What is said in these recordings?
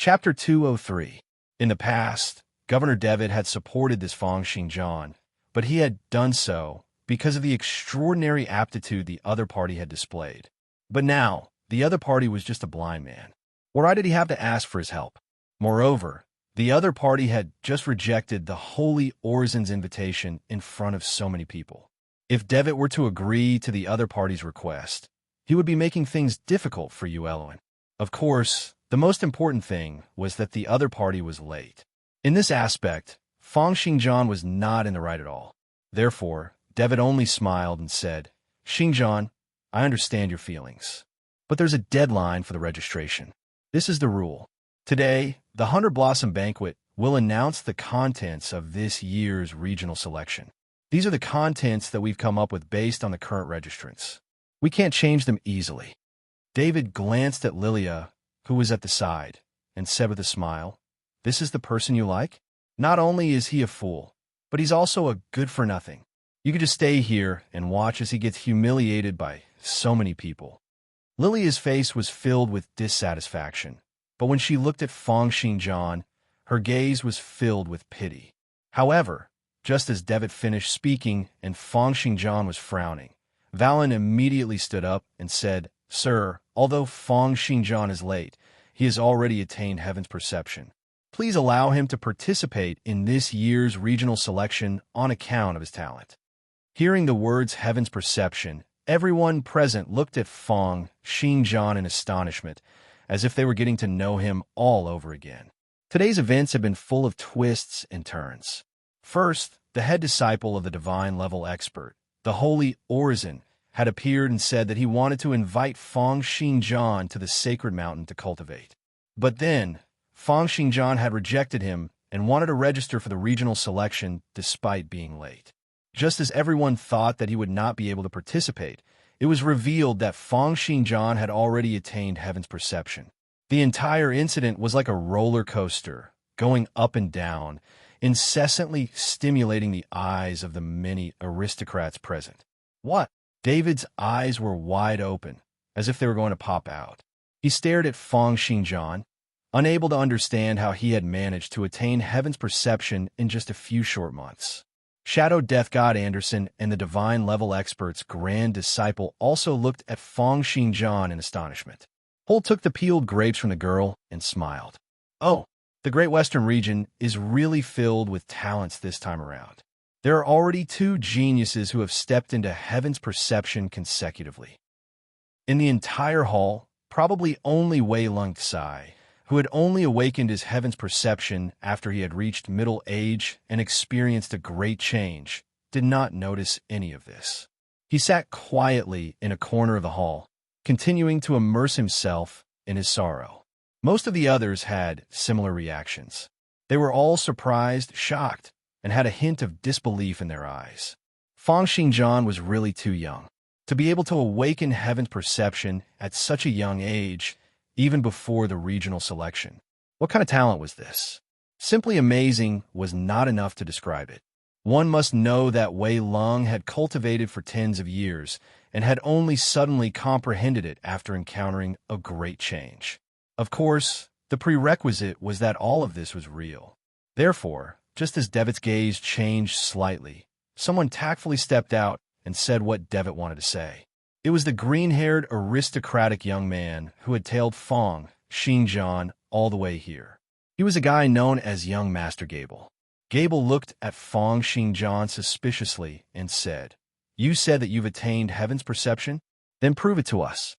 Chapter 203. In the past, Governor Devitt had supported this Fong Xingjian, but he had done so because of the extraordinary aptitude the other party had displayed. But now, the other party was just a blind man. Why did he have to ask for his help? Moreover, the other party had just rejected the holy Orzin's invitation in front of so many people. If Devitt were to agree to the other party's request, he would be making things difficult for Yuelin. Of course, the most important thing was that the other party was late. In this aspect, Fong Xingjian was not in the right at all. Therefore, Devitt only smiled and said, "Xingjian, I understand your feelings. But there's a deadline for the registration. This is the rule. Today, the Hunter Blossom Banquet will announce the contents of this year's regional selection. These are the contents that we've come up with based on the current registrants. We can't change them easily." David glanced at Lilia, who was at the side, and said with a smile, "This is the person you like? Not only is he a fool, but he's also a good-for-nothing. You could just stay here and watch as he gets humiliated by so many people." Lilia's face was filled with dissatisfaction, but when she looked at Fong Xingjian, her gaze was filled with pity. However, just as Devitt finished speaking and Fong Xingjian was frowning, Valen immediately stood up and said, "Sir, although Fong Xingjian is late, he has already attained Heaven's Perception. Please allow him to participate in this year's regional selection on account of his talent." Hearing the words Heaven's Perception, everyone present looked at Fong Xingjian in astonishment, as if they were getting to know him all over again. Today's events have been full of twists and turns. First, the head disciple of the divine level expert, the holy Orzin, had appeared and said that he wanted to invite Fong Xingjian to the sacred mountain to cultivate. But then, Fong Xingjian had rejected him and wanted to register for the regional selection despite being late. Just as everyone thought that he would not be able to participate, it was revealed that Fong Xingjian had already attained Heaven's Perception. The entire incident was like a roller coaster, going up and down, incessantly stimulating the eyes of the many aristocrats present. What? David's eyes were wide open, as if they were going to pop out. He stared at Fong Xingjian, unable to understand how he had managed to attain Heaven's Perception in just a few short months. Shadow Death God Anderson and the Divine Level Expert's Grand Disciple also looked at Fong Xingjian in astonishment. Holt took the peeled grapes from the girl and smiled. "Oh, the Great Western region is really filled with talents this time around. There are already 2 geniuses who have stepped into Heaven's Perception consecutively." In the entire hall, probably only Wei Lung Tsai, who had only awakened his Heaven's Perception after he had reached middle age and experienced a great change, did not notice any of this. He sat quietly in a corner of the hall, continuing to immerse himself in his sorrow. Most of the others had similar reactions. They were all surprised, shocked, and had a hint of disbelief in their eyes. Fong Xingjian was really too young. To be able to awaken Heaven's Perception at such a young age, even before the regional selection. What kind of talent was this? Simply amazing was not enough to describe it. One must know that Wei Lung had cultivated for tens of years and had only suddenly comprehended it after encountering a great change. Of course, the prerequisite was that all of this was real. Therefore, just as Devitt's gaze changed slightly, someone tactfully stepped out and said what Devitt wanted to say. It was the green-haired, aristocratic young man who had tailed Fong Xingjian all the way here. He was a guy known as Young Master Gable. Gable looked at Fong Xingjian suspiciously and said, "You said that you've attained Heaven's Perception? Then prove it to us."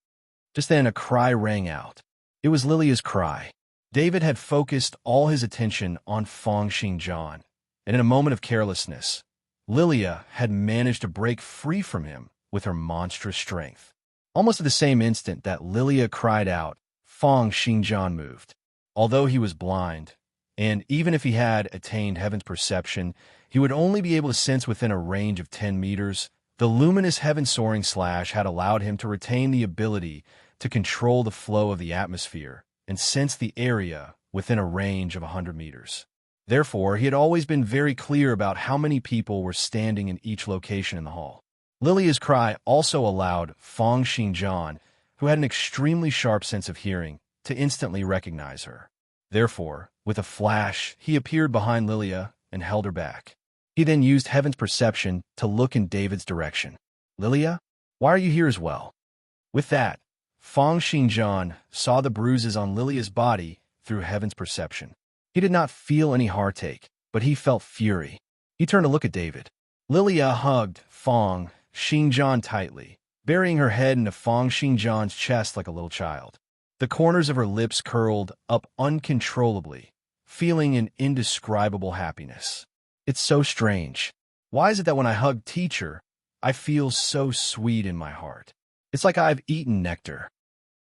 Just then a cry rang out. It was Lilia's cry. David had focused all his attention on Fong Xingjian, and in a moment of carelessness, Lilia had managed to break free from him with her monstrous strength. Almost at the same instant that Lilia cried out, Fong Xingjian moved. Although he was blind, and even if he had attained Heaven's Perception, he would only be able to sense within a range of 10 meters, the luminous Heaven Soaring Slash had allowed him to retain the ability to control the flow of the atmosphere and sense the area within a range of 100 meters. Therefore, he had always been very clear about how many people were standing in each location in the hall. Lilia's cry also allowed Fong Xingjian, who had an extremely sharp sense of hearing, to instantly recognize her. Therefore, with a flash, he appeared behind Lilia and held her back. He then used heaven's perception to look in David's direction. Lilia, why are you here as well? With that, Feng Xingjian saw the bruises on Lilia's body through heaven's perception. He did not feel any heartache, but he felt fury. He turned to look at David. Lilia hugged Feng Xingjian tightly, burying her head into Feng Xingjian's chest like a little child. The corners of her lips curled up uncontrollably, feeling an indescribable happiness. It's so strange. Why is it that when I hug teacher, I feel so sweet in my heart? It's like I've eaten nectar.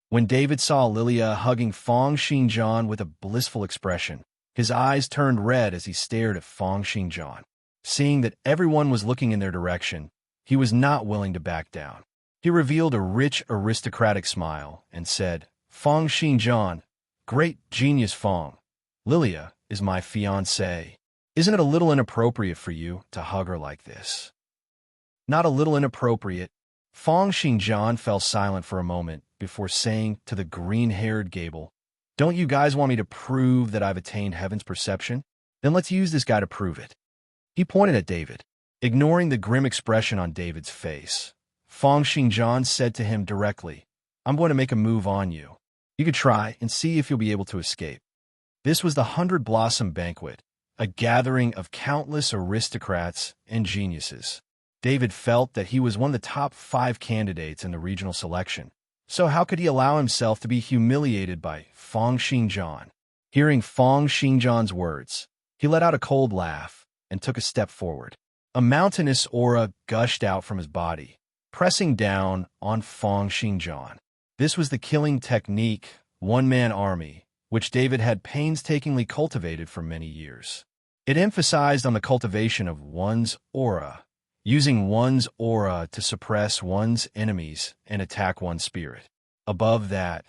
When David saw Lilia hugging Feng Xingjian with a blissful expression, his eyes turned red as he stared at Feng Xingjian. Seeing that everyone was looking in their direction, he was not willing to back down. He revealed a rich aristocratic smile and said, Feng Xingjian, great genius Feng, Lilia is my fiancée. Isn't it a little inappropriate for you to hug her like this? Not a little inappropriate. Feng Xingjian fell silent for a moment before saying to the green-haired Gable, Don't you guys want me to prove that I've attained heaven's perception? Then let's use this guy to prove it. He pointed at David. Ignoring the grim expression on David's face, Feng Xingjian said to him directly, I'm going to make a move on you. You could try and see if you'll be able to escape. This was the 100 Blossom Banquet, a gathering of countless aristocrats and geniuses. David felt that he was one of the top 5 candidates in the regional selection, so how could he allow himself to be humiliated by Feng Xingjian? Hearing Feng Xingjian's words, he let out a cold laugh and took a step forward. A mountainous aura gushed out from his body, pressing down on Feng Xingjian. This was the killing technique, one-man army, which David had painstakingly cultivated for many years. It emphasized on the cultivation of one's aura, using one's aura to suppress one's enemies and attack one's spirit. Above that,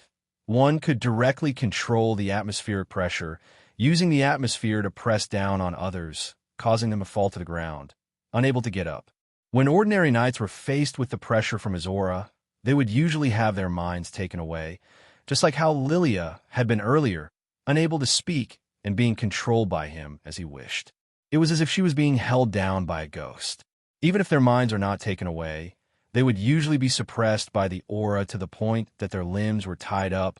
one could directly control the atmospheric pressure, using the atmosphere to press down on others, causing them to fall to the ground, unable to get up. When ordinary knights were faced with the pressure from his aura, they would usually have their minds taken away, just like how Lilia had been earlier, unable to speak and being controlled by him as he wished. It was as if she was being held down by a ghost. Even if their minds are not taken away, they would usually be suppressed by the aura to the point that their limbs were tied up,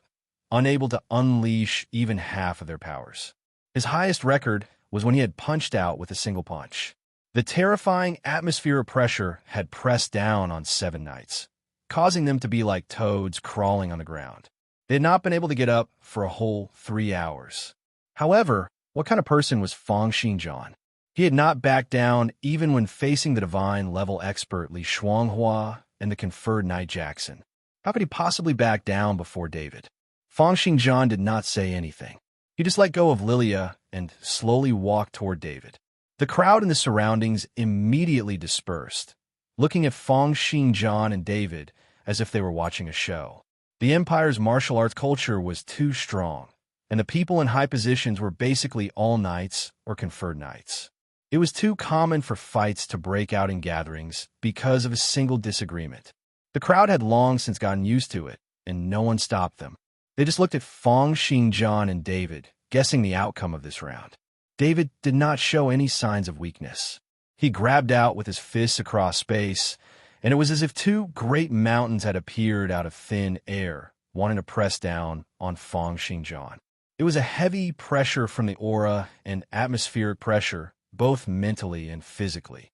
unable to unleash even half of their powers. His highest record was when he had punched out with a single punch. The terrifying atmosphere of pressure had pressed down on 7 knights, causing them to be like toads crawling on the ground. They had not been able to get up for a whole 3 hours. However, what kind of person was Feng Xingjian? He had not backed down even when facing the divine-level expert Li Shuanghua and the conferred Knight Jackson. How could he possibly back down before David? Feng Xingjian did not say anything. He just let go of Lilia and slowly walked toward David. The crowd in the surroundings immediately dispersed, looking at Feng Xingjian and David as if they were watching a show. The Empire's martial arts culture was too strong, and the people in high positions were basically all knights or conferred knights. It was too common for fights to break out in gatherings because of a single disagreement. The crowd had long since gotten used to it, and no one stopped them. They just looked at Feng Xingjian and David, guessing the outcome of this round. David did not show any signs of weakness. He grabbed out with his fists across space, and it was as if 2 great mountains had appeared out of thin air, wanting to press down on Feng Xingjian. It was a heavy pressure from the aura and atmospheric pressure, both mentally and physically.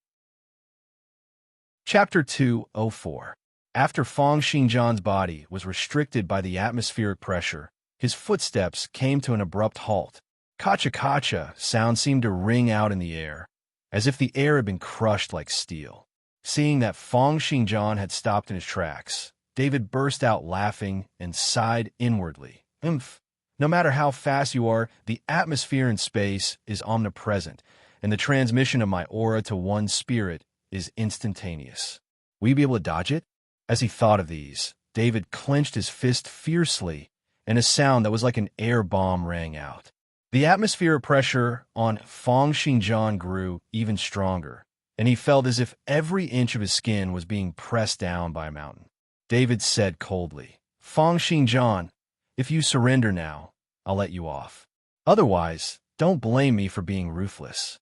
Chapter 204. After Feng Xingjian's body was restricted by the atmospheric pressure, his footsteps came to an abrupt halt. Kacha-kacha sound seemed to ring out in the air, as if the air had been crushed like steel. Seeing that Feng Xingjian had stopped in his tracks, David burst out laughing and sighed inwardly. No matter how fast you are, the atmosphere in space is omnipresent, and the transmission of my aura to one's spirit is instantaneous. Will you be able to dodge it? As he thought of these, David clenched his fist fiercely, and a sound that was like an air bomb rang out. The atmosphere pressure on Feng Xingjian grew even stronger, and he felt as if every inch of his skin was being pressed down by a mountain. David said coldly, Feng Xingjian, if you surrender now, I'll let you off. Otherwise, don't blame me for being ruthless."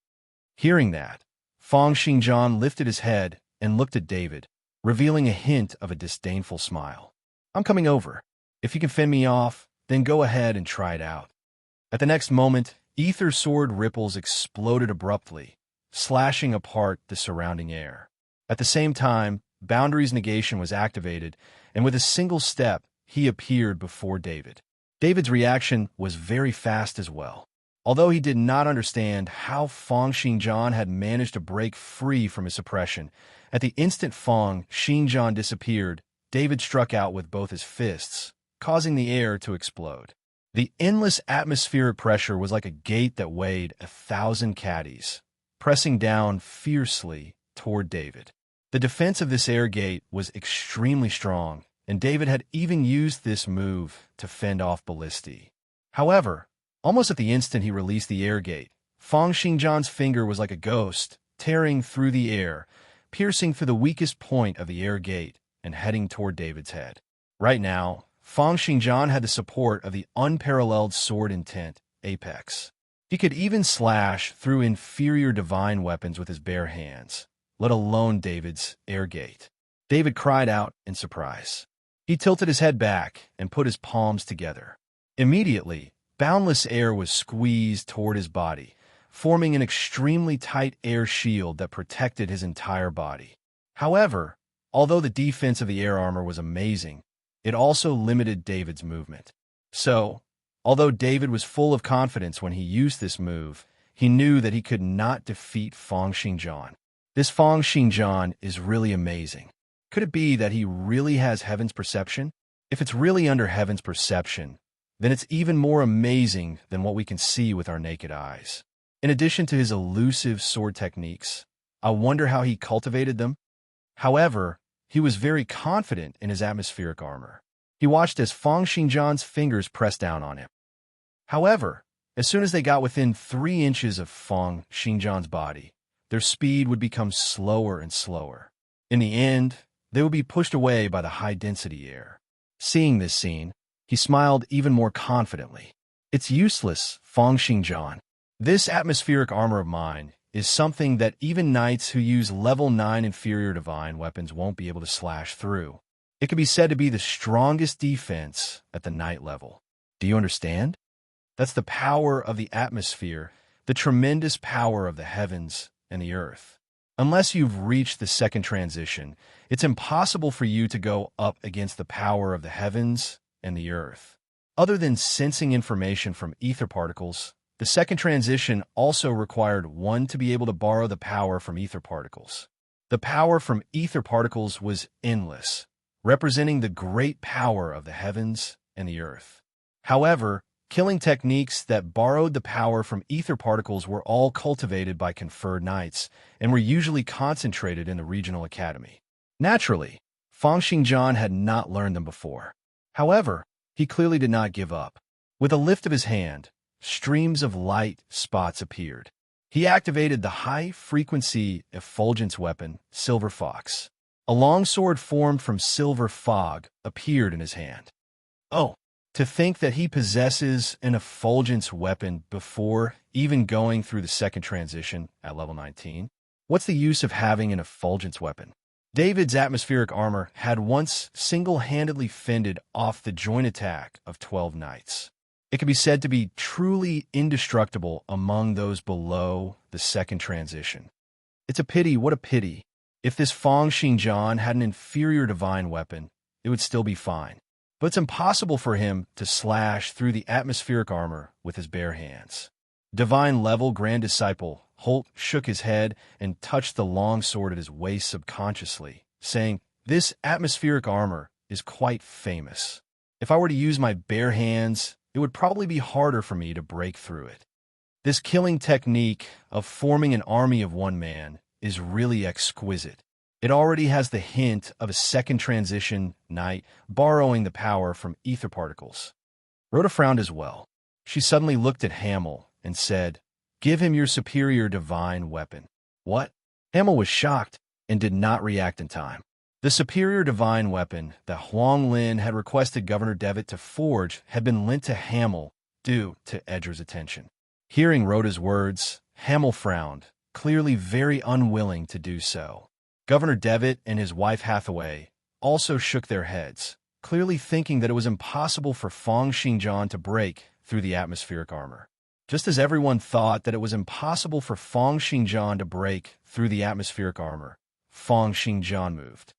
Hearing that, Fang Xingjian lifted his head and looked at David, revealing a hint of a disdainful smile. "I'm coming over. If you can fend me off, then go ahead and try it out." At the next moment, ether sword ripples exploded abruptly, slashing apart the surrounding air. At the same time, Boundary's negation was activated, and with a single step, he appeared before David. David's reaction was very fast as well. Although he did not understand how Fang Xingjian had managed to break free from his suppression, at the instant Fang Xingjian disappeared, David struck out with both his fists, causing the air to explode. The endless atmospheric pressure was like a gate that weighed 1,000 caddies, pressing down fiercely toward David. The defense of this air gate was extremely strong, and David had even used this move to fend off ballistae. However, almost at the instant he released the air gate, Fang Xingjian's finger was like a ghost, tearing through the air, piercing through the weakest point of the air gate and heading toward David's head. Right now, Fang Xingjian had the support of the unparalleled sword intent, Apex. He could even slash through inferior divine weapons with his bare hands, let alone David's air gate. David cried out in surprise. He tilted his head back and put his palms together. Immediately, boundless air was squeezed toward his body, forming an extremely tight air shield that protected his entire body. However, although the defense of the air armor was amazing, it also limited David's movement. So, although David was full of confidence when he used this move, he knew that he could not defeat Fang Xingjian. This Fang Xingjian is really amazing. Could it be that he really has heaven's perception? If it's really under heaven's perception, then it's even more amazing than what we can see with our naked eyes. In addition to his elusive sword techniques, I wonder how he cultivated them. However, he was very confident in his atmospheric armor. He watched as Fang Xingjian's fingers pressed down on him. However, as soon as they got within 3 inches of Fang Xingjian's body, their speed would become slower and slower. In the end, they would be pushed away by the high-density air. Seeing this scene, he smiled even more confidently. "It's useless, Fang Xingjian. This atmospheric armor of mine is something that even knights who use level 9 inferior divine weapons won't be able to slash through. It can be said to be the strongest defense at the knight level. Do you understand? That's the power of the atmosphere, the tremendous power of the heavens and the earth. Unless you've reached the second transition, it's impossible for you to go up against the power of the heavens and the earth. Other than sensing information from ether particles, the second transition also required one to be able to borrow the power from ether particles. The power from ether particles was endless, representing the great power of the heavens and the earth. However, killing techniques that borrowed the power from ether particles were all cultivated by conferred knights and were usually concentrated in the regional academy. Naturally, Fang Xingjian had not learned them before. However, he clearly did not give up. With a lift of his hand, streams of light spots appeared. He activated the high-frequency effulgence weapon, Silver Fox. A long sword formed from silver fog appeared in his hand. Oh, to think that he possesses an effulgence weapon before even going through the second transition at level 19. What's the use of having an effulgence weapon? David's atmospheric armor had once single-handedly fended off the joint attack of 12 knights. It can be said to be truly indestructible among those below the second transition. It's a pity, what a pity. If this Fang Xingjian had an inferior divine weapon, it would still be fine. But it's impossible for him to slash through the atmospheric armor with his bare hands. Divine-level Grand Disciple Holt shook his head and touched the long sword at his waist subconsciously, saying, "This atmospheric armor is quite famous. If I were to use my bare hands, it would probably be harder for me to break through it. This killing technique of forming an army of one man is really exquisite. It already has the hint of a second transition knight borrowing the power from ether particles." Rhoda frowned as well. She suddenly looked at Hamel and said, "Give him your superior divine weapon." What? Hamel was shocked and did not react in time. The superior divine weapon that Huang Lin had requested Governor Devitt to forge had been lent to Hamel due to Edgar's attention. Hearing Rhoda's words, Hamel frowned, clearly very unwilling to do so. Governor Devitt and his wife Hathaway also shook their heads, clearly thinking that it was impossible for Feng Xingjian to break through the atmospheric armor. Just as everyone thought that it was impossible for Feng Xingjian to break through the atmospheric armor, Feng Xingjian moved.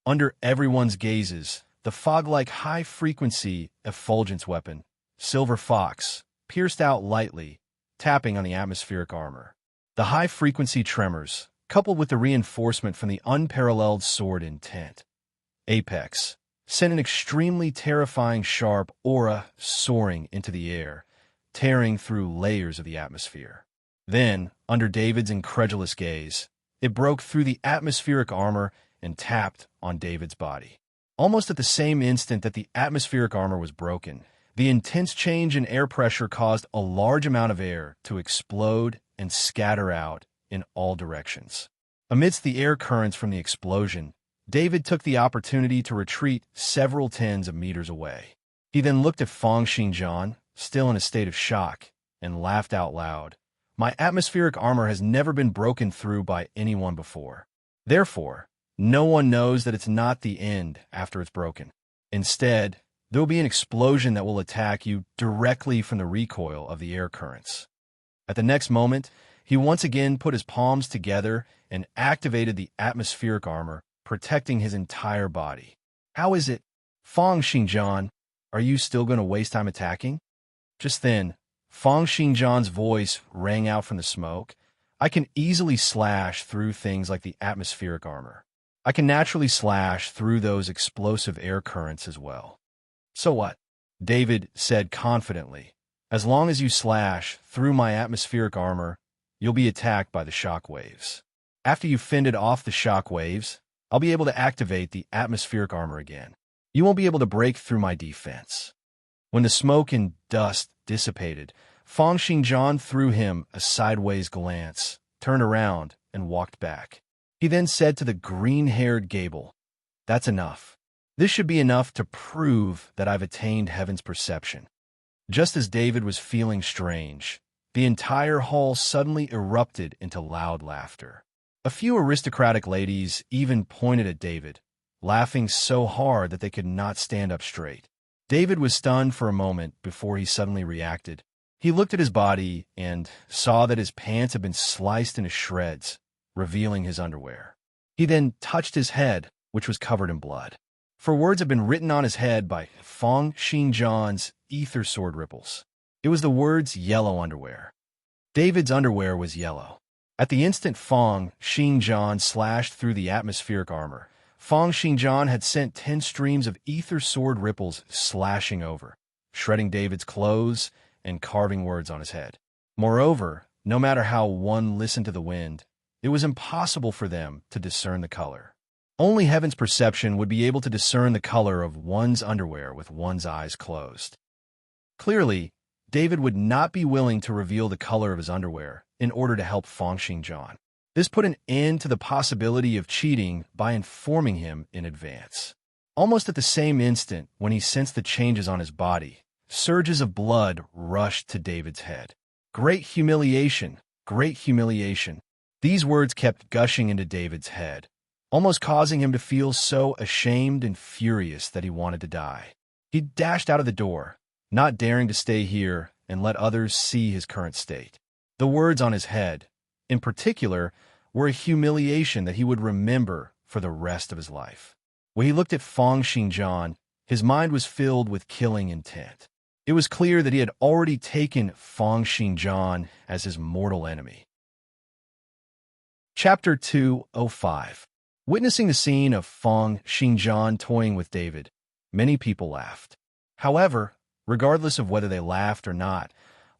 Under everyone's gazes, the fog-like high-frequency effulgence weapon, Silver Fox, pierced out lightly, tapping on the atmospheric armor. The high-frequency tremors, coupled with the reinforcement from the unparalleled sword intent, Apex, sent an extremely terrifying sharp aura soaring into the air, tearing through layers of the atmosphere. Then, under David's incredulous gaze, it broke through the atmospheric armor and tapped on David's body. Almost at the same instant that the atmospheric armor was broken, the intense change in air pressure caused a large amount of air to explode and scatter out in all directions. Amidst the air currents from the explosion, David took the opportunity to retreat several tens of meters away. He then looked at Feng Xingjian, still in a state of shock, and laughed out loud. My atmospheric armor has never been broken through by anyone before. Therefore, no one knows that it's not the end after it's broken. Instead, there will be an explosion that will attack you directly from the recoil of the air currents. At the next moment, he once again put his palms together and activated the atmospheric armor, protecting his entire body. How is it? Feng Xingjian, are you still going to waste time attacking? Just then, Feng Xingjian's voice rang out from the smoke. I can easily slash through things like the atmospheric armor. I can naturally slash through those explosive air currents as well. So what? David said confidently. As long as you slash through my atmospheric armor, you'll be attacked by the shock waves. After you've fended off the shock waves, I'll be able to activate the atmospheric armor again. You won't be able to break through my defense. When the smoke and dust dissipated, Feng Xingjian threw him a sideways glance, turned around, and walked back. He then said to the green-haired Gable, "That's enough. This should be enough to prove that I've attained heaven's perception." Just as David was feeling strange, the entire hall suddenly erupted into loud laughter. A few aristocratic ladies even pointed at David, laughing so hard that they could not stand up straight. David was stunned for a moment before he suddenly reacted. He looked at his body and saw that his pants had been sliced into shreds, revealing his underwear. He then touched his head, which was covered in blood. For words had been written on his head by Feng Xingjian's ether sword ripples. It was the words yellow underwear. David's underwear was yellow. At the instant Feng Xingjian slashed through the atmospheric armor, Feng Xingjian had sent 10 streams of ether sword ripples slashing over, shredding David's clothes and carving words on his head. Moreover, no matter how one listened to the wind, it was impossible for them to discern the color. Only heaven's perception would be able to discern the color of one's underwear with one's eyes closed. Clearly, David would not be willing to reveal the color of his underwear in order to help Feng Xingjian. This put an end to the possibility of cheating by informing him in advance. Almost at the same instant, when he sensed the changes on his body, surges of blood rushed to David's head. Great humiliation, great humiliation. These words kept gushing into David's head, almost causing him to feel so ashamed and furious that he wanted to die. He dashed out of the door, not daring to stay here and let others see his current state. The words on his head, in particular, were a humiliation that he would remember for the rest of his life. When he looked at Feng Xingjian, his mind was filled with killing intent. It was clear that he had already taken Feng Xingjian as his mortal enemy. Chapter 205. Witnessing the scene of Feng Xingjian toying with David, many people laughed. However, regardless of whether they laughed or not,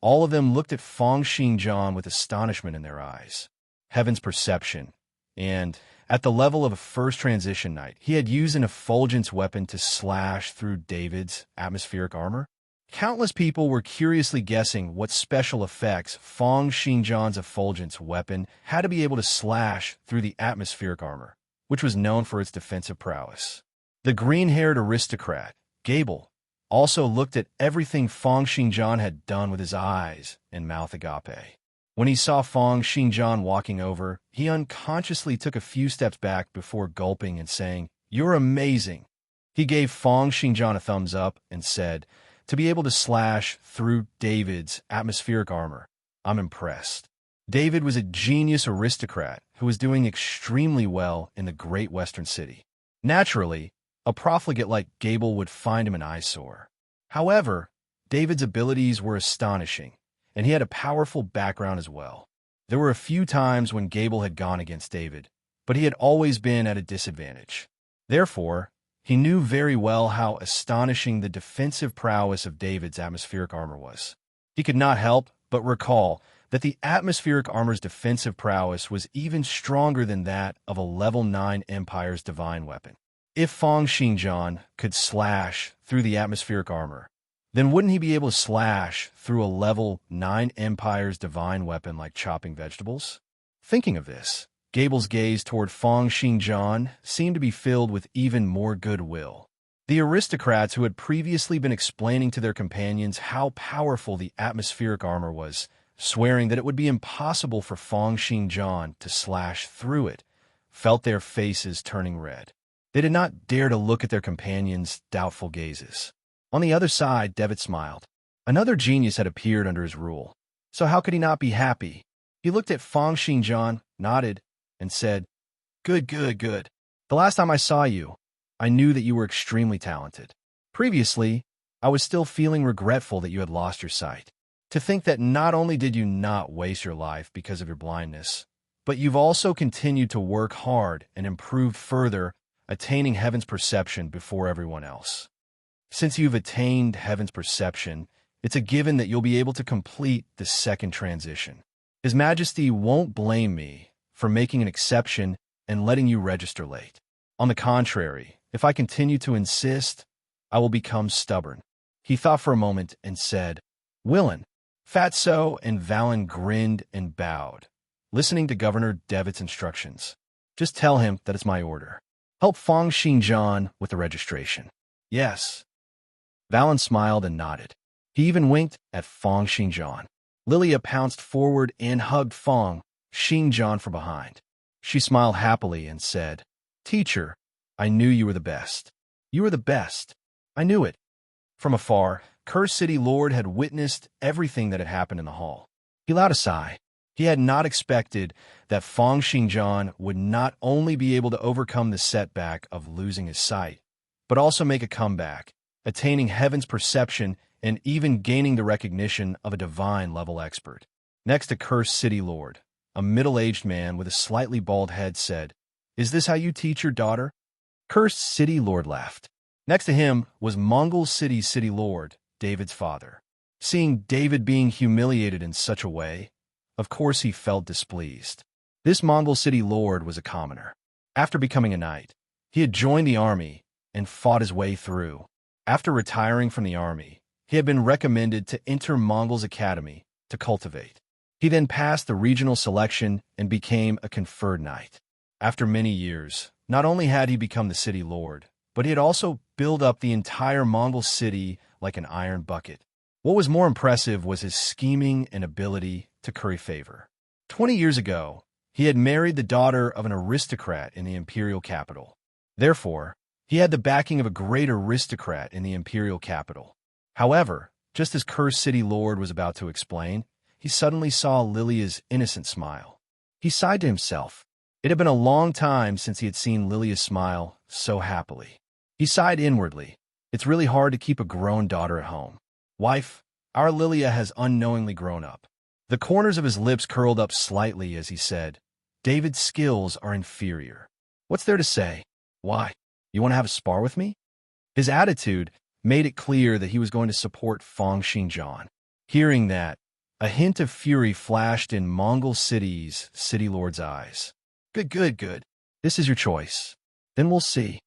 all of them looked at Feng Xingjian with astonishment in their eyes. Heaven's perception, and at the level of a first transition knight, he had used an effulgence weapon to slash through David's atmospheric armor. Countless people were curiously guessing what special effects Feng Xingjian's effulgence weapon had to be able to slash through the atmospheric armor, which was known for its defensive prowess. The green-haired aristocrat, Gable, also looked at everything Feng Xingjian had done with his eyes and mouth agape. When he saw Feng Xingjian walking over, he unconsciously took a few steps back before gulping and saying, "You're amazing." He gave Feng Xingjian a thumbs up and said, "To be able to slash through David's atmospheric armor, I'm impressed." David was a genius aristocrat who was doing extremely well in the great western city. Naturally, a profligate like Gable would find him an eyesore. However, David's abilities were astonishing, and he had a powerful background as well. There were a few times when Gable had gone against David, but he had always been at a disadvantage. Therefore, he knew very well how astonishing the defensive prowess of David's atmospheric armor was. He could not help but recall that the atmospheric armor's defensive prowess was even stronger than that of a level 9 Empire's divine weapon. If Feng Xingjian could slash through the atmospheric armor, then wouldn't he be able to slash through a level 9 Empire's divine weapon like chopping vegetables? Thinking of this, Gable's gaze toward Feng Xingjian seemed to be filled with even more goodwill. The aristocrats who had previously been explaining to their companions how powerful the atmospheric armor was, swearing that it would be impossible for Feng Xingjian to slash through it, felt their faces turning red. They did not dare to look at their companions' doubtful gazes. On the other side, Devitt smiled. Another genius had appeared under his rule, so how could he not be happy? He looked at Feng Xingjian, nodded, and said, "Good, good, good. The last time I saw you, I knew that you were extremely talented. Previously, I was still feeling regretful that you had lost your sight. To think that not only did you not waste your life because of your blindness, but you've also continued to work hard and improved further, attaining heaven's perception before everyone else. Since you've attained heaven's perception, it's a given that you'll be able to complete the second transition. His Majesty won't blame me for making an exception and letting you register late. On the contrary, if I continue to insist, I will become stubborn." He thought for a moment and said, "Willin." Fatso and Valen grinned and bowed, listening to Governor Devitt's instructions. "Just tell him that it's my order. Help Feng Xingjian with the registration." "Yes." Valen smiled and nodded. He even winked at Feng Xingjian. Lilia pounced forward and hugged Feng Xingjian from behind. She smiled happily and said, "Teacher, I knew you were the best. You were the best. I knew it." From afar, Cursed City Lord had witnessed everything that had happened in the hall. He allowed a sigh. He had not expected that Feng Xingjian would not only be able to overcome the setback of losing his sight, but also make a comeback, attaining heaven's perception and even gaining the recognition of a divine-level expert. Next to Cursed City Lord, a middle-aged man with a slightly bald head said, "Is this how you teach your daughter?" Cursed City Lord laughed. Next to him was Mongol City's City Lord, David's father. Seeing David being humiliated in such a way, of course he felt displeased. This Mongol City Lord was a commoner. After becoming a knight, he had joined the army and fought his way through. After retiring from the army, he had been recommended to enter Mongol's academy to cultivate. He then passed the regional selection and became a conferred knight. After many years, not only had he become the city lord, but he had also built up the entire Mongol city like an iron bucket. What was more impressive was his scheming and ability to curry favor. 20 years ago, he had married the daughter of an aristocrat in the imperial capital. Therefore, he had the backing of a great aristocrat in the imperial capital. However, just as Cursed City Lord was about to explain, he suddenly saw Lilia's innocent smile. He sighed to himself. It had been a long time since he had seen Lilia smile so happily. He sighed inwardly. It's really hard to keep a grown daughter at home. Wife, our Lilia has unknowingly grown up. The corners of his lips curled up slightly as he said, David's skills are inferior. What's there to say? Why? You want to have a spar with me? His attitude made it clear that he was going to support Feng Xingjian. Hearing that, a hint of fury flashed in Mongol City's City Lord's eyes. Good, good, good. This is your choice. Then we'll see.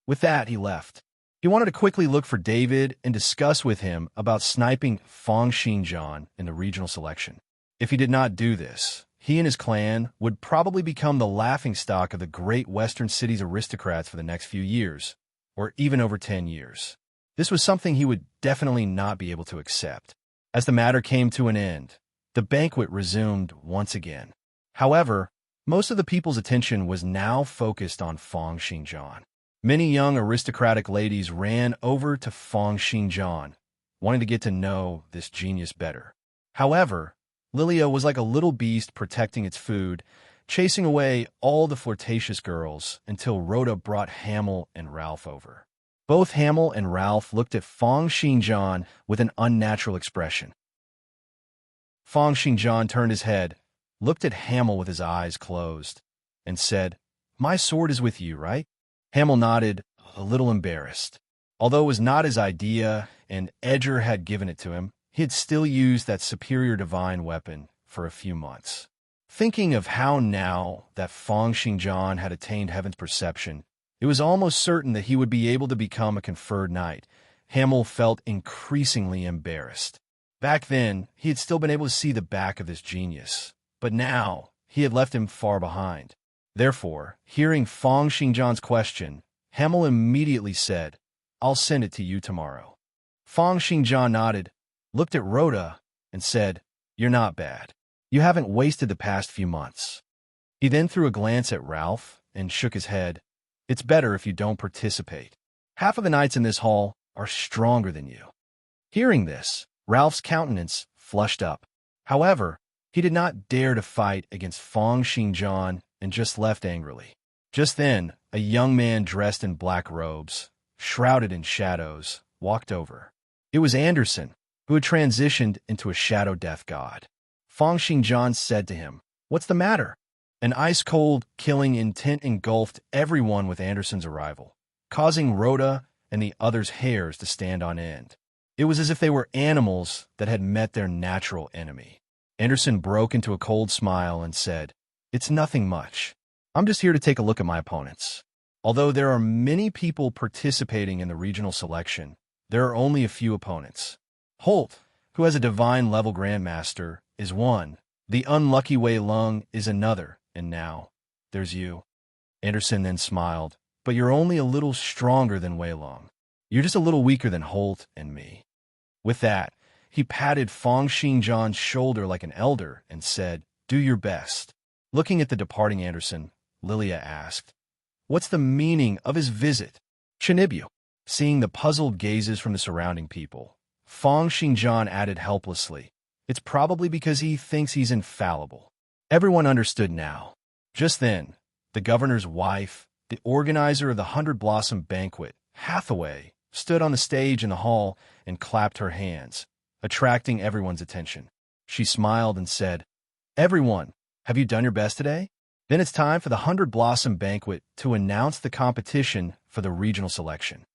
With that, he left. He wanted to quickly look for David and discuss with him about sniping Feng Xingjian in the regional selection. If he did not do this, he and his clan would probably become the laughingstock of the great Western city's aristocrats for the next few years, or even over 10 years. This was something he would definitely not be able to accept. As the matter came to an end, the banquet resumed once again. However, most of the people's attention was now focused on Feng Xingjian. Many young aristocratic ladies ran over to Feng Xingjian, wanting to get to know this genius better. However, Lilia was like a little beast protecting its food, chasing away all the flirtatious girls until Rhoda brought Hamel and Ralph over. Both Hamel and Ralph looked at Feng Xingjian with an unnatural expression. Feng Xingjian turned his head, looked at Hamel with his eyes closed, and said, "My sword is with you, right?" Hamel nodded, a little embarrassed. Although it was not his idea and Edger had given it to him, he had still used that superior divine weapon for a few months. Thinking of how now that Feng Xingjian had attained heaven's perception, it was almost certain that he would be able to become a conferred knight, Hamel felt increasingly embarrassed. Back then, he had still been able to see the back of this genius, but now he had left him far behind. Therefore, hearing Feng Xingjian's question, Hamel immediately said, "I'll send it to you tomorrow." Feng Xingjian nodded, looked at Rhoda, and said, "You're not bad. You haven't wasted the past few months." He then threw a glance at Ralph and shook his head. "It's better if you don't participate. Half of the knights in this hall are stronger than you." Hearing this, Ralph's countenance flushed up. However, he did not dare to fight against Feng Xingjian and just left angrily. Just then, a young man dressed in black robes, shrouded in shadows, walked over. It was Anderson, who had transitioned into a shadow death god. Feng Xingjian said to him, "What's the matter?" An ice-cold, killing intent engulfed everyone with Anderson's arrival, causing Rhoda and the others' hairs to stand on end. It was as if they were animals that had met their natural enemy. Anderson broke into a cold smile and said, "It's nothing much. I'm just here to take a look at my opponents." Although there are many people participating in the regional selection, there are only a few opponents. Holt, who has a divine level grandmaster, is one. The unlucky Wei Lung is another, and now there's you. Anderson then smiled, "But you're only a little stronger than Wei Lung. You're just a little weaker than Holt and me." With that, he patted Feng Xingjian's shoulder like an elder and said, "Do your best." Looking at the departing Anderson, Lilia asked, "What's the meaning of his visit?" Chinibu. Seeing the puzzled gazes from the surrounding people, Feng Xingjian added helplessly, "It's probably because he thinks he's infallible." Everyone understood now. Just then, the governor's wife, the organizer of the 100 Blossom Banquet, Hathaway, stood on the stage in the hall and clapped her hands, attracting everyone's attention. She smiled and said, "Everyone, have you done your best today? Then it's time for the 100 Blossom Banquet to announce the competition for the regional selection."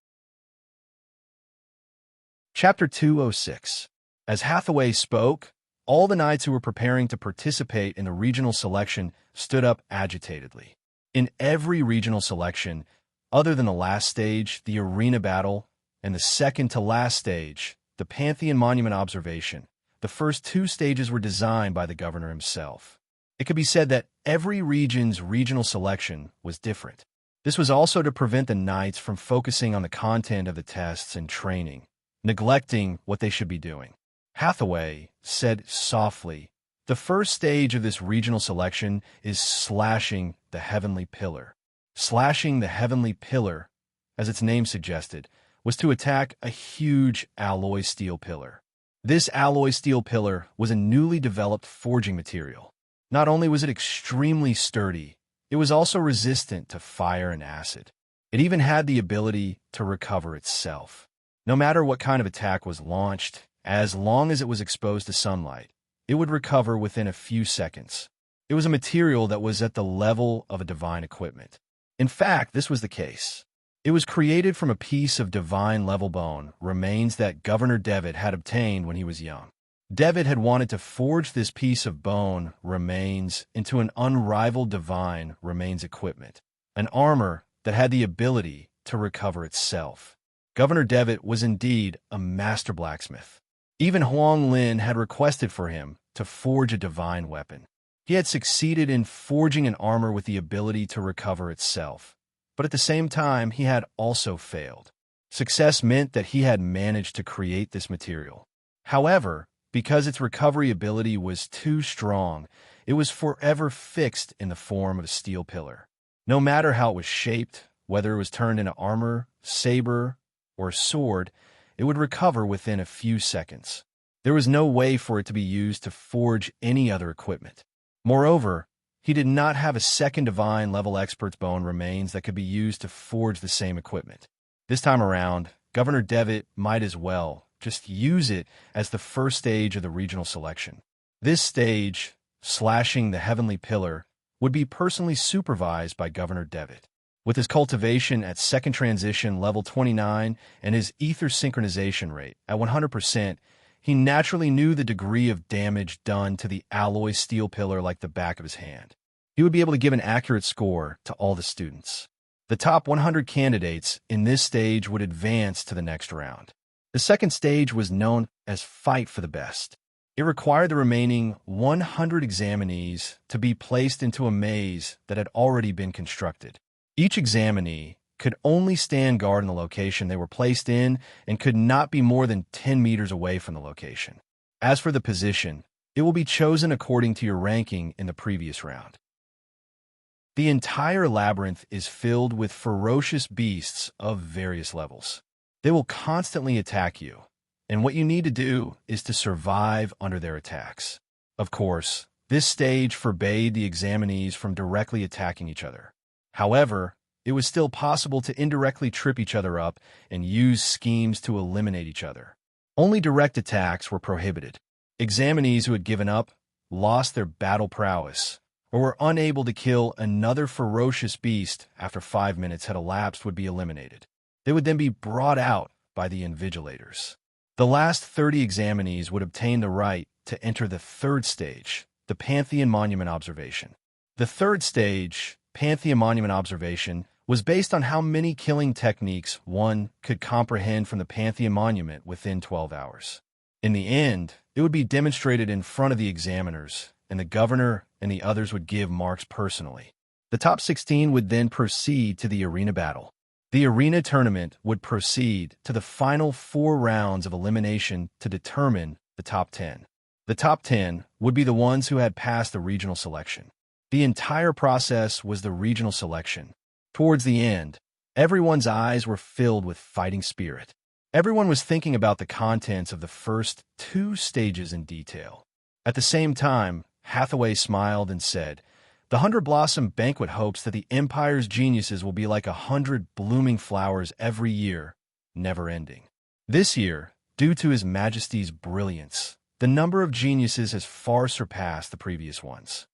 Chapter 206. As Hathaway spoke, all the knights who were preparing to participate in the regional selection stood up agitatedly. In every regional selection, other than the last stage, the arena battle, and the second to last stage, the Pantheon Monument observation, the first two stages were designed by the governor himself. It could be said that every region's regional selection was different. This was also to prevent the knights from focusing on the content of the tests and training, neglecting what they should be doing. Hathaway said softly, "The first stage of this regional selection is slashing the heavenly pillar." Slashing the heavenly pillar, as its name suggested, was to attack a huge alloy steel pillar. This alloy steel pillar was a newly developed forging material. Not only was it extremely sturdy, it was also resistant to fire and acid. It even had the ability to recover itself. No matter what kind of attack was launched, as long as it was exposed to sunlight, it would recover within a few seconds. It was a material that was at the level of a divine equipment. In fact, this was the case. It was created from a piece of divine level bone, remains that Governor Devitt had obtained when he was young. Devitt had wanted to forge this piece of bone remains into an unrivaled divine remains equipment, an armor that had the ability to recover itself. Governor Devitt was indeed a master blacksmith. Even Huang Lin had requested for him to forge a divine weapon. He had succeeded in forging an armor with the ability to recover itself, but at the same time he had also failed. Success meant that he had managed to create this material. However, because its recovery ability was too strong, it was forever fixed in the form of a steel pillar. No matter how it was shaped, whether it was turned into armor, saber, or sword, it would recover within a few seconds. There was no way for it to be used to forge any other equipment. Moreover, he did not have a second divine level expert's bone remains that could be used to forge the same equipment. This time around, Governor Devitt might as well just use it as the first stage of the regional selection. This stage, slashing the heavenly pillar, would be personally supervised by Governor Devitt. With his cultivation at second transition level 29 and his ether synchronization rate at 100%, he naturally knew the degree of damage done to the alloy steel pillar like the back of his hand. He would be able to give an accurate score to all the students. The top 100 candidates in this stage would advance to the next round. The second stage was known as Fight for the Best. It required the remaining 100 examinees to be placed into a maze that had already been constructed. Each examinee could only stand guard in the location they were placed in and could not be more than 10 meters away from the location. As for the position, it will be chosen according to your ranking in the previous round. The entire labyrinth is filled with ferocious beasts of various levels. They will constantly attack you, and what you need to do is to survive under their attacks. Of course, this stage forbade the examinees from directly attacking each other. However, it was still possible to indirectly trip each other up and use schemes to eliminate each other. Only direct attacks were prohibited. Examinees who had given up, lost their battle prowess, or were unable to kill another ferocious beast after 5 minutes had elapsed would be eliminated. They would then be brought out by the invigilators. The last 30 examinees would obtain the right to enter the third stage, the Pantheon Monument Observation. The third stage, Pantheon Monument Observation, was based on how many killing techniques one could comprehend from the Pantheon Monument within 12 hours. In the end, it would be demonstrated in front of the examiners, and the governor and the others would give marks personally. The top 16 would then proceed to the arena battle. The arena tournament would proceed to the final 4 rounds of elimination to determine the top 10. The top 10 would be the ones who had passed the regional selection. The entire process was the regional selection. Towards the end, everyone's eyes were filled with fighting spirit. Everyone was thinking about the contents of the first 2 stages in detail. At the same time, Hathaway smiled and said, "The 100 Blossom Banquet hopes that the Empire's geniuses will be like 100 blooming flowers every year, never ending. This year, due to His Majesty's brilliance, the number of geniuses has far surpassed the previous ones."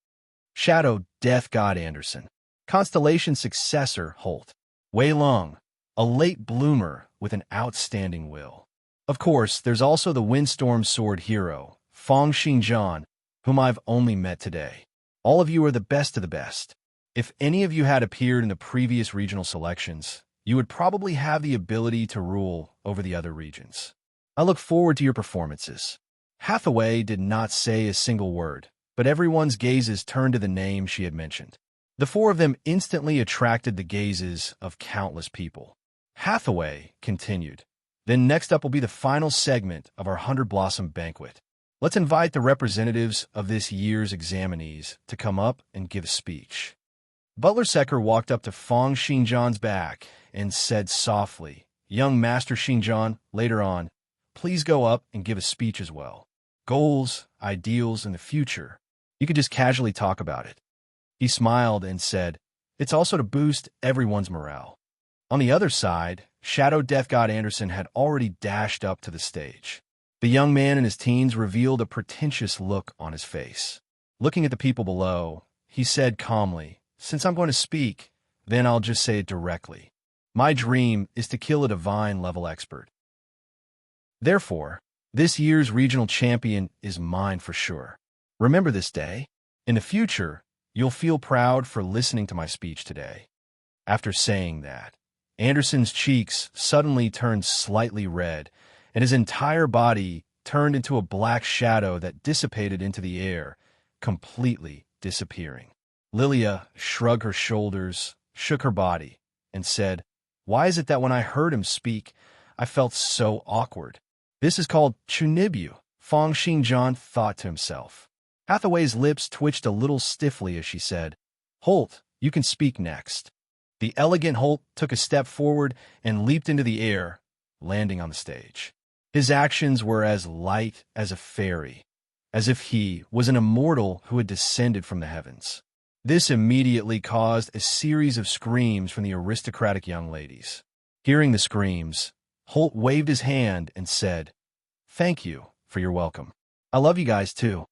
Shadow Death God Anderson. Constellation Successor Holt. Wei Lung, a late bloomer with an outstanding will. Of course, there's also the Windstorm Sword hero, Fong Xinjian, whom I've only met today. All of you are the best of the best. If any of you had appeared in the previous regional selections, you would probably have the ability to rule over the other regions. I look forward to your performances. Hathaway did not say a single word, but everyone's gazes turned to the name she had mentioned. The 4 of them instantly attracted the gazes of countless people. Hathaway continued, "Then next up will be the final segment of our 100 Blossom Banquet. Let's invite the representatives of this year's examinees to come up and give a speech." Butler Secker walked up to Fong Xinjian's back and said softly, "Young Master Xinjian, later on, please go up and give a speech as well. Goals, ideals, and the future. You could just casually talk about it." He smiled and said, "It's also to boost everyone's morale." On the other side, Shadow Death God Anderson had already dashed up to the stage. The young man in his teens revealed a pretentious look on his face. Looking at the people below, he said calmly, "Since I'm going to speak, then I'll just say it directly. My dream is to kill a divine level expert. Therefore, this year's regional champion is mine for sure. Remember this day. In the future, you'll feel proud for listening to my speech today." After saying that, Anderson's cheeks suddenly turned slightly red, and his entire body turned into a black shadow that dissipated into the air, completely disappearing. Lilia shrugged her shoulders, shook her body, and said, "Why is it that when I heard him speak, I felt so awkward. This is called chunibu, Fong Xingjian thought to himself. Hathaway's lips twitched a little stiffly as she said, Holt, you can speak next. The elegant Holt took a step forward and leaped into the air, landing on the stage. His actions were as light as a fairy, as if he was an immortal who had descended from the heavens. This immediately caused a series of screams from the aristocratic young ladies. Hearing the screams, Holt waved his hand and said, Thank you for your welcome. I love you guys too.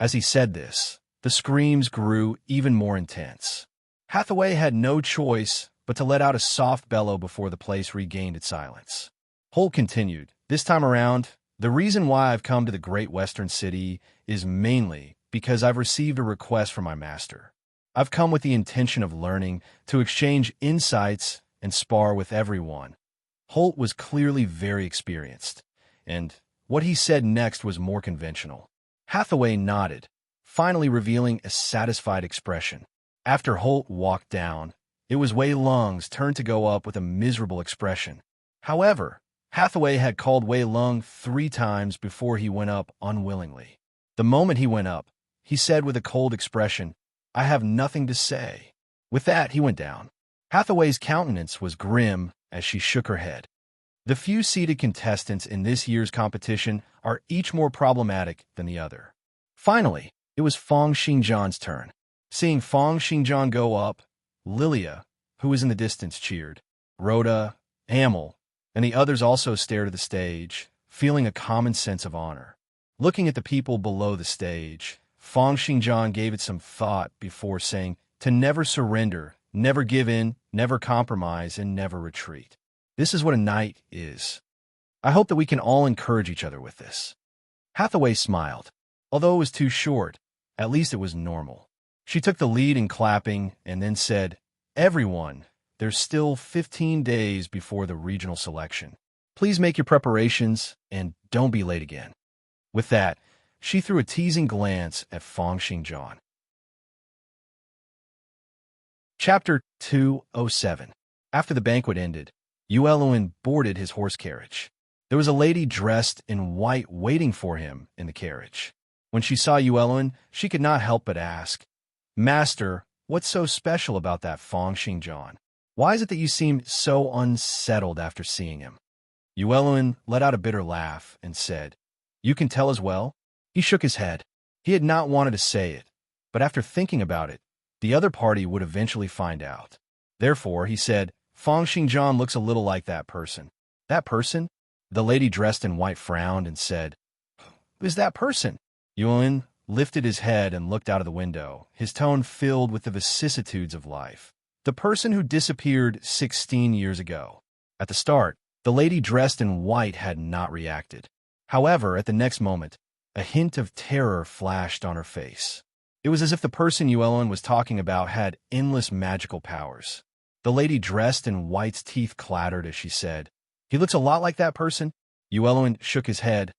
As he said this, the screams grew even more intense. Hathaway had no choice but to let out a soft bellow before the place regained its silence. Holt continued, This time around, the reason why I've come to the great western city is mainly because I've received a request from my master. I've come with the intention of learning, to exchange insights, and spar with everyone. Holt was clearly very experienced, and what he said next was more conventional. Hathaway nodded, finally revealing a satisfied expression. After Holt walked down, it was Wei Lung's turn to go up with a miserable expression. However, Hathaway had called Wei Lung 3 times before he went up unwillingly. The moment he went up, he said with a cold expression, I have nothing to say. With that, he went down. Hathaway's countenance was grim as she shook her head. The few seated contestants in this year's competition are each more problematic than the other. Finally, it was Fong Xingjian's turn. Seeing Fong Xingjian go up, Lilia, who was in the distance, cheered. Rhoda, Amel, and the others also stared at the stage, feeling a common sense of honor. Looking at the people below the stage, Fong Xingjian gave it some thought before saying to never surrender, never give in, never compromise, and never retreat. This is what a knight is. I hope that we can all encourage each other with this. Hathaway smiled. Although it was too short, at least it was normal. She took the lead in clapping and then said, Everyone, there's still 15 days before the regional selection. Please make your preparations and don't be late again. With that, she threw a teasing glance at Fong Xingjian. Chapter 207. After the banquet ended, Yueluan boarded his horse carriage. There was a lady dressed in white waiting for him in the carriage. When she saw Yueluan, she could not help but ask, Master, what's so special about that Fong Xingjian? Why is it that you seem so unsettled after seeing him? Yueluan let out a bitter laugh and said, You can tell as well? He shook his head. He had not wanted to say it, but after thinking about it, the other party would eventually find out. Therefore, he said, Fong Xingjian looks a little like that person. That person? The lady dressed in white frowned and said, Who's that person? Yueluan lifted his head and looked out of the window, his tone filled with the vicissitudes of life. The person who disappeared 16 years ago. At the start, the lady dressed in white had not reacted. However, at the next moment, a hint of terror flashed on her face. It was as if the person Yueluan was talking about had endless magical powers. The lady dressed in white's teeth clattered as she said, He looks a lot like that person? Yueluan shook his head.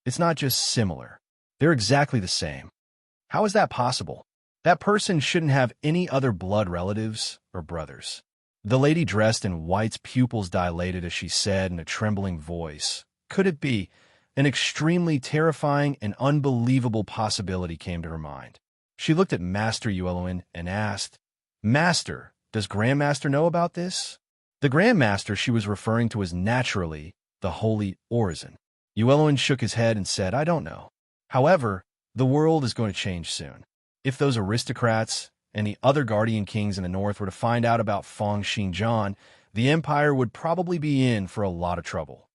It's not just similar. They're exactly the same. How is that possible? That person shouldn't have any other blood relatives or brothers. The lady dressed in white's pupils dilated as she said in a trembling voice, Could it be? An extremely terrifying and unbelievable possibility came to her mind. She looked at Master Yueluan and asked, Master, does Grandmaster know about this? The Grandmaster she was referring to was naturally the Holy Orison. Yueluan shook his head and said, I don't know. However, the world is going to change soon. If those aristocrats and the other guardian kings in the north were to find out about Fong Xingjian, the empire would probably be in for a lot of trouble.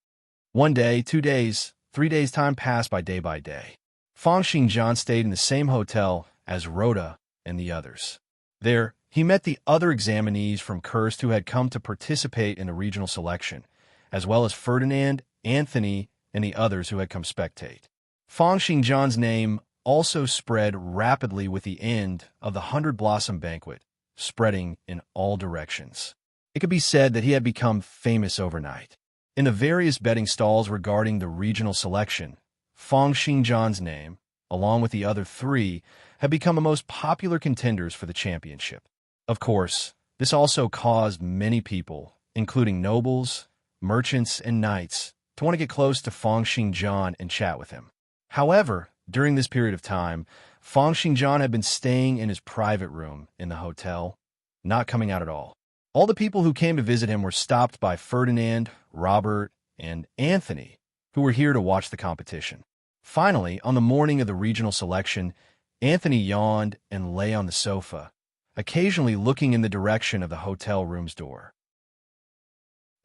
1 day, 2 days, 3 days time passed by day. Fong Xingjian stayed in the same hotel as Rhoda and the others. There, he met the other examinees from Kursk who had come to participate in the regional selection, as well as Ferdinand, Anthony, and the others who had come spectate. Fong Xingjian's name also spread rapidly with the end of the 100 Blossom Banquet, spreading in all directions. It could be said that he had become famous overnight. In the various betting stalls regarding the regional selection, Fong Xingjian's name, along with the other 3, had become the most popular contenders for the championship. Of course, this also caused many people, including nobles, merchants, and knights to want to get close to Feng Xingjian and chat with him. However, during this period of time, Feng Xingjian had been staying in his private room in the hotel, not coming out at all. All the people who came to visit him were stopped by Ferdinand, Robert, and Anthony, who were here to watch the competition. Finally, on the morning of the regional selection, Anthony yawned and lay on the sofa, occasionally looking in the direction of the hotel room's door.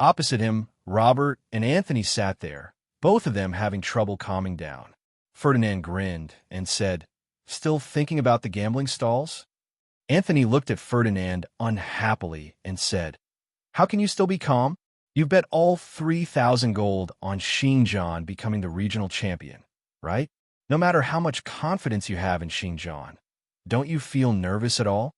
Opposite him, Robert and Anthony sat there, both of them having trouble calming down. Ferdinand grinned and said, "Still thinking about the gambling stalls?" Anthony looked at Ferdinand unhappily and said, "How can you still be calm? You've bet all 3,000 gold on Xingjian becoming the regional champion, right? No matter how much confidence you have in Xingjian, don't you feel nervous at all?"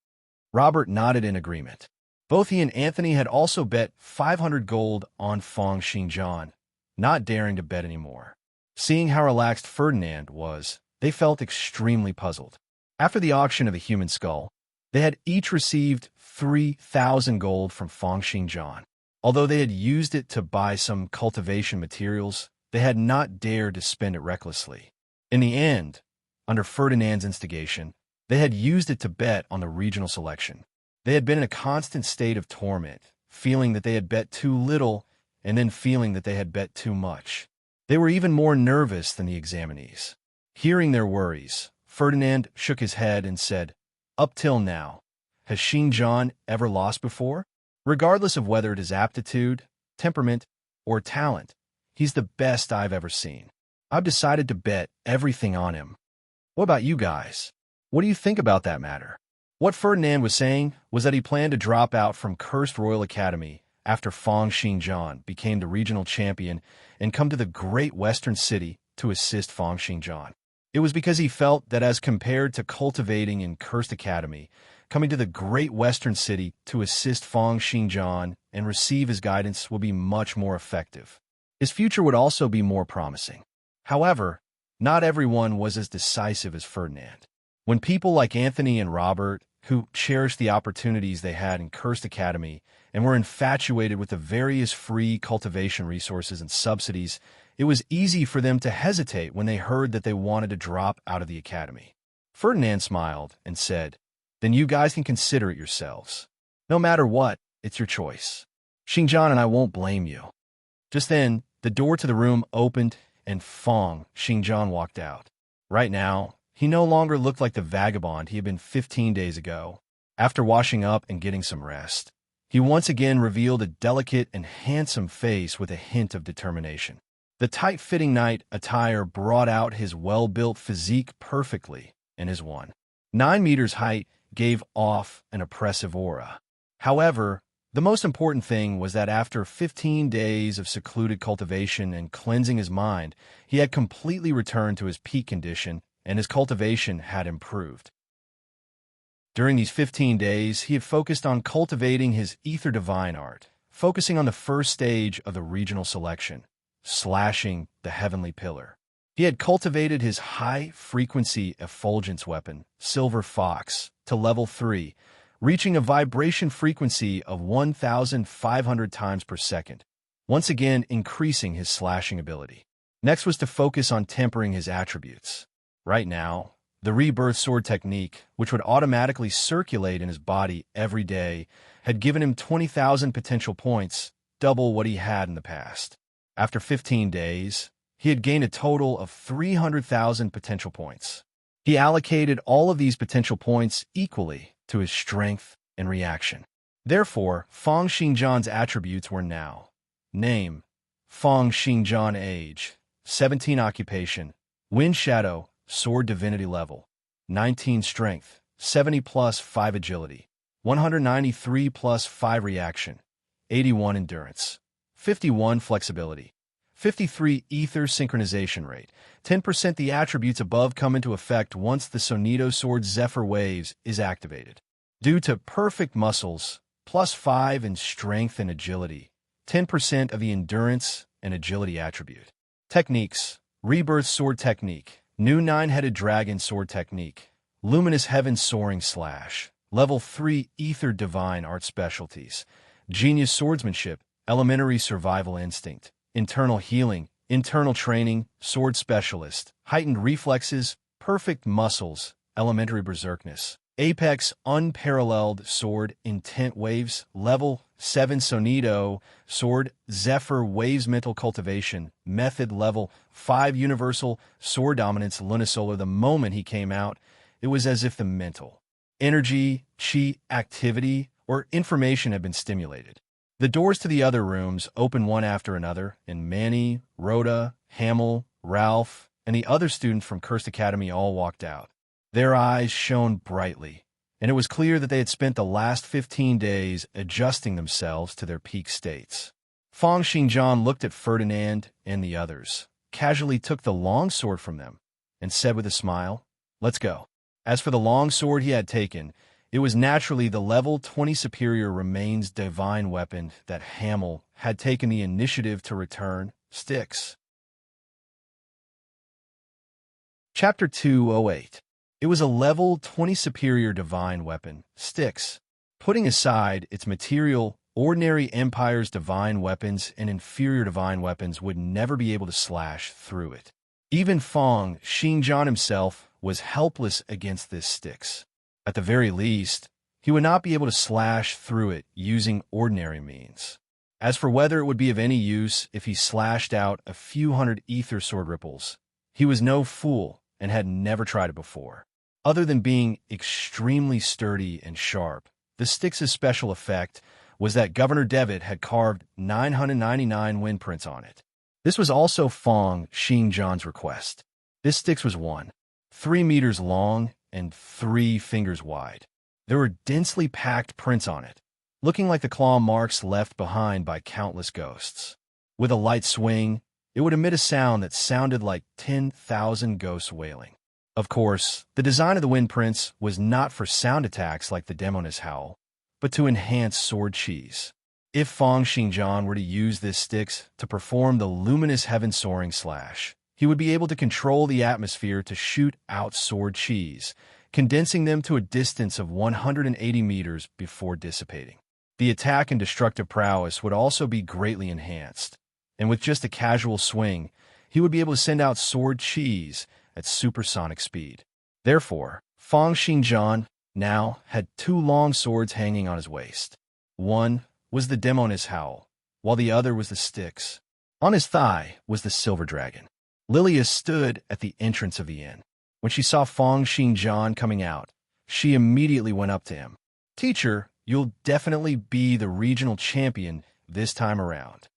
Robert nodded in agreement. Both he and Anthony had also bet 500 gold on Feng Xingjian, not daring to bet anymore. Seeing how relaxed Ferdinand was, they felt extremely puzzled. After the auction of the human skull, they had each received 3,000 gold from Feng Xingjian. Although they had used it to buy some cultivation materials, they had not dared to spend it recklessly. In the end, under Ferdinand's instigation, they had used it to bet on the regional selection. They had been in a constant state of torment, feeling that they had bet too little and then feeling that they had bet too much. They were even more nervous than the examinees. Hearing their worries, Ferdinand shook his head and said, "Up till now, has Xingjian ever lost before? Regardless of whether it is aptitude, temperament, or talent, he's the best I've ever seen. I've decided to bet everything on him. What about you guys? What do you think about that matter?" What Ferdinand was saying was that he planned to drop out from Cursed Royal Academy after Feng Xingjian became the regional champion and come to the great western city to assist Feng Xingjian. It was because he felt that as compared to cultivating in Cursed Academy, coming to the great western city to assist Feng Xingjian and receive his guidance would be much more effective. His future would also be more promising. However, not everyone was as decisive as Ferdinand. When people like Anthony and Robert, who cherished the opportunities they had in Cursed Academy and were infatuated with the various free cultivation resources and subsidies, it was easy for them to hesitate when they heard that they wanted to drop out of the academy. Ferdinand smiled and said, "Then you guys can consider it yourselves. No matter what, it's your choice. Xingjian and I won't blame you." Just then, the door to the room opened and Feng Xingjian walked out. Right now, he no longer looked like the vagabond he had been 15 days ago. After washing up and getting some rest, he once again revealed a delicate and handsome face with a hint of determination. The tight-fitting knight attire brought out his well-built physique perfectly, and his 1.9 meters height gave off an oppressive aura. However, the most important thing was that after 15 days of secluded cultivation and cleansing his mind, he had completely returned to his peak condition and his cultivation had improved. During these 15 days, he had focused on cultivating his ether divine art, focusing on the first stage of the regional selection, slashing the heavenly pillar. He had cultivated his high-frequency effulgence weapon, Silver Fox, to level 3, reaching a vibration frequency of 1,500 times per second, once again increasing his slashing ability. Next was to focus on tempering his attributes. Right now, the rebirth sword technique, which would automatically circulate in his body every day, had given him 20,000 potential points, double what he had in the past. After 15 days, he had gained a total of 300,000 potential points. He allocated all of these potential points equally to his strength and reaction. Therefore, Feng Xingjian's attributes were now: name, Feng Xingjian; age, 17; occupation, wind shadow, sword divinity level, 19 strength, 70 plus 5 agility, 193 plus 5 reaction, 81 endurance, 51 flexibility, 53 ether synchronization rate, 10%. The attributes above come into effect once the Sonido Sword Zephyr Waves is activated. Due to perfect muscles, plus 5 in strength and agility, 10% of the endurance and agility attribute. Techniques: Rebirth Sword Technique, New 9-Headed Dragon Sword Technique, Luminous Heaven Soaring Slash, Level 3 Ether Divine Art Specialties, Genius Swordsmanship, elementary survival instinct, internal healing, internal training, sword specialist, heightened reflexes, perfect muscles, elementary berserkness. Apex, unparalleled sword, intent waves, level 7 Sonido, sword, Zephyr, waves, mental cultivation, method, level 5 universal, sword dominance, lunisolar. The moment he came out, it was as if the mental, energy, chi, activity, or information had been stimulated. The doors to the other rooms opened one after another, and Manny, Rhoda, Hamill, Ralph, and the other students from Cursed Academy all walked out. Their eyes shone brightly, and it was clear that they had spent the last 15 days adjusting themselves to their peak states. Feng Xingjian looked at Ferdinand and the others, casually took the long sword from them, and said with a smile, "Let's go." As for the long sword he had taken, it was naturally the level 20 superior remains divine weapon that Hamill had taken the initiative to return, Styx. Chapter 208. It was a level 20 superior divine weapon, Styx. Putting aside its material, ordinary Empire's divine weapons and inferior divine weapons would never be able to slash through it. Even Feng Xingjian himself was helpless against this Styx. At the very least, he would not be able to slash through it using ordinary means. As for whether it would be of any use if he slashed out a few hundred ether sword ripples, he was no fool and had never tried it before. Other than being extremely sturdy and sharp, the Styx's special effect was that Governor Devitt had carved 999 wind prints on it. This was also Feng Xingjian's request. This Styx was 3 meters long and 3 fingers wide. There were densely packed prints on it, looking like the claw marks left behind by countless ghosts. With a light swing, it would emit a sound that sounded like 10,000 ghosts wailing. Of course, the design of the wind prints was not for sound attacks like the Demoness Howl, but to enhance sword cheese. If Feng Xingjian were to use this Styx to perform the luminous heaven soaring slash, he would be able to control the atmosphere to shoot out sword cheese, condensing them to a distance of 180 meters before dissipating. The attack and destructive prowess would also be greatly enhanced, and with just a casual swing, he would be able to send out sword cheese at supersonic speed. Therefore, Feng Xingjian now had 2 long swords hanging on his waist. One was the Demoness Howl, while the other was the Styx. On his thigh was the Silver Dragon. Lilia stood at the entrance of the inn. When she saw Feng Xingjian coming out, she immediately went up to him. "Teacher, you'll definitely be the regional champion this time around."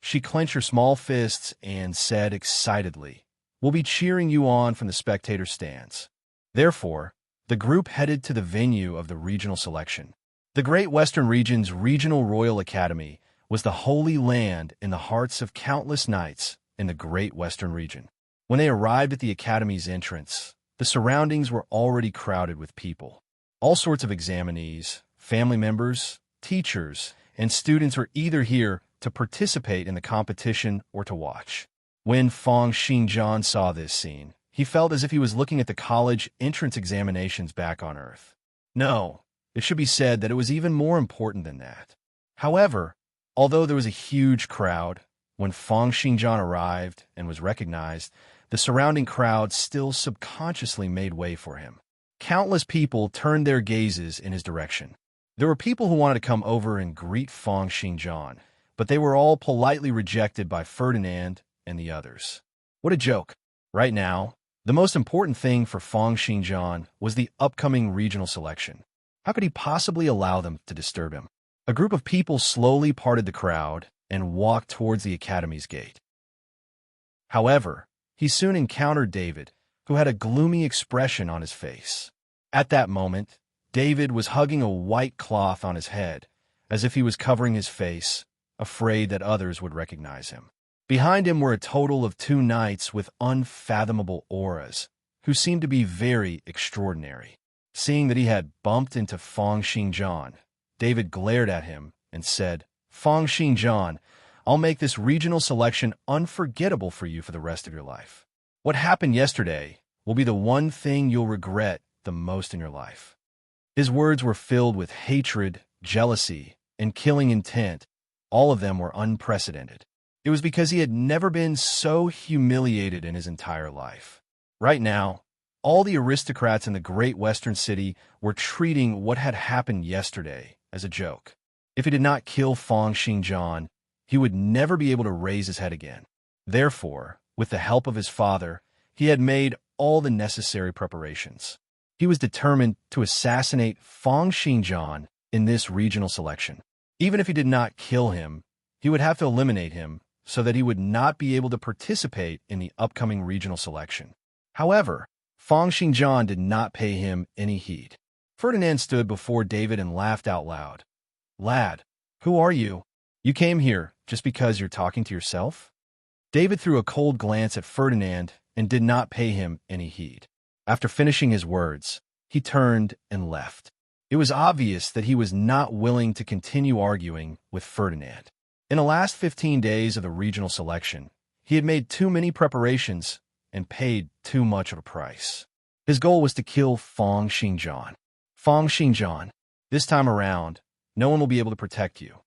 She clenched her small fists and said excitedly, "We'll be cheering you on from the spectator stands." Therefore, the group headed to the venue of the regional selection. The Great Western Region's Regional Royal Academy was the holy land in the hearts of countless knights in the Great Western Region. When they arrived at the academy's entrance, the surroundings were already crowded with people. All sorts of examinees, family members, teachers, and students were either here to participate in the competition or to watch. When Feng Xingjian saw this scene, he felt as if he was looking at the college entrance examinations back on Earth. No, it should be said that it was even more important than that. However, although there was a huge crowd, when Feng Xingjian arrived and was recognized, the surrounding crowd still subconsciously made way for him. Countless people turned their gazes in his direction. There were people who wanted to come over and greet Feng Xingjian, but they were all politely rejected by Ferdinand and the others. What a joke. Right now, the most important thing for Feng Xingjian was the upcoming regional selection. How could he possibly allow them to disturb him? A group of people slowly parted the crowd and walked towards the academy's gate. However, he soon encountered David, who had a gloomy expression on his face. At that moment, David was hugging a white cloth on his head, as if he was covering his face, afraid that others would recognize him. Behind him were a total of 2 knights with unfathomable auras, who seemed to be very extraordinary. Seeing that he had bumped into Feng Xingjian, David glared at him and said, "Feng Xingjian, I'll make this regional selection unforgettable for you for the rest of your life. What happened yesterday will be the one thing you'll regret the most in your life." His words were filled with hatred, jealousy, and killing intent, All of them were unprecedented. It was because he had never been so humiliated in his entire life. Right now, all the aristocrats in the great western city were treating what had happened yesterday as a joke. If he did not kill Feng Xingjian, he would never be able to raise his head again. Therefore, with the help of his father, he had made all the necessary preparations. He was determined to assassinate Feng Xingjian in this regional selection. Even if he did not kill him, he would have to eliminate him so that he would not be able to participate in the upcoming regional selection. However, Feng Xingjian did not pay him any heed. Ferdinand stood before David and laughed out loud. "Lad, who are you? You came here just because you're talking to yourself?" David threw a cold glance at Ferdinand and did not pay him any heed. After finishing his words, he turned and left. It was obvious that he was not willing to continue arguing with Ferdinand. In the last 15 days of the regional selection, he had made too many preparations and paid too much of a price. His goal was to kill Feng Xingjian. Feng Xingjian, this time around, no one will be able to protect you.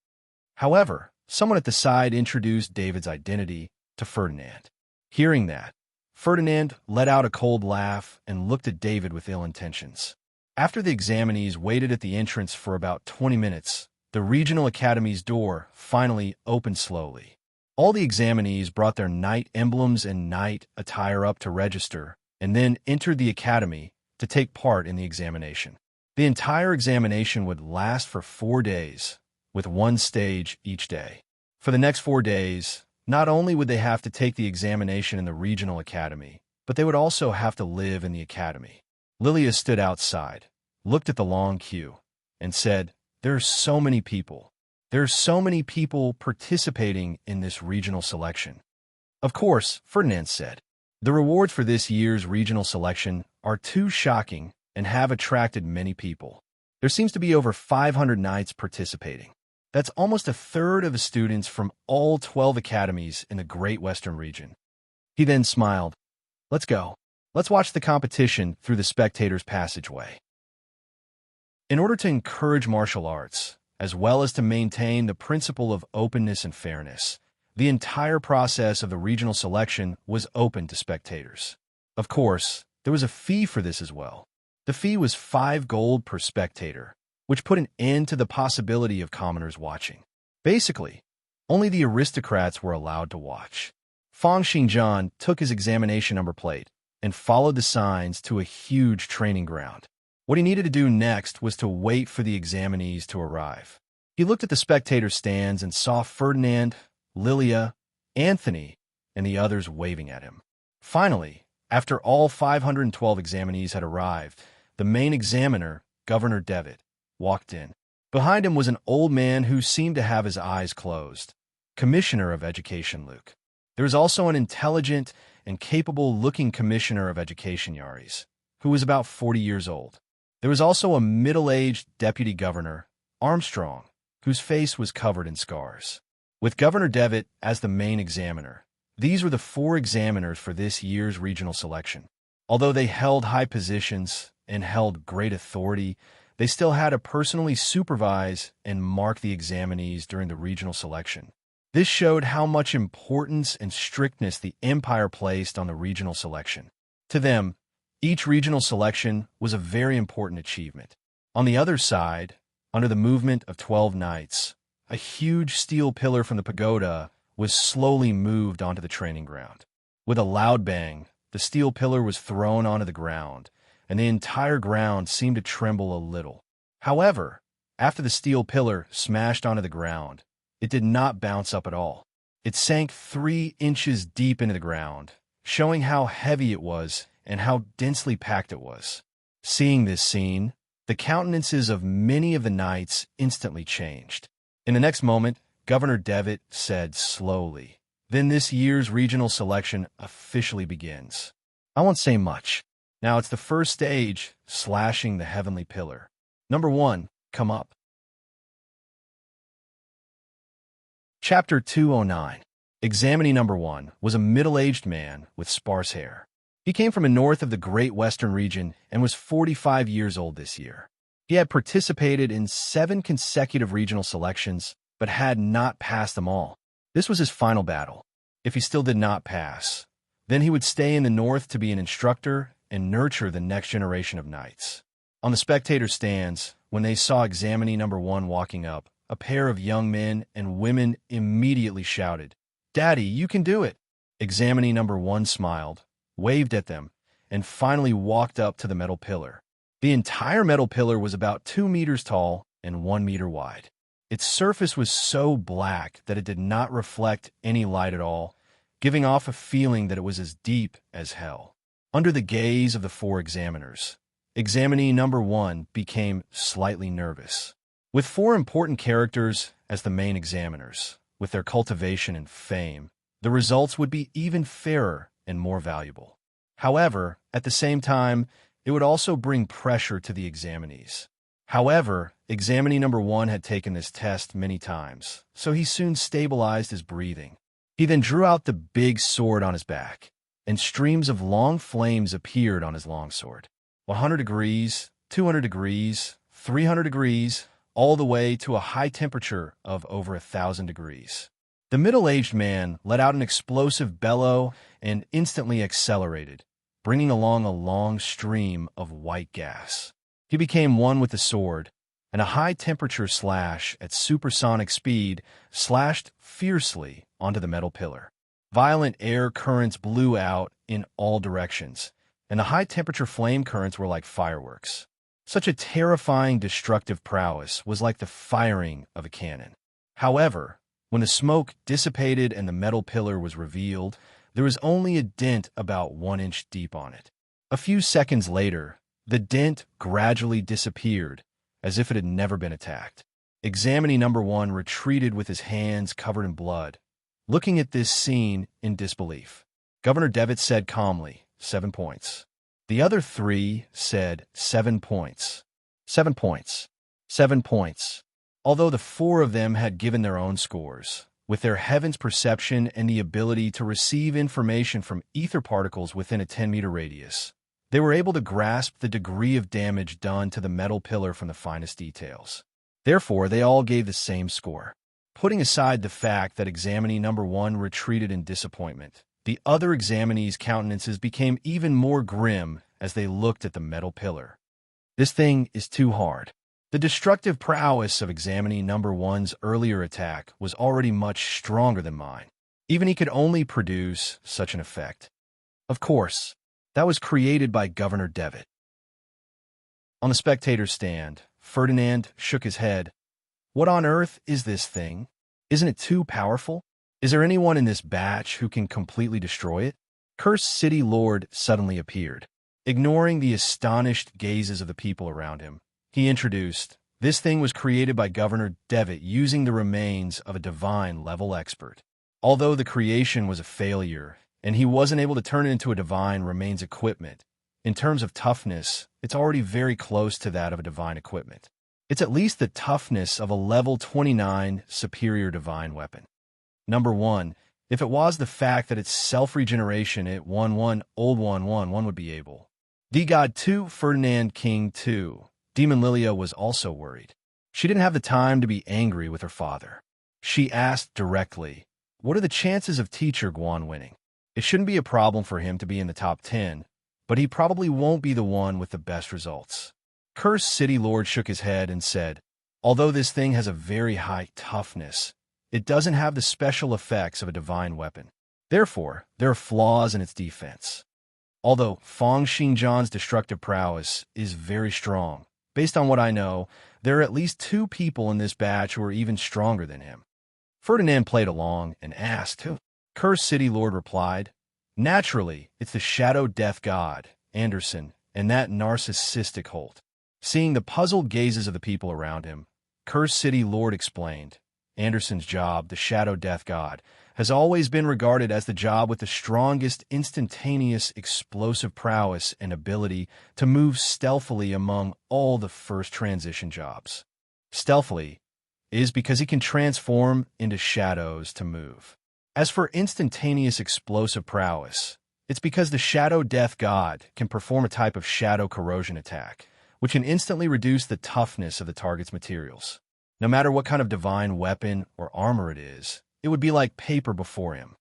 However, someone at the side introduced David's identity to Ferdinand. Hearing that, Ferdinand let out a cold laugh and looked at David with ill intentions. After the examinees waited at the entrance for about 20 minutes, the regional academy's door finally opened slowly. All the examinees brought their knight emblems and knight attire up to register, and then entered the academy to take part in the examination. The entire examination would last for 4 days, with one stage each day. For the next 4 days, not only would they have to take the examination in the regional academy, but they would also have to live in the academy. Lilia stood outside, looked at the long queue, and said, "There are so many people. There are so many people participating in this regional selection." "Of course," Ferdinand said. "The rewards for this year's regional selection are too shocking and have attracted many people. There seems to be over 500 knights participating. That's almost a third of the students from all 12 academies in the Great Western region." He then smiled. "Let's go. Let's watch the competition through the spectators' passageway." In order to encourage martial arts, as well as to maintain the principle of openness and fairness, the entire process of the regional selection was open to spectators. Of course, there was a fee for this as well. The fee was 5 gold per spectator, which put an end to the possibility of commoners watching. Basically, only the aristocrats were allowed to watch. Feng Xingjian took his examination number plate and followed the signs to a huge training ground. What he needed to do next was to wait for the examinees to arrive. He looked at the spectator stands and saw Ferdinand, Lilia, Anthony, and the others waving at him. Finally, after all 512 examinees had arrived, the main examiner, Governor Devitt, walked in. Behind him was an old man who seemed to have his eyes closed, Commissioner of Education Luke. There was also an intelligent and capable-looking Commissioner of Education Yaris, who was about 40 years old. There was also a middle-aged Deputy Governor, Armstrong, whose face was covered in scars. With Governor Devitt as the main examiner, these were the 4 examiners for this year's regional selection. Although they held high positions and held great authority, they still had to personally supervise and mark the examinees during the regional selection. This showed how much importance and strictness the Empire placed on the regional selection. To them, each regional selection was a very important achievement. On the other side, under the movement of 12 knights, a huge steel pillar from the pagoda was slowly moved onto the training ground. With a loud bang, the steel pillar was thrown onto the ground, and the entire ground seemed to tremble a little. However, after the steel pillar smashed onto the ground, it did not bounce up at all. It sank 3 inches deep into the ground, showing how heavy it was and how densely packed it was. Seeing this scene, the countenances of many of the knights instantly changed. In the next moment, Governor Devitt said slowly, "Then this year's regional selection officially begins. I won't say much. Now it's the first stage, slashing the heavenly pillar. Number 1, come up." Chapter 209. Examinee number 1 was a middle-aged man with sparse hair. He came from the north of the Great Western region and was 45 years old this year. He had participated in 7 consecutive regional selections but had not passed them all. This was his final battle. If he still did not pass, then he would stay in the north to be an instructor and nurture the next generation of knights. On the spectator stands, when they saw examinee number 1 walking up, a pair of young men and women immediately shouted, "Daddy, you can do it!" Examinee number 1 smiled, waved at them, and finally walked up to the metal pillar. The entire metal pillar was about 2 meters tall and 1 meter wide. Its surface was so black that it did not reflect any light at all, giving off a feeling that it was as deep as hell. Under the gaze of the 4 examiners, examinee number 1 became slightly nervous. With 4 important characters as the main examiners, with their cultivation and fame, the results would be even fairer and more valuable. However, at the same time, it would also bring pressure to the examinees. However, examinee number 1 had taken this test many times, so he soon stabilized his breathing. He then drew out the big sword on his back, and streams of long flames appeared on his longsword. 100 degrees, 200 degrees, 300 degrees, all the way to a high temperature of over 1,000 degrees. The middle-aged man let out an explosive bellow and instantly accelerated, bringing along a long stream of white gas. He became one with the sword, and a high-temperature slash at supersonic speed slashed fiercely onto the metal pillar. Violent air currents blew out in all directions, and the high-temperature flame currents were like fireworks. Such a terrifying, destructive prowess was like the firing of a cannon. However, when the smoke dissipated and the metal pillar was revealed, there was only a dent about 1 inch deep on it. A few seconds later, the dent gradually disappeared, as if it had never been attacked. Examinee number 1 retreated with his hands covered in blood, looking at this scene in disbelief. Governor Devitt said calmly, 7 points. The other 3 said 7 points. 7 points. 7 points. Although the 4 of them had given their own scores, with their heaven's perception and the ability to receive information from ether particles within a 10-meter radius, they were able to grasp the degree of damage done to the metal pillar from the finest details. Therefore, they all gave the same score. Putting aside the fact that examinee number 1 retreated in disappointment, the other examinees' countenances became even more grim as they looked at the metal pillar. This thing is too hard. The destructive prowess of examinee number 1's earlier attack was already much stronger than mine. Even he could only produce such an effect. Of course, that was created by Governor Devitt. On the spectator's stand, Ferdinand shook his head. What on earth is this thing? Isn't it too powerful? Is there anyone in this batch who can completely destroy it? Cursed City Lord suddenly appeared. Ignoring the astonished gazes of the people around him, he introduced, this thing was created by Governor Devitt using the remains of a divine-level expert. Although the creation was a failure, and he wasn't able to turn it into a divine remains equipment, in terms of toughness, it's already very close to that of a divine equipment. It's at least the toughness of a level 29 superior divine weapon. Number 1, if it was the fact that it's self-regeneration at 1-1 old 1-1 would be able. The God 2 Ferdinand King 2. Demon Lilia was also worried. She didn't have the time to be angry with her father. She asked directly, what are the chances of teacher Guan winning? It shouldn't be a problem for him to be in the top 10, but he probably won't be the one with the best results. Cursed City Lord shook his head and said, although this thing has a very high toughness, it doesn't have the special effects of a divine weapon. Therefore, there are flaws in its defense. Although Fong Xingjian's destructive prowess is very strong, based on what I know, there are at least 2 people in this batch who are even stronger than him. Ferdinand played along and asked who. Cursed City Lord replied, naturally, it's the Shadow Death God, Anderson, and that narcissistic Holt. Seeing the puzzled gazes of the people around him, Cursed City Lord explained, Anderson's job, the Shadow Death God, has always been regarded as the job with the strongest instantaneous explosive prowess and ability to move stealthily among all the first transition jobs. Stealthily is because he can transform into shadows to move. As for instantaneous explosive prowess, it's because the Shadow Death God can perform a type of shadow corrosion attack, which can instantly reduce the toughness of the target's materials. No matter what kind of divine weapon or armor it is, it would be like paper before him.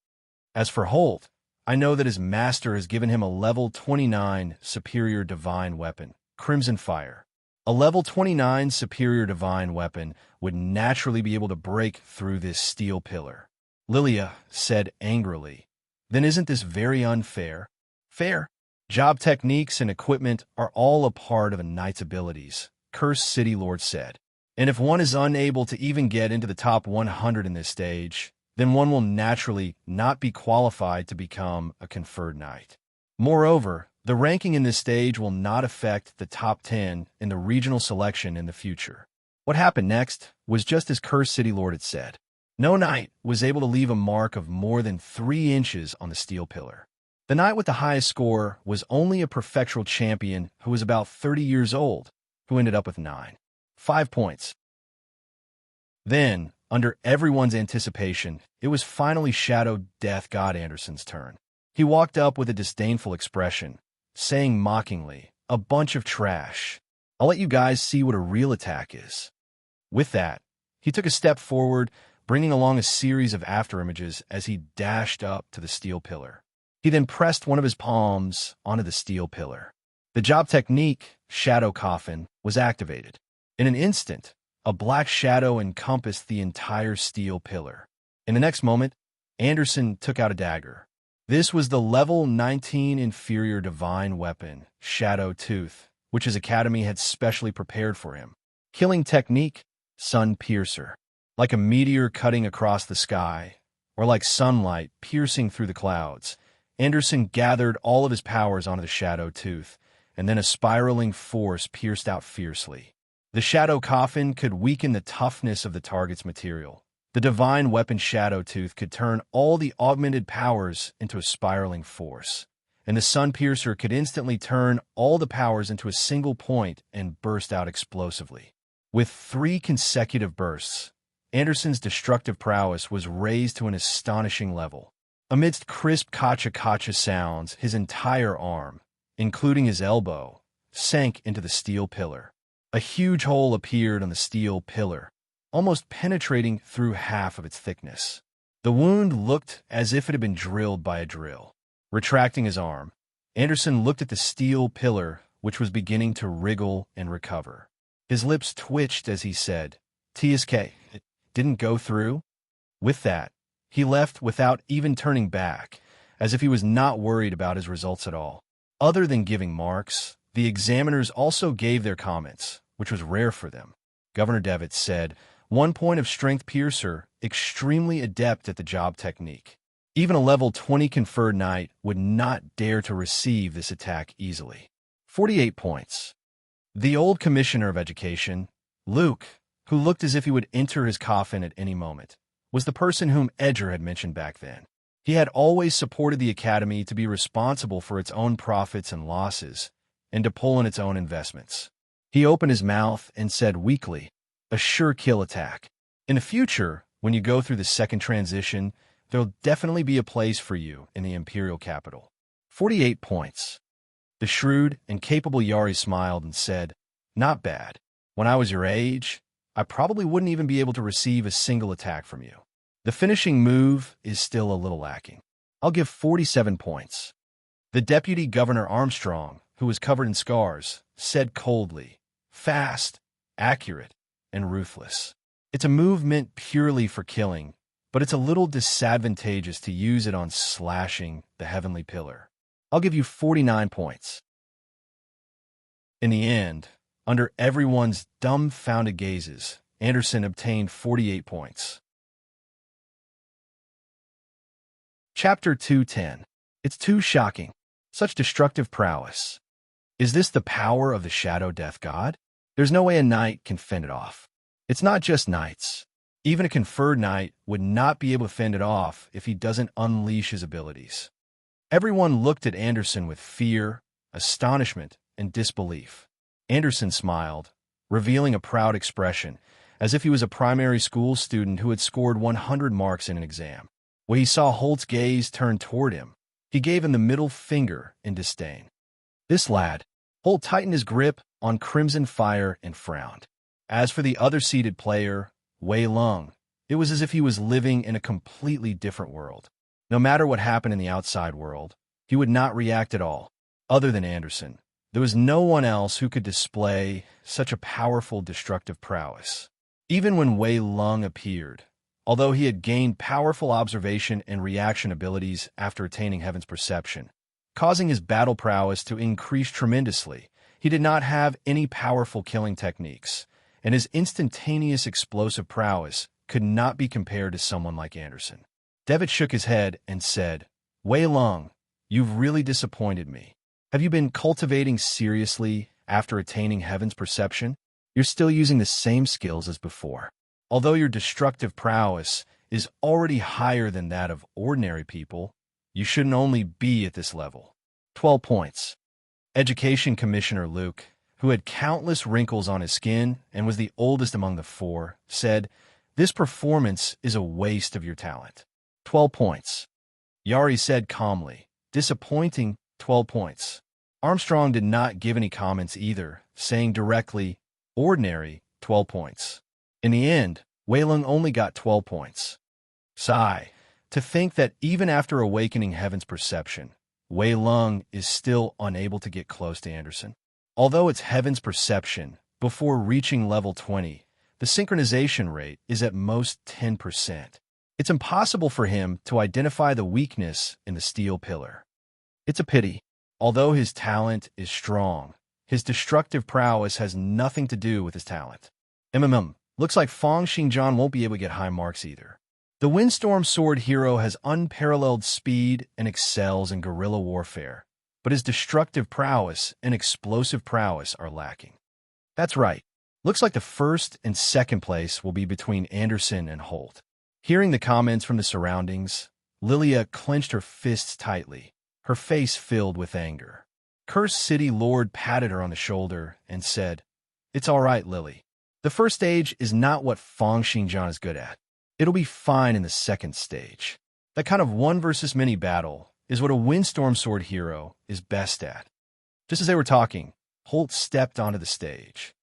As for Holt, I know that his master has given him a level 29 superior divine weapon, Crimson Fire. A level 29 superior divine weapon would naturally be able to break through this steel pillar. Lilia said angrily, "Then isn't this very unfair?" "Fair? Job techniques and equipment are all a part of a knight's abilities," Cursed City Lord said. "And if one is unable to even get into the top 100 in this stage, then one will naturally not be qualified to become a conferred knight. Moreover, the ranking in this stage will not affect the top 10 in the regional selection in the future." What happened next was just as Cursed City Lord had said. No knight was able to leave a mark of more than 3 inches on the steel pillar. The knight with the highest score was only a prefectural champion who was about 30 years old, who ended up with 5 points. Then, under everyone's anticipation, it was finally Shadow Death God Anderson's turn. He walked up with a disdainful expression, saying mockingly, "A bunch of trash. I'll let you guys see what a real attack is." With that, he took a step forward, bringing along a series of afterimages as he dashed up to the steel pillar. He then pressed one of his palms onto the steel pillar. The job technique, Shadow Coffin, was activated. In an instant, a black shadow encompassed the entire steel pillar. In the next moment, Anderson took out a dagger. This was the level 19 inferior divine weapon, Shadow Tooth, which his academy had specially prepared for him. Killing technique, Sun Piercer. Like a meteor cutting across the sky, or like sunlight piercing through the clouds, Anderson gathered all of his powers onto the Shadow Tooth, and then a spiraling force pierced out fiercely. The Shadow Coffin could weaken the toughness of the target's material. The divine weapon Shadow Tooth could turn all the augmented powers into a spiraling force, and the Sun Piercer could instantly turn all the powers into a single point and burst out explosively. With 3 consecutive bursts, Anderson's destructive prowess was raised to an astonishing level. Amidst crisp kacha-kacha sounds, his entire arm, including his elbow, sank into the steel pillar. A huge hole appeared on the steel pillar, almost penetrating through half of its thickness. The wound looked as if it had been drilled by a drill. Retracting his arm, Anderson looked at the steel pillar, which was beginning to wriggle and recover. His lips twitched as he said, "TSK, it didn't go through?" With that, he left without even turning back, as if he was not worried about his results at all. Other than giving marks, the examiners also gave their comments, which was rare for them. Governor Devitt said, 1 point of strength piercer, extremely adept at the job technique. Even a level 20 conferred knight would not dare to receive this attack easily. 48 points. The old commissioner of education, Luke, who looked as if he would enter his coffin at any moment, was the person whom Edger had mentioned back then. He had always supported the academy to be responsible for its own profits and losses, and to pull in its own investments. He opened his mouth and said weakly, "A sure kill attack. In the future, when you go through the second transition, there'll definitely be a place for you in the imperial capital." 48 points. The shrewd and capable Yari smiled and said, "Not bad. When I was your age, I probably wouldn't even be able to receive a single attack from you. The finishing move is still a little lacking. I'll give 47 points." The Deputy Governor Armstrong, who was covered in scars, said coldly, "Fast, accurate, and ruthless. It's a move meant purely for killing, but it's a little disadvantageous to use it on slashing the heavenly pillar. I'll give you 49 points." In the end, under everyone's dumbfounded gazes, Anderson obtained 48 points. Chapter 210. It's too shocking. Such destructive prowess. Is this the power of the Shadow Death God? There's no way a knight can fend it off. It's not just knights. Even a conferred knight would not be able to fend it off if he doesn't unleash his abilities. Everyone looked at Anderson with fear, astonishment, and disbelief. Anderson smiled, revealing a proud expression, as if he was a primary school student who had scored 100 marks in an exam. When he saw Holt's gaze turn toward him, he gave him the middle finger in disdain. This lad, Holt tightened his grip on Crimson Fire and frowned. As for the other seated player, Wei Lung, it was as if he was living in a completely different world. No matter what happened in the outside world, he would not react at all. Other than Anderson, there was no one else who could display such a powerful destructive prowess. Even when Wei Lung appeared, although he had gained powerful observation and reaction abilities after attaining Heaven's perception, causing his battle prowess to increase tremendously, he did not have any powerful killing techniques, and his instantaneous explosive prowess could not be compared to someone like Anderson. Devitt shook his head and said, Wei Lung, you've really disappointed me. Have you been cultivating seriously after attaining Heaven's perception? You're still using the same skills as before. Although your destructive prowess is already higher than that of ordinary people, you shouldn't only be at this level. 12 points. Education Commissioner Luke, who had countless wrinkles on his skin and was the oldest among the four, said, This performance is a waste of your talent. 12 points. Yari said calmly, Disappointing, 12 points. Armstrong did not give any comments either, saying directly, Ordinary, 12 points. In the end, Wei Lung only got 12 points. Sigh, to think that even after awakening Heaven's perception, Wei Lung is still unable to get close to Anderson. Although it's Heaven's perception, before reaching level 20, the synchronization rate is at most 10%. It's impossible for him to identify the weakness in the steel pillar. It's a pity. Although his talent is strong, his destructive prowess has nothing to do with his talent. Looks like Fang Xingjian won't be able to get high marks either. The Windstorm Sword hero has unparalleled speed and excels in guerrilla warfare, but his destructive prowess and explosive prowess are lacking. That's right. Looks like the first and second place will be between Anderson and Holt. Hearing the comments from the surroundings, Lilia clenched her fists tightly, her face filled with anger. Cursed City Lord patted her on the shoulder and said, It's all right, Lily. The first stage is not what Fang Xingjian is good at. It'll be fine in the second stage. That kind of one versus many battle is what a Windstorm Sword hero is best at. Just as they were talking, Holt stepped onto the stage.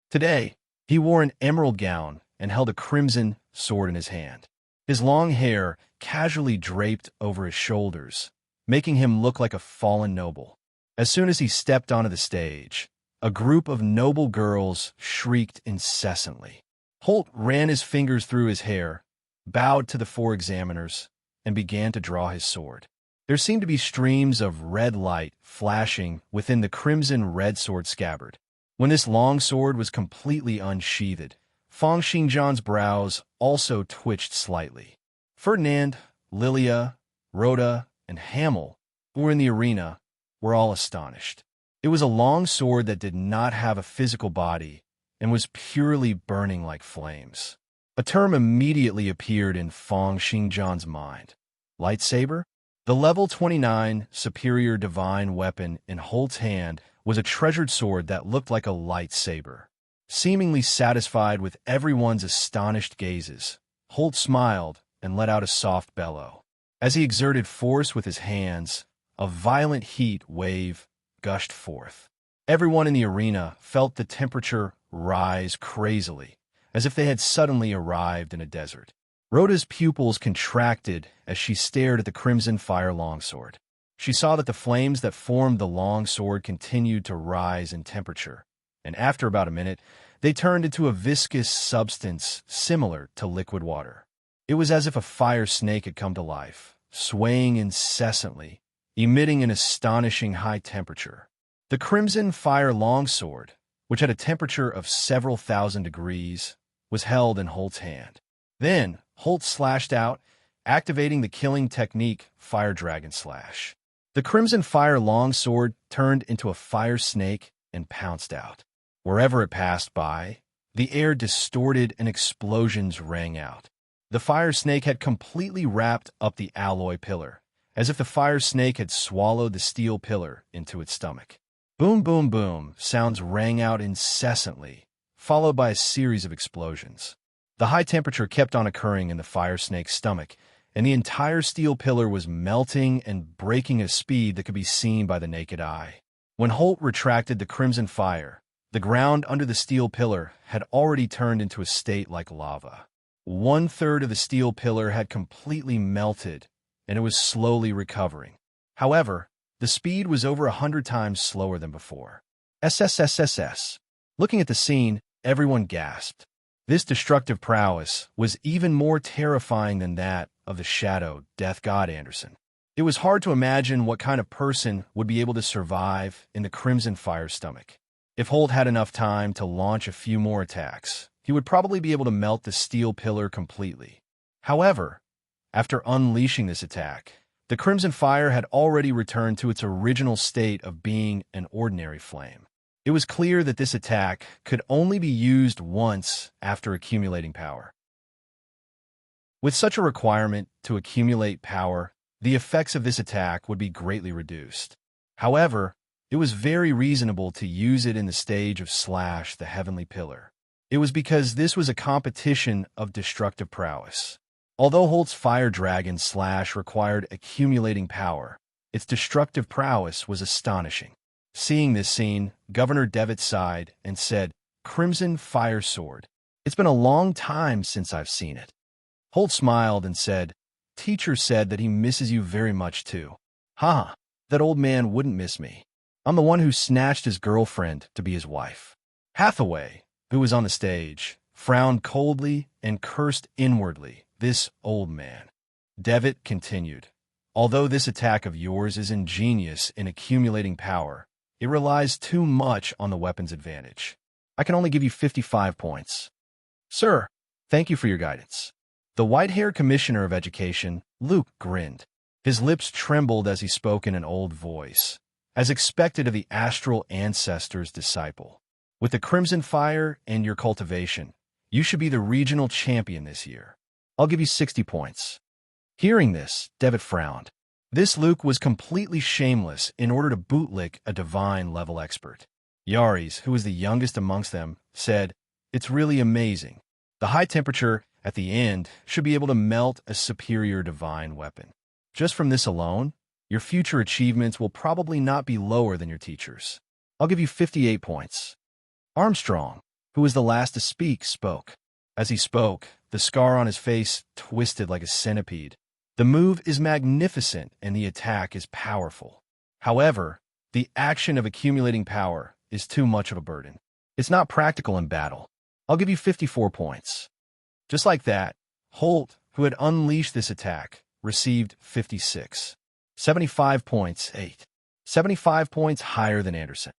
Today, he wore an emerald gown and held a crimson sword in his hand. His long hair casually draped over his shoulders, making him look like a fallen noble. As soon as he stepped onto the stage, a group of noble girls shrieked incessantly. Holt ran his fingers through his hair, bowed to the four examiners, and began to draw his sword. There seemed to be streams of red light flashing within the crimson red sword scabbard. When this long sword was completely unsheathed, Fang Xingjian's brows also twitched slightly. Ferdinand, Lilia, Rhoda, and Hamel, who were in the arena, were all astonished. It was a long sword that did not have a physical body and was purely burning like flames. A term immediately appeared in Fang Xingjian's mind. Lightsaber? The level 29 superior divine weapon in Holt's hand was a treasured sword that looked like a lightsaber. Seemingly satisfied with everyone's astonished gazes, Holt smiled and let out a soft bellow. As he exerted force with his hands, a violent heat wave gushed forth. Everyone in the arena felt the temperature rise crazily, as if they had suddenly arrived in a desert. Rhoda's pupils contracted as she stared at the crimson fire longsword. She saw that the flames that formed the longsword continued to rise in temperature, and after about a minute, they turned into a viscous substance similar to liquid water. It was as if a fire snake had come to life, swaying incessantly, emitting an astonishing high temperature. The crimson fire longsword, which had a temperature of several thousand degrees, was held in Holt's hand. Then, Holt slashed out, activating the killing technique Fire Dragon Slash. The crimson fire longsword turned into a fire snake and pounced out. Wherever it passed by, the air distorted and explosions rang out. The fire snake had completely wrapped up the alloy pillar, as if the fire snake had swallowed the steel pillar into its stomach. Boom, boom, boom sounds rang out incessantly, followed by a series of explosions. The high temperature kept on occurring in the fire snake's stomach, and the entire steel pillar was melting and breaking at a speed that could be seen by the naked eye. When Holt retracted the crimson fire, The ground under the steel pillar had already turned into a state like lava. 1/3 of the steel pillar had completely melted, and it was slowly recovering. However, the speed was over 100 times slower than before. SSSSS. Looking at the scene, everyone gasped. This destructive prowess was even more terrifying than that of the shadow death god Anderson. It was hard to imagine what kind of person would be able to survive in the Crimson Fire's stomach. If Holt had enough time to launch a few more attacks, he would probably be able to melt the steel pillar completely. However, after unleashing this attack, the Crimson Fire had already returned to its original state of being an ordinary flame. It was clear that this attack could only be used once after accumulating power. With such a requirement to accumulate power, the effects of this attack would be greatly reduced. However, it was very reasonable to use it in the stage of Slash the Heavenly Pillar. It was because this was a competition of destructive prowess. Although Holt's Fire Dragon Slash required accumulating power, its destructive prowess was astonishing. Seeing this scene, Governor Devitt sighed and said, "Crimson Fire Sword. It's been a long time since I've seen it." Holt smiled and said, "Teacher said that he misses you very much too." "Ha, that old man wouldn't miss me. I'm the one who snatched his girlfriend to be his wife." Hathaway, who was on the stage, frowned coldly and cursed inwardly. This old man. Devitt continued, "Although this attack of yours is ingenious in accumulating power, it relies too much on the weapon's advantage. I can only give you 55 points. Sir, thank you for your guidance." The white-haired commissioner of education, Luke, grinned. His lips trembled as he spoke in an old voice, as expected of the astral ancestor's disciple. "With the Crimson Fire and your cultivation, you should be the regional champion this year. I'll give you 60 points. Hearing this, Devitt frowned. This Luke was completely shameless in order to bootlick a divine-level expert. Yaris, who was the youngest amongst them, said, "It's really amazing. The high temperature at the end should be able to melt a superior divine weapon. Just from this alone, your future achievements will probably not be lower than your teachers. I'll give you 58 points. Armstrong, who was the last to speak, spoke. As he spoke, the scar on his face twisted like a centipede. The move is magnificent and the attack is powerful. However, the action of accumulating power is too much of a burden. It's not practical in battle. I'll give you 54 points. Just like that, Holt, who had unleashed this attack, received 56. 75 points, 8. 75 points higher than Anderson.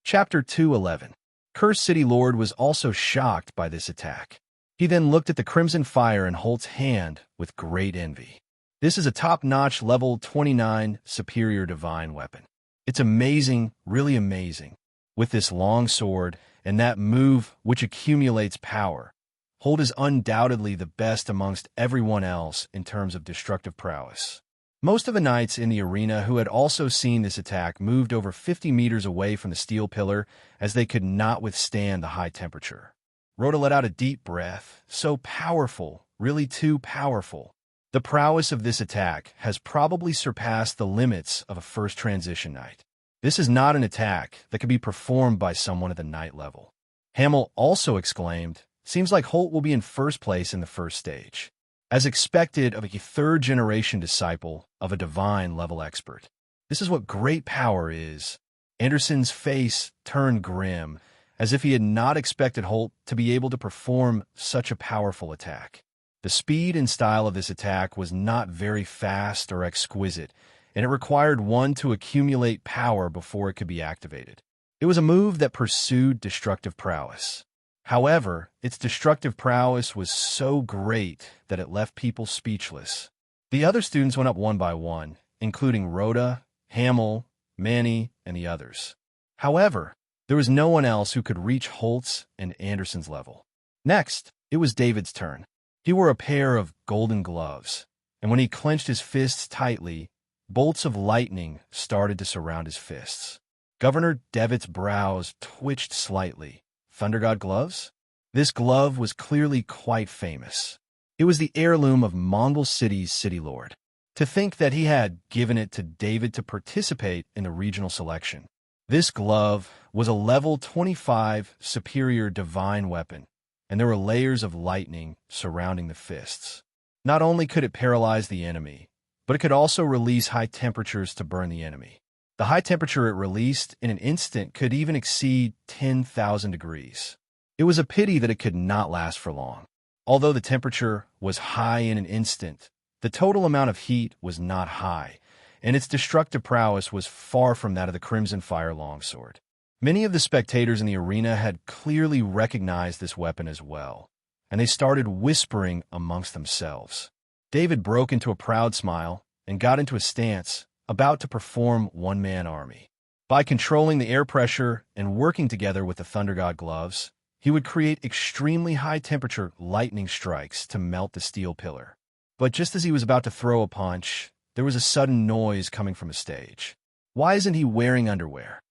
Chapter 2:11. Cursed City Lord was also shocked by this attack. He then looked at the Crimson Fire in Holt's hand with great envy. This is a top-notch level 29 superior divine weapon. It's amazing, really amazing. With this long sword and that move which accumulates power, Holt is undoubtedly the best amongst everyone else in terms of destructive prowess. Most of the knights in the arena who had also seen this attack moved over 50 meters away from the steel pillar as they could not withstand the high temperature. Rhoda let out a deep breath. So powerful, really too powerful. The prowess of this attack has probably surpassed the limits of a first transition knight. This is not an attack that could be performed by someone at the knight level. Hamill also exclaimed, "Seems like Holt will be in first place in the first stage." As expected of a third-generation disciple of a divine-level expert. This is what great power is. Anderson's face turned grim, as if he had not expected Holt to be able to perform such a powerful attack. The speed and style of this attack was not very fast or exquisite, and it required one to accumulate power before it could be activated. It was a move that pursued destructive prowess. However, its destructive prowess was so great that it left people speechless. The other students went up one by one, including Rhoda, Hamill, Manny, and the others. However, there was no one else who could reach Holt's and Anderson's level. Next, it was David's turn. He wore a pair of golden gloves, and when he clenched his fists tightly, bolts of lightning started to surround his fists. Governor Devitt's brows twitched slightly. Thunder God gloves? This glove was clearly quite famous. It was the heirloom of Mongol City's city lord. To think that he had given it to David to participate in the regional selection. This glove was a level 25 superior divine weapon, and there were layers of lightning surrounding the fists. Not only could it paralyze the enemy, but it could also release high temperatures to burn the enemy. The high temperature it released in an instant could even exceed 10,000 degrees. It was a pity that it could not last for long. Although the temperature was high in an instant, the total amount of heat was not high, and its destructive prowess was far from that of the Crimson Fire longsword. Many of the spectators in the arena had clearly recognized this weapon as well, and they started whispering amongst themselves. David broke into a proud smile and got into a stance, about to perform one-man army. By controlling the air pressure and working together with the Thunder God gloves, he would create extremely high-temperature lightning strikes to melt the steel pillar. But just as he was about to throw a punch, there was a sudden noise coming from the stage. "Why isn't he wearing underwear?"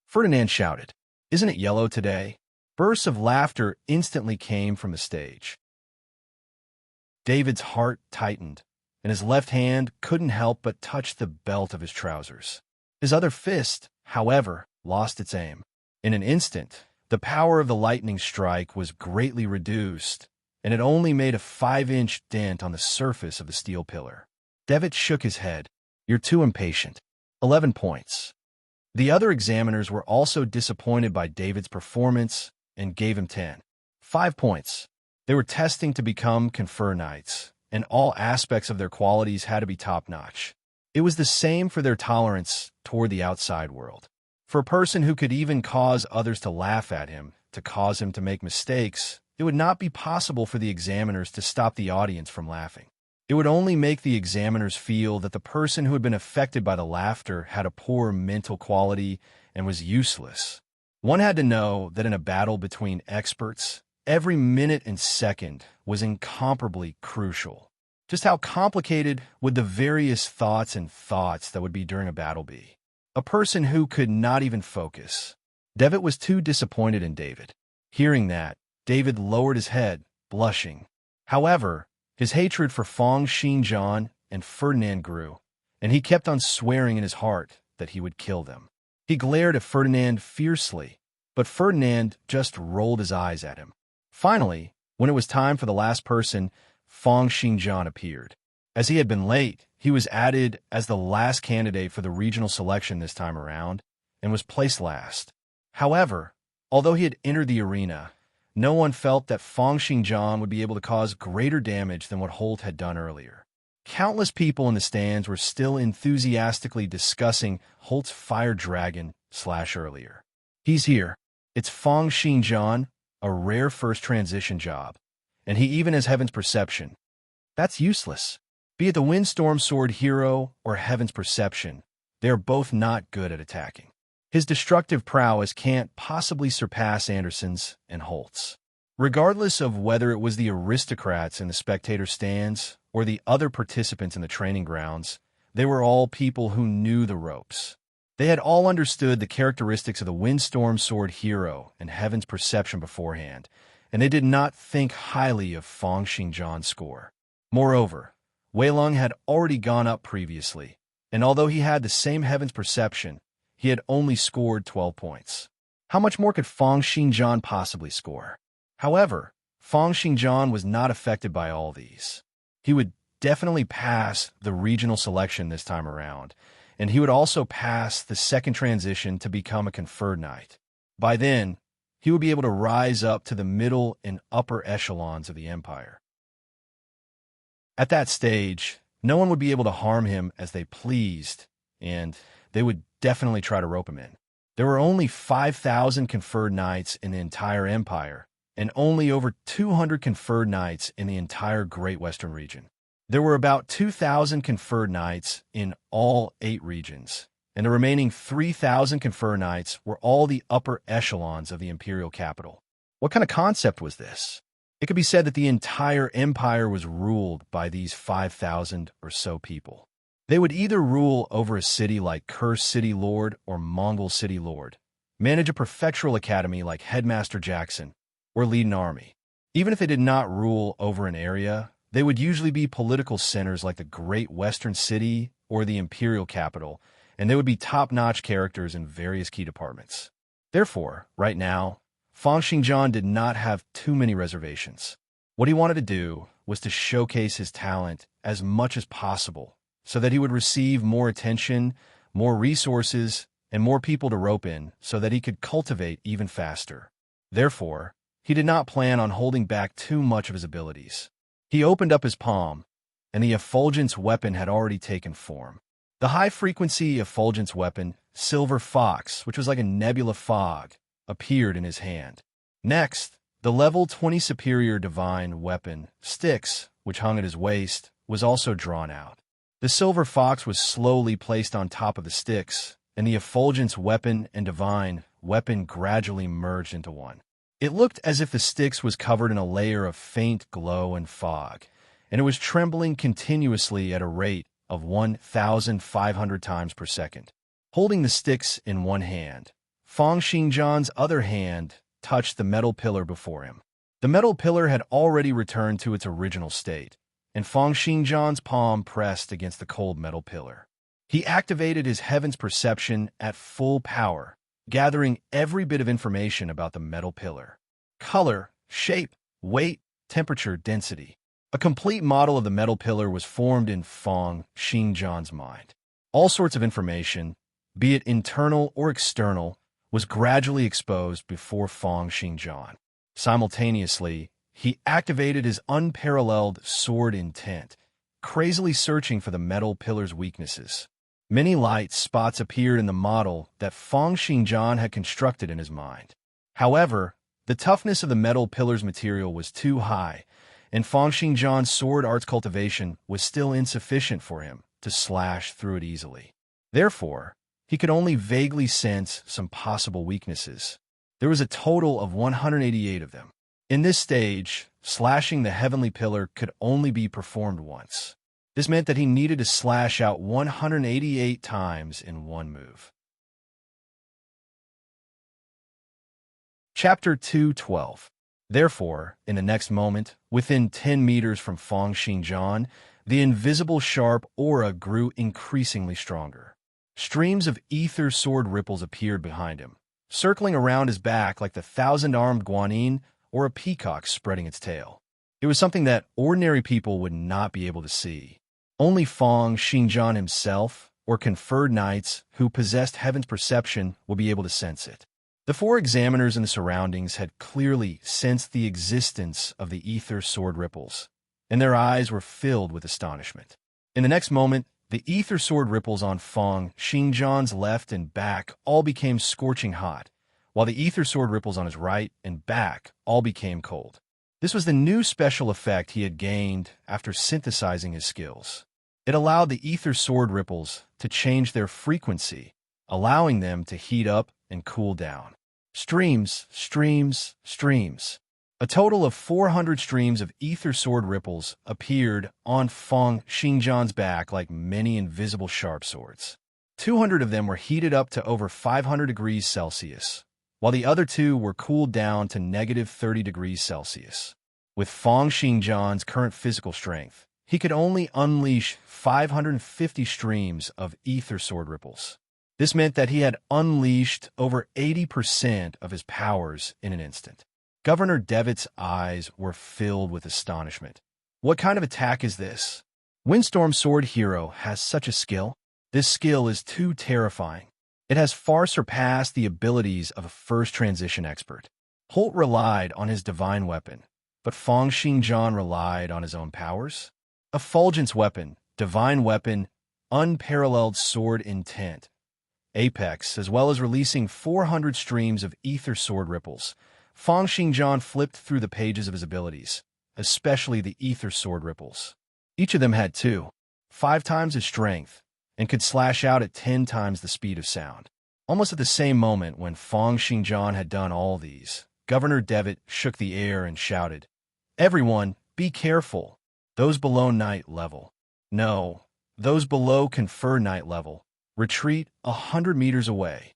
Ferdinand shouted. "Isn't it yellow today?" Bursts of laughter instantly came from the stage. David's heart tightened, and his left hand couldn't help but touch the belt of his trousers. His other fist, however, lost its aim. In an instant, the power of the lightning strike was greatly reduced, and it only made a 5-inch dent on the surface of the steel pillar. David shook his head. "You're too impatient." 11 points. The other examiners were also disappointed by David's performance and gave him 10. 5 points. They were testing to become Confer Knights, and all aspects of their qualities had to be top-notch. It was the same for their tolerance toward the outside world. For a person who could even cause others to laugh at him, to cause him to make mistakes, it would not be possible for the examiners to stop the audience from laughing. It would only make the examiners feel that the person who had been affected by the laughter had a poor mental quality and was useless. One had to know that in a battle between experts, every minute and second was incomparably crucial. Just how complicated would the various thoughts that would be during a battle be? A person who could not even focus. Devitt was too disappointed in David. Hearing that, David lowered his head, blushing. However, his hatred for Feng Xinjian and Ferdinand grew, and he kept on swearing in his heart that he would kill them. He glared at Ferdinand fiercely, but Ferdinand just rolled his eyes at him. Finally, when it was time for the last person, Feng Xinjian appeared. As he had been late, he was added as the last candidate for the regional selection this time around, and was placed last. However, although he had entered the arena, no one felt that Feng Xinjian would be able to cause greater damage than what Holt had done earlier. Countless people in the stands were still enthusiastically discussing Holt's fire dragon earlier. "He's here. It's Feng Xinjian, a rare first transition job. And he even has Heaven's Perception. That's useless. Be it the Windstorm Sword Hero or Heaven's Perception, they are both not good at attacking. His destructive prowess can't possibly surpass Anderson's and Holt's." Regardless of whether it was the aristocrats in the spectator stands or the other participants in the training grounds, they were all people who knew the ropes. They had all understood the characteristics of the Windstorm Sword Hero and Heaven's Perception beforehand, and they did not think highly of Feng Xinjian's score. Moreover, Wei Lung had already gone up previously, and although he had the same Heaven's Perception, he had only scored 12 points. How much more could Feng Xinjian possibly score? However, Feng Xinjian was not affected by all these. He would definitely pass the regional selection this time around, and he would also pass the second transition to become a conferred knight. By then, he would be able to rise up to the middle and upper echelons of the Empire. At that stage, no one would be able to harm him as they pleased, and they would definitely try to rope him in. There were only 5,000 conferred knights in the entire Empire, and only over 200 conferred knights in the entire Great Western region. There were about 2,000 conferred knights in all 8 regions, and the remaining 3,000 conferred knights were all the upper echelons of the imperial capital. What kind of concept was this? It could be said that the entire empire was ruled by these 5,000 or so people. They would either rule over a city like Cursed City Lord or Mongol City Lord, manage a prefectural academy like Headmaster Jackson, or lead an army. Even if they did not rule over an area, They would usually be political centers like the great western city or the imperial capital, and they would be top-notch characters in various key departments. Therefore, right now, Fang Xingjian did not have too many reservations. What he wanted to do was to showcase his talent as much as possible so that he would receive more attention, more resources, and more people to rope in so that he could cultivate even faster. Therefore, he did not plan on holding back too much of his abilities. He opened up his palm, and the effulgence weapon had already taken form. The high-frequency effulgence weapon, Silver Fox, which was like a nebula fog, appeared in his hand. Next, the level 20 superior divine weapon, Styx, which hung at his waist, was also drawn out. The Silver Fox was slowly placed on top of the Styx, and the effulgence weapon and divine weapon gradually merged into one. It looked as if the Styx was covered in a layer of faint glow and fog, and it was trembling continuously at a rate of 1,500 times per second. Holding the Styx in one hand, Fang Xingjian's other hand touched the metal pillar before him. The metal pillar had already returned to its original state, and Fang Xingjian's palm pressed against the cold metal pillar. He activated his heaven's perception at full power, gathering every bit of information about the metal pillar. Color, shape, weight, temperature, density. A complete model of the metal pillar was formed in Fang Xingjian's mind. All sorts of information, be it internal or external, was gradually exposed before Fang Xingjian. Simultaneously, he activated his unparalleled sword intent, crazily searching for the metal pillar's weaknesses. Many light spots appeared in the model that Fang Xingjian had constructed in his mind. However, the toughness of the metal pillar's material was too high, and Fang Xingjian's sword arts cultivation was still insufficient for him to slash through it easily. Therefore, he could only vaguely sense some possible weaknesses. There was a total of 188 of them. In this stage, slashing the heavenly pillar could only be performed once. This meant that he needed to slash out 188 times in one move. Chapter 2:12. Therefore, in the next moment, within 10 meters from Fang Xingjian, the invisible sharp aura grew increasingly stronger. Streams of ether sword ripples appeared behind him, circling around his back like the thousand-armed guanyin or a peacock spreading its tail. It was something that ordinary people would not be able to see. Only Fang Xingjian himself, or conferred knights who possessed heaven's perception, would be able to sense it. The four examiners in the surroundings had clearly sensed the existence of the ether sword ripples, and their eyes were filled with astonishment. In the next moment, the ether sword ripples on Fang Xingjian's left and back all became scorching hot, while the ether sword ripples on his right and back all became cold. This was the new special effect he had gained after synthesizing his skills. It allowed the ether sword ripples to change their frequency, allowing them to heat up and cool down. Streams, streams, streams. A total of 400 streams of ether sword ripples appeared on Fang Xingjian's back like many invisible sharp swords. 200 of them were heated up to over 500 degrees Celsius, while the other two were cooled down to negative 30 degrees Celsius. With Fang Xingjian's current physical strength, he could only unleash 550 streams of ether sword ripples. This meant that he had unleashed over 80% of his powers in an instant. Governor Devitt's eyes were filled with astonishment. What kind of attack is this? Windstorm Sword Hero has such a skill? This skill is too terrifying. It has far surpassed the abilities of a first transition expert. Holt relied on his divine weapon, but Fang Xingjian relied on his own powers. Effulgence weapon, divine weapon, unparalleled sword intent. Apex, as well as releasing 400 streams of ether sword ripples, Fang Xingjian flipped through the pages of his abilities, especially the ether sword ripples. Each of them had 5 times his strength, and could slash out at 10 times the speed of sound. Almost at the same moment when Fang Xingjian had done all these, Governor Devitt shook the air and shouted, "Everyone, be careful! Those below night level. No, those below confer night level. Retreat 100 meters away."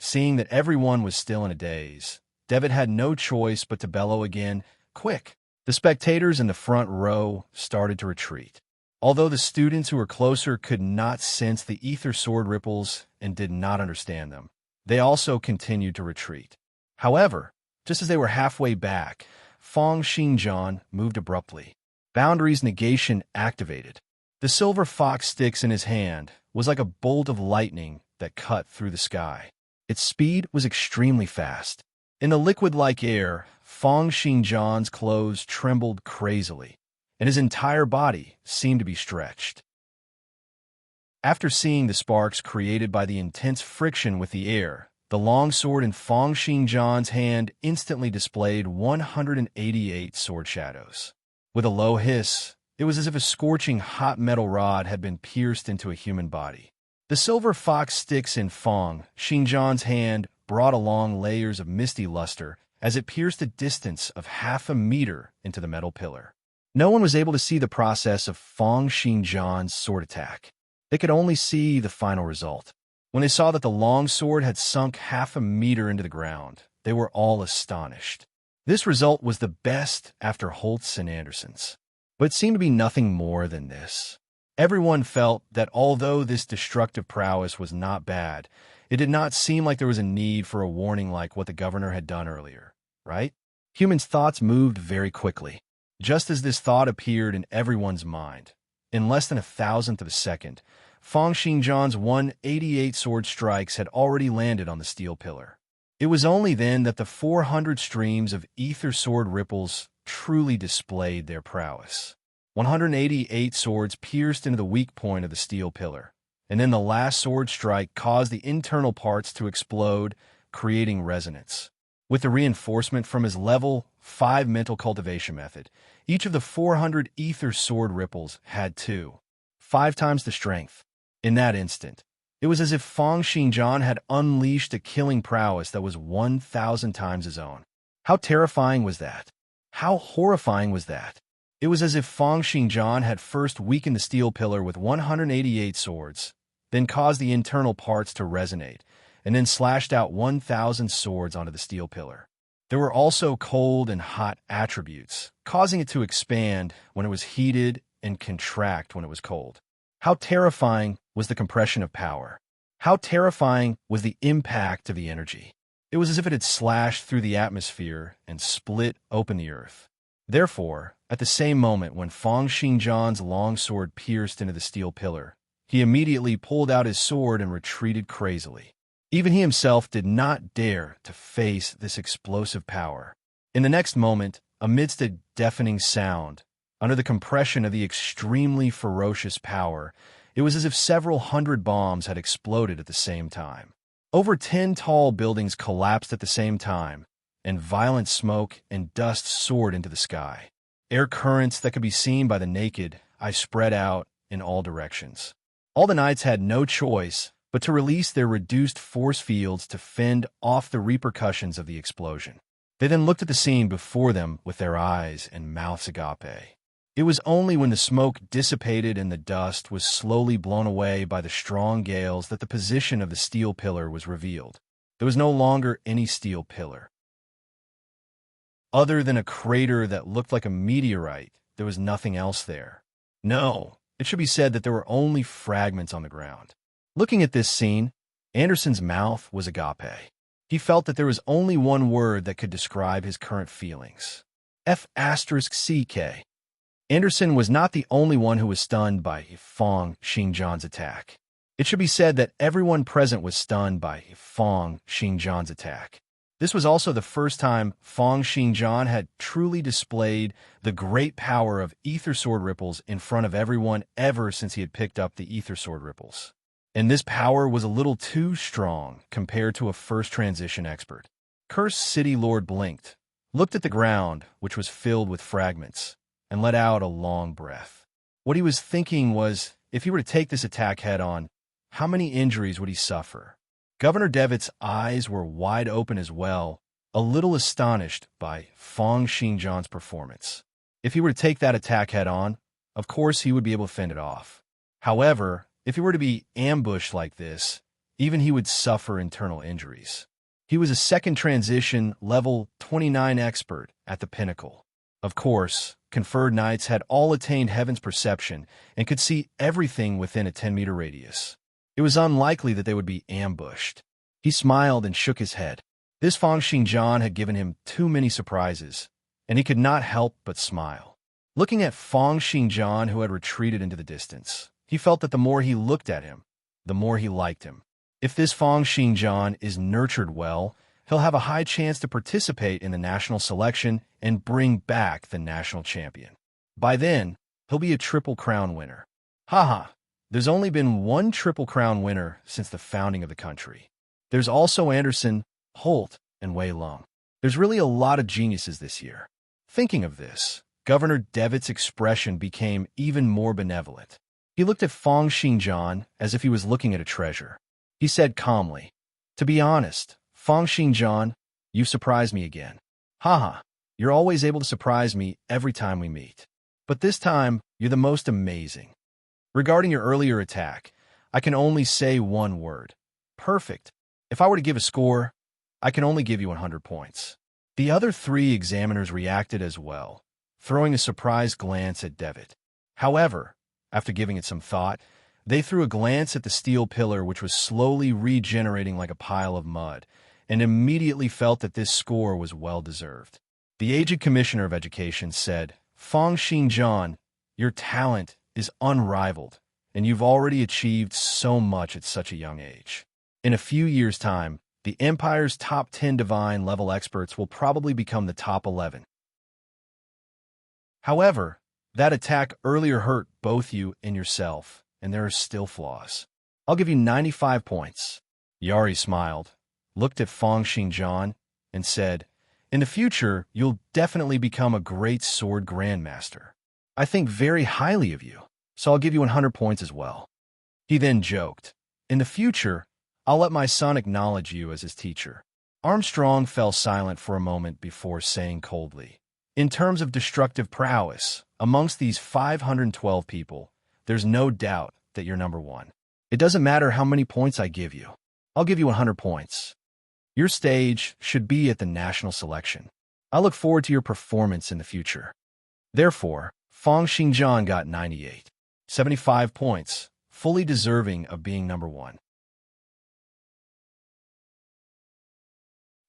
Seeing that everyone was still in a daze, Devitt had no choice but to bellow again, "Quick! The spectators in the front row started to retreat. Although the students who were closer could not sense the ether sword ripples and did not understand them, they also continued to retreat. However, just as they were halfway back, Feng Xingjian moved abruptly. Boundaries negation activated. The silver fox sticks in his hand was like a bolt of lightning that cut through the sky. Its speed was extremely fast. In the liquid-like air, Feng Xingjian's clothes trembled crazily, and his entire body seemed to be stretched. After seeing the sparks created by the intense friction with the air, the longsword in Feng Xingjian's hand instantly displayed 188 sword shadows. With a low hiss, it was as if a scorching hot metal rod had been pierced into a human body. The silver fox sticks in Feng Xingjian's hand brought along layers of misty luster as it pierced a distance of half a meter into the metal pillar. No one was able to see the process of Feng Xingjian's sword attack. They could only see the final result. When they saw that the long sword had sunk half a meter into the ground, they were all astonished. This result was the best after Holt's and Anderson's. But it seemed to be nothing more than this. Everyone felt that although this destructive prowess was not bad, it did not seem like there was a need for a warning like what the governor had done earlier, right? Humans' thoughts moved very quickly. Just as this thought appeared in everyone's mind, in less than 1,000th of a second, Feng Xingjian's 188 sword strikes had already landed on the steel pillar. It was only then that the 400 streams of ether sword ripples truly displayed their prowess. 188 swords pierced into the weak point of the steel pillar, and then the last sword strike caused the internal parts to explode, creating resonance. With the reinforcement from his level 5 mental cultivation method, each of the 400 ether sword ripples had 5 times the strength. In that instant, it was as if Feng Xingjian had unleashed a killing prowess that was 1,000 times his own. How terrifying was that? How horrifying was that? It was as if Feng Xingjian had first weakened the steel pillar with 188 swords, then caused the internal parts to resonate, and then slashed out 1,000 swords onto the steel pillar. There were also cold and hot attributes, causing it to expand when it was heated and contract when it was cold. How terrifying was the compression of power? How terrifying was the impact of the energy? It was as if it had slashed through the atmosphere and split open the earth. Therefore, at the same moment when Feng Xingjian's longsword pierced into the steel pillar, he immediately pulled out his sword and retreated crazily. Even he himself did not dare to face this explosive power. In the next moment, amidst a deafening sound, under the compression of the extremely ferocious power, it was as if several hundred bombs had exploded at the same time. Over 10 tall buildings collapsed at the same time, and violent smoke and dust soared into the sky. Air currents that could be seen by the naked eye spread out in all directions. All the knights had no choice but to release their reduced force fields to fend off the repercussions of the explosion. They then looked at the scene before them with their eyes and mouths agape. It was only when the smoke dissipated and the dust was slowly blown away by the strong gales that the position of the steel pillar was revealed. There was no longer any steel pillar. Other than a crater that looked like a meteorite, there was nothing else there. No, it should be said that there were only fragments on the ground. Looking at this scene, Anderson's mouth was agape. He felt that there was only one word that could describe his current feelings. F***CK. Anderson was not the only one who was stunned by Feng Xingjian's attack. It should be said that everyone present was stunned by Feng Xingjian's attack. This was also the first time Feng Xingjian had truly displayed the great power of ether sword ripples in front of everyone ever since he had picked up the ether sword ripples. And this power was a little too strong compared to a first transition expert. Cursed City Lord blinked, looked at the ground, which was filled with fragments, and let out a long breath. What he was thinking was, if he were to take this attack head-on, how many injuries would he suffer? Governor Devitt's eyes were wide open as well, a little astonished by Feng Xingjian's performance. If he were to take that attack head-on, of course he would be able to fend it off. However, if he were to be ambushed like this, even he would suffer internal injuries. He was a second transition level 29 expert at the pinnacle. Of course, conferred knights had all attained heaven's perception and could see everything within a 10-meter radius. It was unlikely that they would be ambushed. He smiled and shook his head. This Feng Xingjian had given him too many surprises, and he could not help but smile. Looking at Feng Xingjian, who had retreated into the distance, he felt that the more he looked at him, the more he liked him. If this Feng Xingjian is nurtured well, he'll have a high chance to participate in the national selection and bring back the national champion. By then, he'll be a Triple Crown winner. Haha, there's only been one Triple Crown winner since the founding of the country. There's also Anderson, Holt, and Wei Lung. There's really a lot of geniuses this year. Thinking of this, Governor Devitt's expression became even more benevolent. He looked at Feng Xingjian as if he was looking at a treasure. He said calmly, "To be honest, Feng Xingjian, you've surprised me again. Haha, you're always able to surprise me every time we meet. But this time, you're the most amazing. Regarding your earlier attack, I can only say one word. Perfect. If I were to give a score, I can only give you 100 points." The other three examiners reacted as well, throwing a surprised glance at Devitt. However, after giving it some thought, they threw a glance at the steel pillar, which was slowly regenerating like a pile of mud, and immediately felt that this score was well-deserved. The aged commissioner of education said, "Feng Xingjian, your talent is unrivaled, and you've already achieved so much at such a young age. In a few years' time, the Empire's top 10 divine-level experts will probably become the top 11. However, that attack earlier hurt both you and yourself, and there are still flaws. I'll give you 95 points." Yari smiled, looked at Feng Xingjian, and said, "In the future, you'll definitely become a great sword grandmaster. I think very highly of you, so I'll give you 100 points as well." He then joked, "In the future, I'll let my son acknowledge you as his teacher." Armstrong fell silent for a moment before saying coldly, "In terms of destructive prowess, amongst these 512 people, there's no doubt that you're number one. It doesn't matter how many points I give you. I'll give you 100 points. Your stage should be at the national selection. I look forward to your performance in the future." Therefore, Feng Xingjian got 98, 75 points, fully deserving of being number one.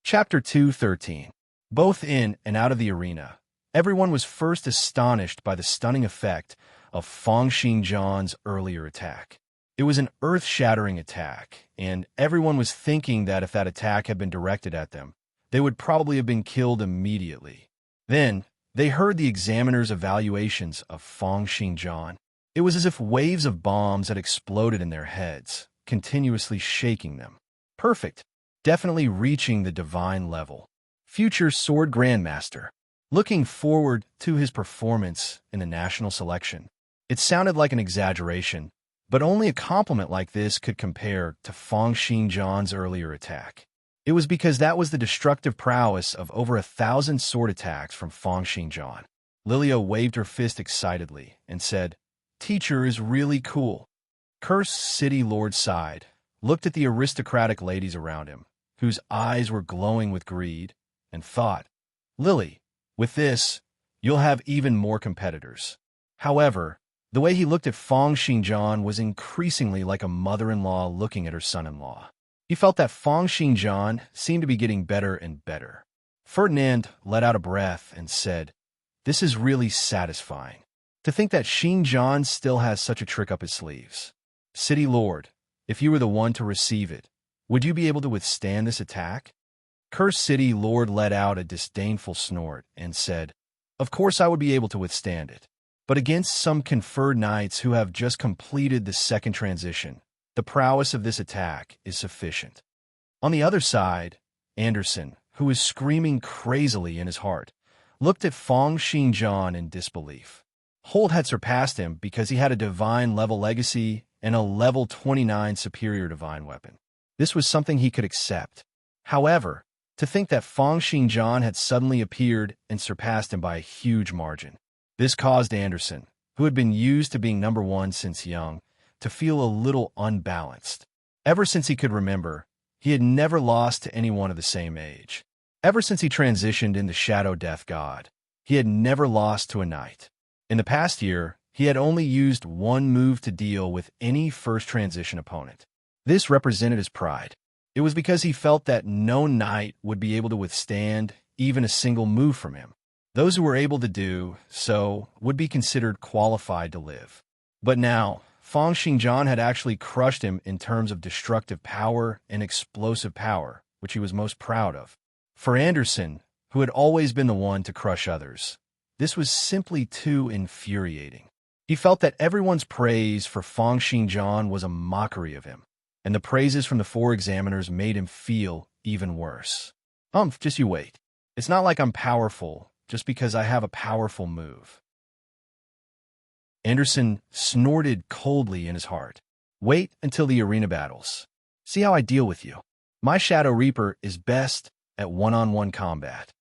Chapter 2:13. Both in and out of the arena, everyone was first astonished by the stunning effect of Feng Xingjian's earlier attack. It was an earth-shattering attack, and everyone was thinking that if that attack had been directed at them, they would probably have been killed immediately. Then, they heard the examiner's evaluations of Feng Xingjian. It was as if waves of bombs had exploded in their heads, continuously shaking them. Perfect. Definitely reaching the divine level. Future sword grandmaster. Looking forward to his performance in the national selection. It sounded like an exaggeration, but only a compliment like this could compare to Feng Xingjian's earlier attack. It was because that was the destructive prowess of over 1,000 sword attacks from Feng Xingjian. Lilia waved her fist excitedly and said, "Teacher is really cool." Cursed City Lord sighed, looked at the aristocratic ladies around him, whose eyes were glowing with greed, and thought, "Lily, with this, you'll have even more competitors." However, the way he looked at Feng Xingjian was increasingly like a mother-in-law looking at her son-in-law. He felt that Feng Xingjian seemed to be getting better and better. Ferdinand let out a breath and said, "This is really satisfying. To think that Xingjian still has such a trick up his sleeves. City Lord, if you were the one to receive it, would you be able to withstand this attack?" Cursed City Lord let out a disdainful snort and said, "Of course I would be able to withstand it. But against some conferred knights who have just completed the second transition, the prowess of this attack is sufficient." On the other side, Anderson, who was screaming crazily in his heart, looked at Feng Xingjian in disbelief. Holt had surpassed him because he had a divine-level legacy and a level 29 superior divine weapon. This was something he could accept. However, to think that Feng Xingjian had suddenly appeared and surpassed him by a huge margin. This caused Anderson, who had been used to being number one since young, to feel a little unbalanced. Ever since he could remember, he had never lost to anyone of the same age. Ever since he transitioned into Shadow Death God, he had never lost to a knight. In the past year, he had only used one move to deal with any first transition opponent. This represented his pride. It was because he felt that no knight would be able to withstand even a single move from him. Those who were able to do so would be considered qualified to live. But now, Feng Xingjian had actually crushed him in terms of destructive power and explosive power, which he was most proud of. For Anderson, who had always been the one to crush others, this was simply too infuriating. He felt that everyone's praise for Feng Xingjian was a mockery of him, and the praises from the four examiners made him feel even worse. Just you wait. It's not like I'm powerful just because I have a powerful move. Anderson snorted coldly in his heart. Wait until the arena battles. See how I deal with you. My Shadow Reaper is best at one-on-one combat.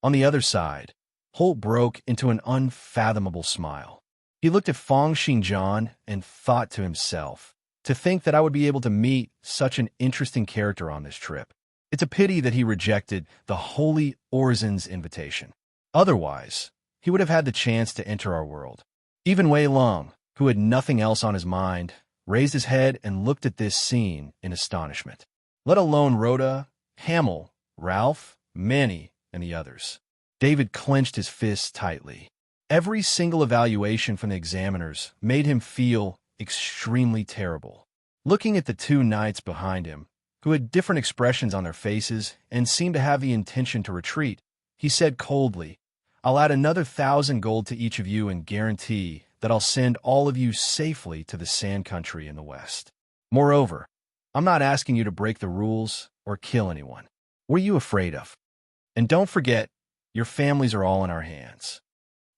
On the other side, Holt broke into an unfathomable smile. He looked at Feng Xingjian and thought to himself, to think that I would be able to meet such an interesting character on this trip. It's a pity that he rejected the Holy Orzin's invitation. Otherwise, he would have had the chance to enter our world. Even Wei Long, who had nothing else on his mind, raised his head and looked at this scene in astonishment. Let alone Rhoda, Hamill, Ralph, Manny, and the others. David clenched his fists tightly. Every single evaluation from the examiners made him feel extremely terrible. Looking at the two knights behind him, who had different expressions on their faces and seemed to have the intention to retreat, he said coldly, I'll add another 1,000 gold to each of you and guarantee that I'll send all of you safely to the Sand Country in the west. Moreover, I'm not asking you to break the rules or kill anyone. What are you afraid of? And don't forget, your families are all in our hands.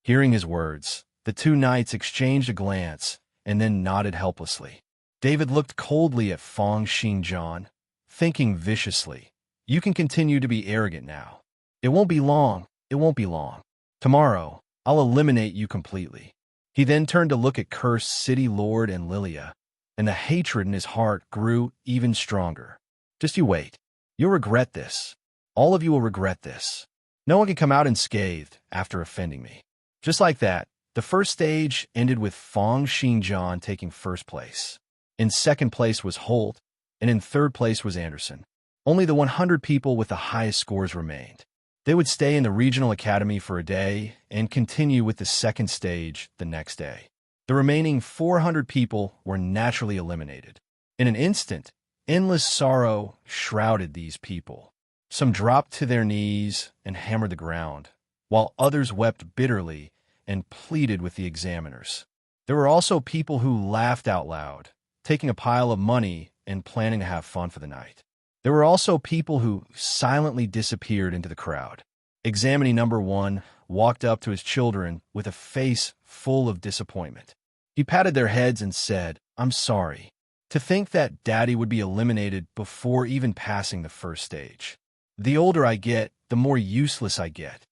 Hearing his words, the two knights exchanged a glance and then nodded helplessly. David looked coldly at Feng Xingjian, thinking viciously, you can continue to be arrogant now. It won't be long. It won't be long. Tomorrow, I'll eliminate you completely. He then turned to look at Cursed City Lord and Lilia, and the hatred in his heart grew even stronger. Just you wait. You'll regret this. All of you will regret this. No one can come out unscathed after offending me. Just like that, the first stage ended with Feng Xingjian taking first place. In second place was Holt, and in third place was Anderson. Only the 100 people with the highest scores remained. They would stay in the regional academy for a day and continue with the second stage the next day. The remaining 400 people were naturally eliminated. In an instant, endless sorrow shrouded these people. Some dropped to their knees and hammered the ground, while others wept bitterly and pleaded with the examiners. There were also people who laughed out loud, taking a pile of money and planning to have fun for the night. There were also people who silently disappeared into the crowd. Examinee number 1 walked up to his children with a face full of disappointment. He patted their heads and said, I'm sorry. To think that Daddy would be eliminated before even passing the first stage. The older I get, the more useless I get.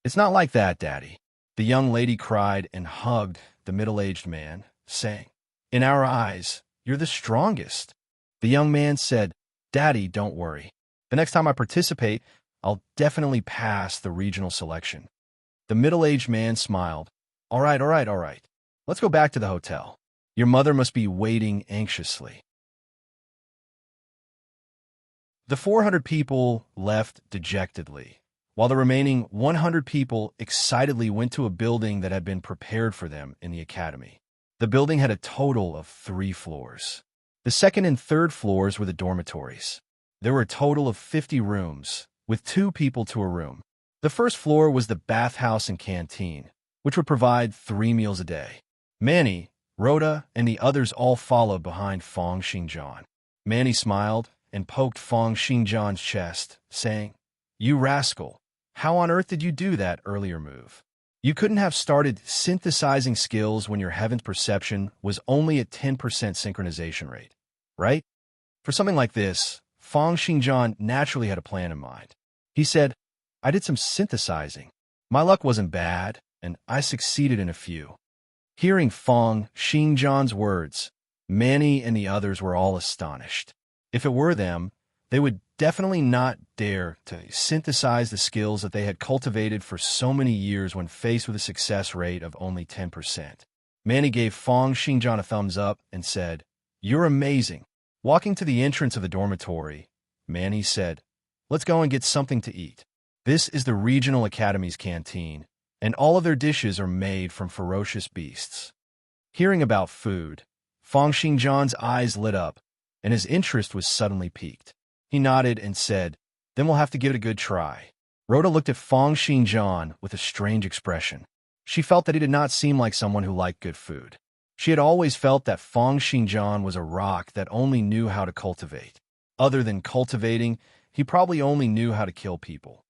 It's not like that, Daddy. The young lady cried and hugged the middle-aged man, saying, In our eyes, you're the strongest. The young man said, Daddy, don't worry. The next time I participate, I'll definitely pass the regional selection. The middle-aged man smiled. All right. Let's go back to the hotel. Your mother must be waiting anxiously. The 400 people left dejectedly, while the remaining 100 people excitedly went to a building that had been prepared for them in the academy. The building had a total of 3 floors. The second and third floors were the dormitories. There were a total of 50 rooms, with 2 people to a room. The first floor was the bathhouse and canteen, which would provide 3 meals a day. Manny, Rhoda, and the others all followed behind Feng Xingjian. Manny smiled and poked Feng Xingjian's chest, saying, You rascal, how on earth did you do that earlier move? You couldn't have started synthesizing skills when your heaven's perception was only at 10% synchronization rate, right? For something like this, Feng Xingjian naturally had a plan in mind. He said, I did some synthesizing. My luck wasn't bad, and I succeeded in a few. Hearing Feng Xingjian's words, Manny and the others were all astonished. If it were them, they would definitely not there to synthesize the skills that they had cultivated for so many years when faced with a success rate of only 10%. Manny gave Fong Xingjian a thumbs up and said, "You're amazing." Walking to the entrance of the dormitory, Manny said, "Let's go and get something to eat. This is the Regional Academy's canteen, and all of their dishes are made from ferocious beasts." Hearing about food, Fong Xingjian's eyes lit up, and his interest was suddenly piqued. He nodded and said, "Then we'll have to give it a good try." Rhoda looked at Fong Xingjian with a strange expression. She felt that he did not seem like someone who liked good food. She had always felt that Fong Xingjian was a rock that only knew how to cultivate. Other than cultivating, he probably only knew how to kill people.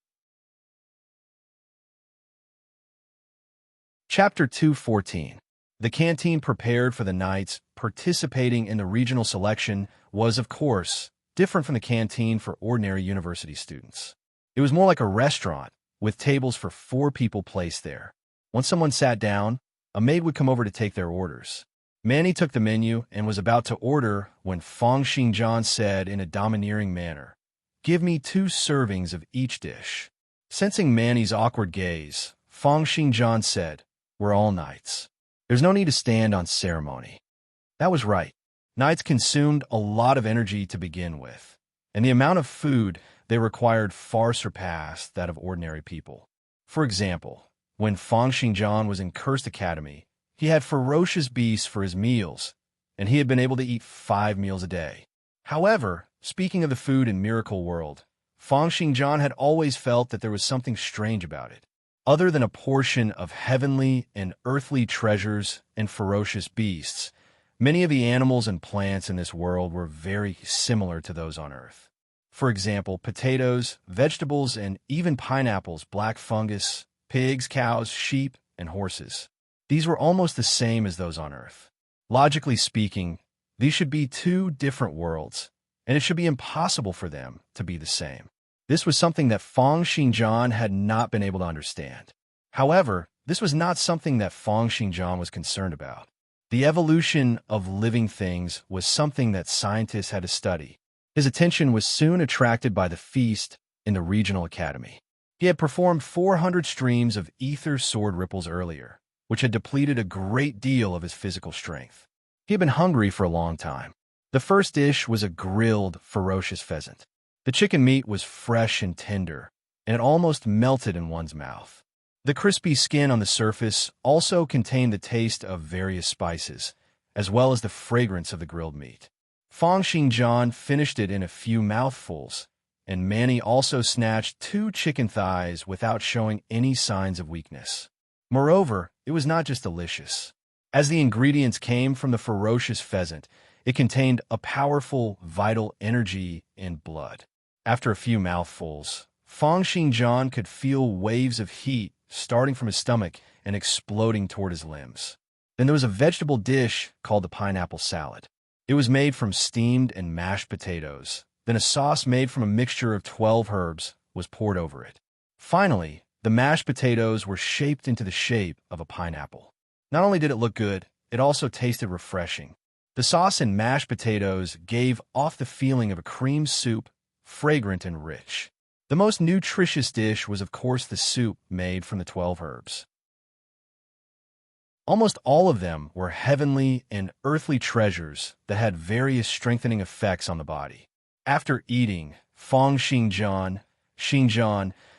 Chapter 2:14. The canteen prepared for the knights participating in the regional selection was, of course, different from the canteen for ordinary university students. It was more like a restaurant, with tables for 4 people placed there. Once someone sat down, a maid would come over to take their orders. Manny took the menu and was about to order when Fong Xingjian said in a domineering manner, "Give me 2 servings of each dish." Sensing Manny's awkward gaze, Fong Xingjian said, "We're all knights. There's no need to stand on ceremony." That was right. Knights consumed a lot of energy to begin with, and the amount of food they required far surpassed that of ordinary people. For example, when Fong Xingjian was in Cursed Academy, he had ferocious beasts for his meals, and he had been able to eat 5 meals a day. However, speaking of the food in Miracle World, Fong Xingjian had always felt that there was something strange about it. Other than a portion of heavenly and earthly treasures and ferocious beasts, many of the animals and plants in this world were very similar to those on Earth. For example, potatoes, vegetables, and even pineapples, black fungus, pigs, cows, sheep, and horses. These were almost the same as those on Earth. Logically speaking, these should be 2 different worlds, and it should be impossible for them to be the same. This was something that Fong Xingjian had not been able to understand. However, this was not something that Fong Xingjian was concerned about. The evolution of living things was something that scientists had to study. His attention was soon attracted by the feast in the Regional Academy. He had performed 400 streams of ether sword ripples earlier, which had depleted a great deal of his physical strength. He had been hungry for a long time. The first dish was a grilled, ferocious pheasant. The chicken meat was fresh and tender, and it almost melted in one's mouth. The crispy skin on the surface also contained the taste of various spices, as well as the fragrance of the grilled meat. Fong Xingjian finished it in a few mouthfuls, and Manny also snatched 2 chicken thighs without showing any signs of weakness. Moreover, it was not just delicious. As the ingredients came from the ferocious pheasant, it contained a powerful, vital energy and blood. After a few mouthfuls, Fong Xingjian could feel waves of heat starting from his stomach and exploding toward his limbs. Then there was a vegetable dish called the pineapple salad. It was made from steamed and mashed potatoes. Then a sauce made from a mixture of 12 herbs was poured over it. Finally, the mashed potatoes were shaped into the shape of a pineapple. Not only did it look good, it also tasted refreshing. The sauce and mashed potatoes gave off the feeling of a cream soup, fragrant and rich. The most nutritious dish was, of course, the soup made from the 12 herbs. Almost all of them were heavenly and earthly treasures that had various strengthening effects on the body. After eating, Fong Xingjian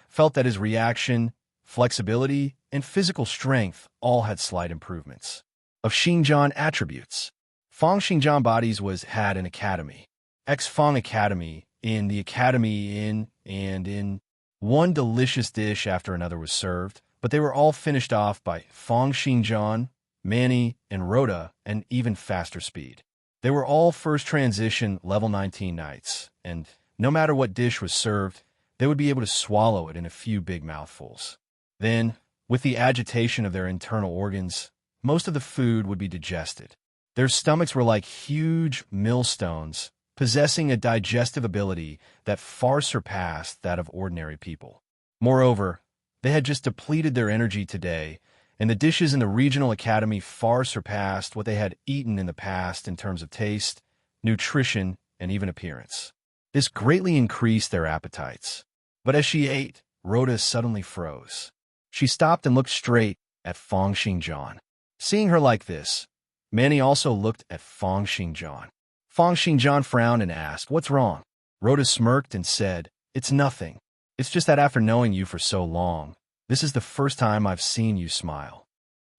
felt that his reaction, flexibility, and physical strength all had slight improvements. Of Xingjian attributes, Fong Xingjian bodies had an academy. Fong Academy, in the academy in one delicious dish after another was served, but they were all finished off by Fong Xingjian, Manny, and Rhoda, and even faster speed. They were all first transition level 19 knights, and no matter what dish was served, they would be able to swallow it in a few big mouthfuls. Then, with the agitation of their internal organs, most of the food would be digested. Their stomachs were like huge millstones, possessing a digestive ability that far surpassed that of ordinary people. Moreover, they had just depleted their energy today, and the dishes in the regional academy far surpassed what they had eaten in the past in terms of taste, nutrition, and even appearance. This greatly increased their appetites. But as she ate, Rhoda suddenly froze. She stopped and looked straight at Fong Xingjian. Seeing her like this, Manny also looked at Fong Xingjian. Fong Xingjian frowned and asked, "What's wrong?" Rhoda smirked and said, "It's nothing. It's just that after knowing you for so long, this is the first time I've seen you smile."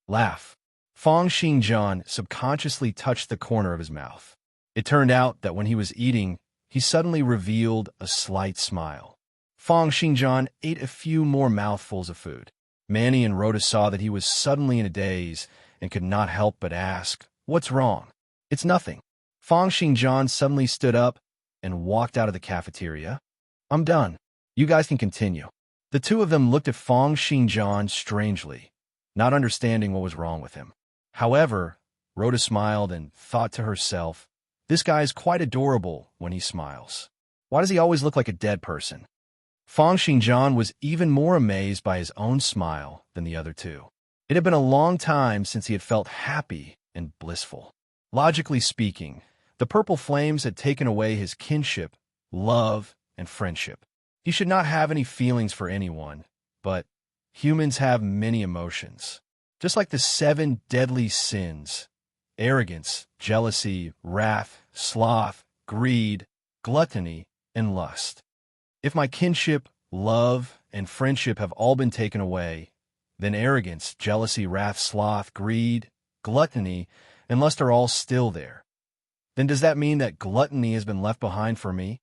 Laugh. Fong Xingjian subconsciously touched the corner of his mouth. It turned out that when he was eating, he suddenly revealed a slight smile. Fong Xingjian ate a few more mouthfuls of food. Manny and Rhoda saw that he was suddenly in a daze and could not help but ask, "What's wrong?" "It's nothing." Fong Xingjian suddenly stood up and walked out of the cafeteria. "I'm done. You guys can continue." The two of them looked at Fong Xingjian strangely, not understanding what was wrong with him. However, Rhoda smiled and thought to herself, "This guy is quite adorable when he smiles. Why does he always look like a dead person?" Fong Xingjian was even more amazed by his own smile than the other two. It had been a long time since he had felt happy and blissful. Logically speaking, the purple flames had taken away his kinship, love, and friendship. He should not have any feelings for anyone, but humans have many emotions. Just like the 7 deadly sins: arrogance, jealousy, wrath, sloth, greed, gluttony, and lust. If my kinship, love, and friendship have all been taken away, then arrogance, jealousy, wrath, sloth, greed, gluttony, and lust are all still there. Then does that mean that gluttony has been left behind for me?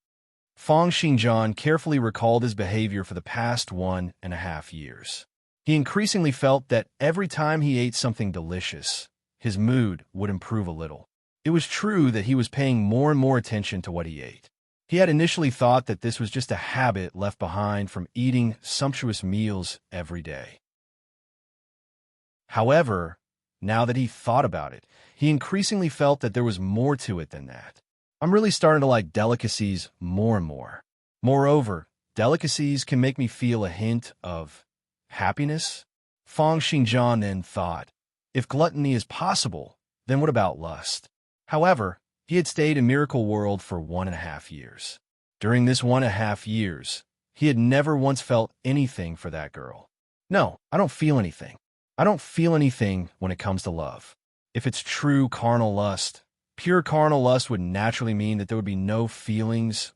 Fong Xingjian carefully recalled his behavior for the past 1.5 years. He increasingly felt that every time he ate something delicious, his mood would improve a little. It was true that he was paying more and more attention to what he ate. He had initially thought that this was just a habit left behind from eating sumptuous meals every day. However, now that he thought about it, he increasingly felt that there was more to it than that. "I'm really starting to like delicacies more and more. Moreover, delicacies can make me feel a hint of happiness." Fong Xingjian then thought, if gluttony is possible, then what about lust? However, he had stayed in Miracle World for 1.5 years. During this 1.5 years, he had never once felt anything for that girl. "No, I don't feel anything. I don't feel anything when it comes to love." If it's true carnal lust, pure carnal lust would naturally mean that there would be no feelings,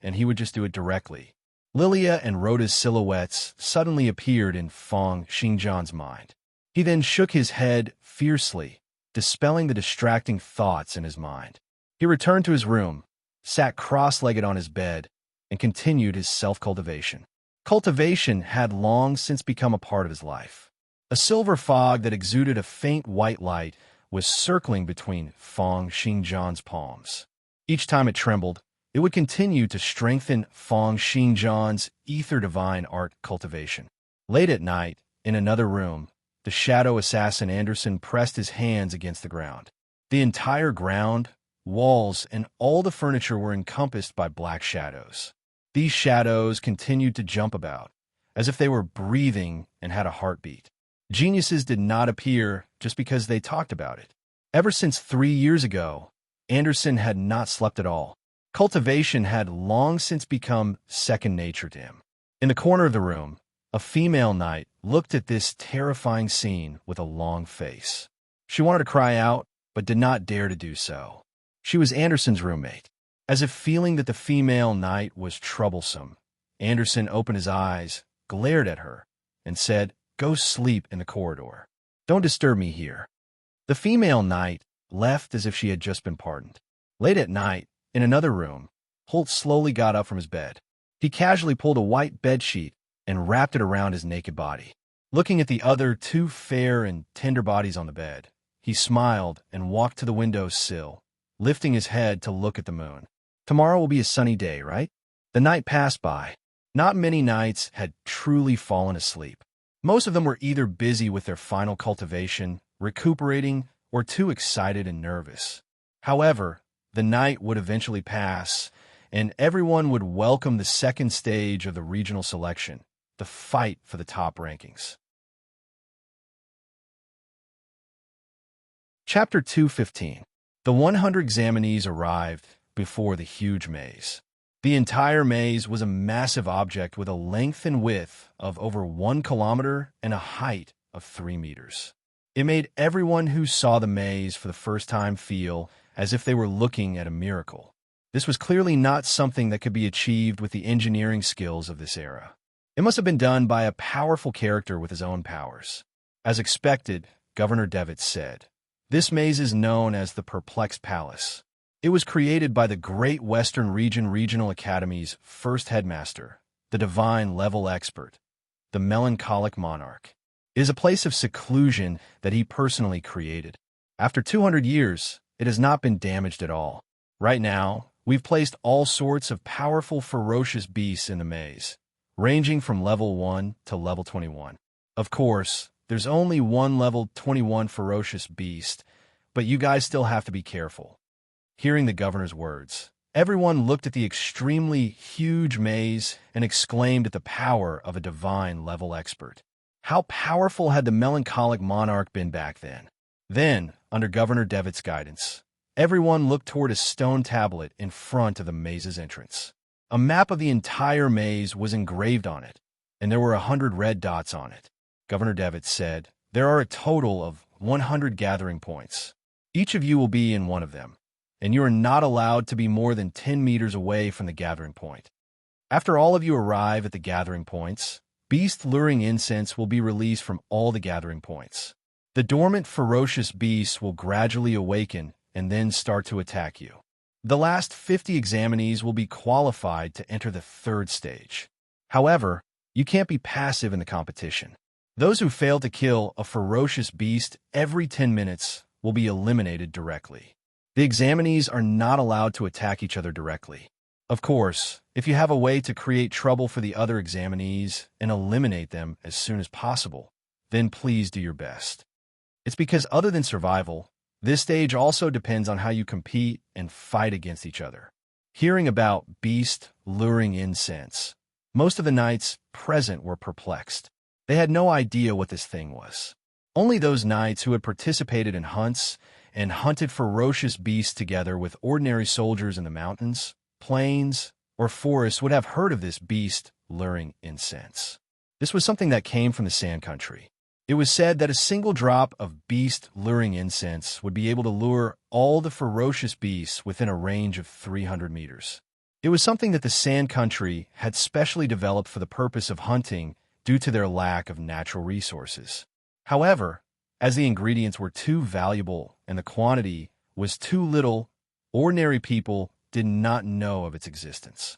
and he would just do it directly. Lilia and Rhoda's silhouettes suddenly appeared in Fong Xingjian's mind. He then shook his head fiercely, dispelling the distracting thoughts in his mind. He returned to his room, sat cross-legged on his bed, and continued his self-cultivation. Cultivation had long since become a part of his life. A silver fog that exuded a faint white light was circling between Fong Xingjian's palms. Each time it trembled, it would continue to strengthen Fong Xingjian's ether divine art cultivation. Late at night, in another room, the shadow assassin Anderson pressed his hands against the ground. The entire ground, walls, and all the furniture were encompassed by black shadows. These shadows continued to jump about, as if they were breathing and had a heartbeat. Geniuses did not appear just because they talked about it. Ever since 3 years ago, Anderson had not slept at all. Cultivation had long since become second nature to him. In the corner of the room, a female knight looked at this terrifying scene with a long face. She wanted to cry out, but did not dare to do so. She was Anderson's roommate. As if feeling that the female knight was troublesome, Anderson opened his eyes, glared at her, and said, "Go sleep in the corridor. Don't disturb me here." The female knight left as if she had just been pardoned. Late at night, in another room, Holt slowly got up from his bed. He casually pulled a white bedsheet and wrapped it around his naked body. Looking at the other 2 fair and tender bodies on the bed, he smiled and walked to the window sill, lifting his head to look at the moon. Tomorrow will be a sunny day, right? The night passed by. Not many knights had truly fallen asleep. Most of them were either busy with their final cultivation, recuperating, or too excited and nervous. However, the night would eventually pass, and everyone would welcome the second stage of the regional selection, the fight for the top rankings. Chapter 215. The 100 examinees arrived, before the huge maze. The entire maze was a massive object with a length and width of over 1 kilometer and a height of 3 meters. It made everyone who saw the maze for the first time feel as if they were looking at a miracle. This was clearly not something that could be achieved with the engineering skills of this era. It must have been done by a powerful character with his own powers. As expected, Governor Devitt said, "This maze is known as the Perplexed Palace. It was created by the Great Western Region Regional Academy's first headmaster, the divine level expert, the melancholic monarch. It is a place of seclusion that he personally created. After 200 years, it has not been damaged at all. Right now, we've placed all sorts of powerful, ferocious beasts in the maze, ranging from level 1 to level 21. Of course, there's only one level 21 ferocious beast, but you guys still have to be careful." Hearing the governor's words, everyone looked at the extremely huge maze and exclaimed at the power of a divine level expert. How powerful had the melancholic monarch been back then? Then, under Governor Devitt's guidance, everyone looked toward a stone tablet in front of the maze's entrance. A map of the entire maze was engraved on it, and there were 100 red dots on it. Governor Devitt said, "There are a total of 100 gathering points. Each of you will be in one of them, and you are not allowed to be more than 10 meters away from the gathering point. After all of you arrive at the gathering points, beast-luring incense will be released from all the gathering points. The dormant ferocious beasts will gradually awaken and then start to attack you. The last 50 examinees will be qualified to enter the 3rd stage. However, you can't be passive in the competition. Those who fail to kill a ferocious beast every 10 minutes will be eliminated directly. The examinees are not allowed to attack each other directly. Of course, if you have a way to create trouble for the other examinees and eliminate them as soon as possible, then please do your best. It's because other than survival, this stage also depends on how you compete and fight against each other." Hearing about beast-luring incense, most of the knights present were perplexed. They had no idea what this thing was. Only those knights who had participated in hunts and hunted ferocious beasts together with ordinary soldiers in the mountains, plains, or forests would have heard of this beast-luring incense. This was something that came from the Sand Country. It was said that a single drop of beast-luring incense would be able to lure all the ferocious beasts within a range of 300 meters. It was something that the Sand Country had specially developed for the purpose of hunting due to their lack of natural resources. However, as the ingredients were too valuable and the quantity was too little, ordinary people did not know of its existence.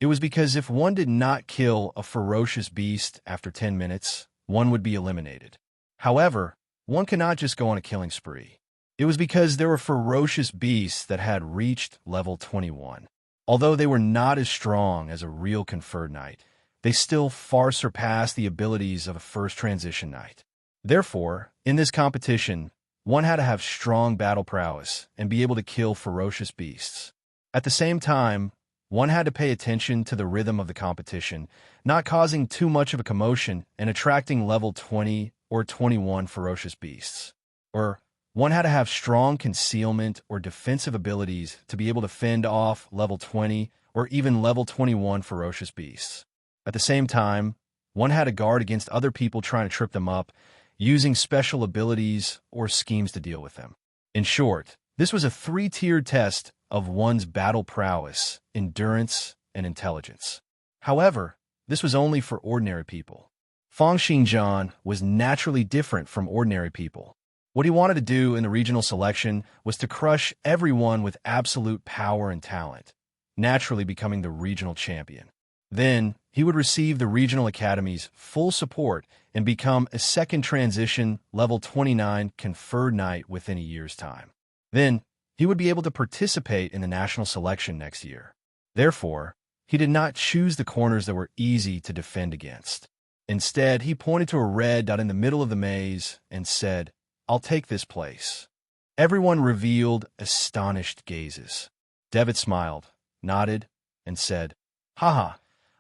It was because if one did not kill a ferocious beast after 10 minutes, one would be eliminated. However, one cannot just go on a killing spree. It was because there were ferocious beasts that had reached level 21. Although they were not as strong as a real conferred knight, they still far surpassed the abilities of a first transition knight. Therefore, in this competition, one had to have strong battle prowess and be able to kill ferocious beasts. At the same time, one had to pay attention to the rhythm of the competition, not causing too much of a commotion and attracting level 20 or 21 ferocious beasts. Or one had to have strong concealment or defensive abilities to be able to fend off level 20 or even level 21 ferocious beasts. At the same time, one had to guard against other people trying to trip them up, using special abilities or schemes to deal with them. In short, this was a 3-tiered test of one's battle prowess, endurance, and intelligence. However, this was only for ordinary people. Feng Xingjian was naturally different from ordinary people. What he wanted to do in the regional selection was to crush everyone with absolute power and talent, naturally becoming the regional champion. Then, he would receive the Regional Academy's full support and become a second transition level 29 conferred knight within a year's time. Then, he would be able to participate in the national selection next year. Therefore, he did not choose the corners that were easy to defend against. Instead, he pointed to a red dot in the middle of the maze and said, "I'll take this place." Everyone revealed astonished gazes. Devitt smiled, nodded, and said, "Haha,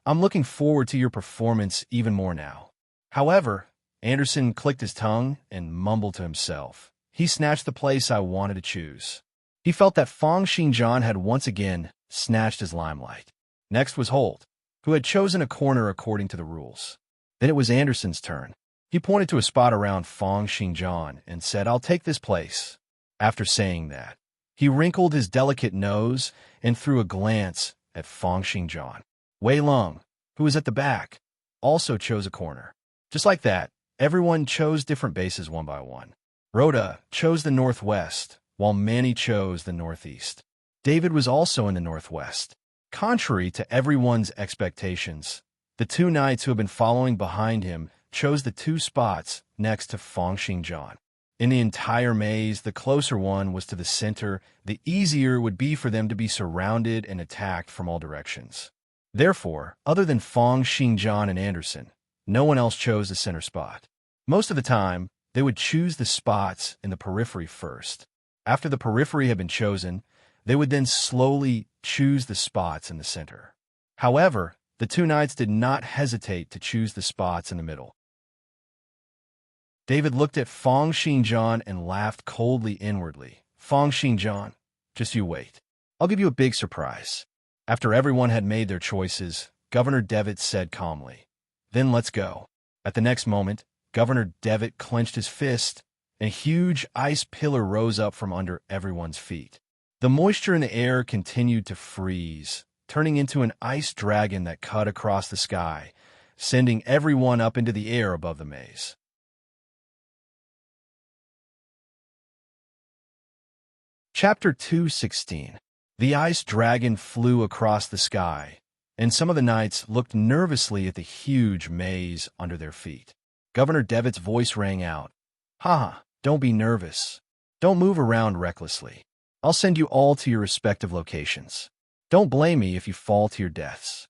I'm looking forward to your performance even more now." However, Anderson clicked his tongue and mumbled to himself. he snatched the place I wanted to choose. He felt that Feng Xingjian had once again snatched his limelight. Next was Holt, who had chosen a corner according to the rules. Then it was Anderson's turn. He pointed to a spot around Feng Xingjian and said, "I'll take this place." After saying that, he wrinkled his delicate nose and threw a glance at Feng Xingjian. Wei Lung, who was at the back, also chose a corner. Just like that, everyone chose different bases one by one. Rhoda chose the northwest, while Manny chose the northeast. David was also in the northwest. Contrary to everyone's expectations, the two knights who had been following behind him chose the two spots next to Feng Xingjian. In the entire maze, the closer one was to the center, the easier it would be for them to be surrounded and attacked from all directions. Therefore, other than Feng Xingjian and Anderson, no one else chose the center spot. Most of the time, they would choose the spots in the periphery first. After the periphery had been chosen, they would then slowly choose the spots in the center. However, the two knights did not hesitate to choose the spots in the middle. David looked at Feng Xingjian and laughed coldly inwardly. "Feng Xingjian, just you wait. I'll give you a big surprise." After everyone had made their choices, Governor Devitt said calmly, "Then let's go." At the next moment, Governor Devitt clenched his fist, and a huge ice pillar rose up from under everyone's feet. The moisture in the air continued to freeze, turning into an ice dragon that cut across the sky, sending everyone up into the air above the maze. Chapter 2:16. The ice dragon flew across the sky, and some of the knights looked nervously at the huge maze under their feet. Governor Devitt's voice rang out, "Ha! Don't be nervous. Don't move around recklessly. I'll send you all to your respective locations. Don't blame me if you fall to your deaths."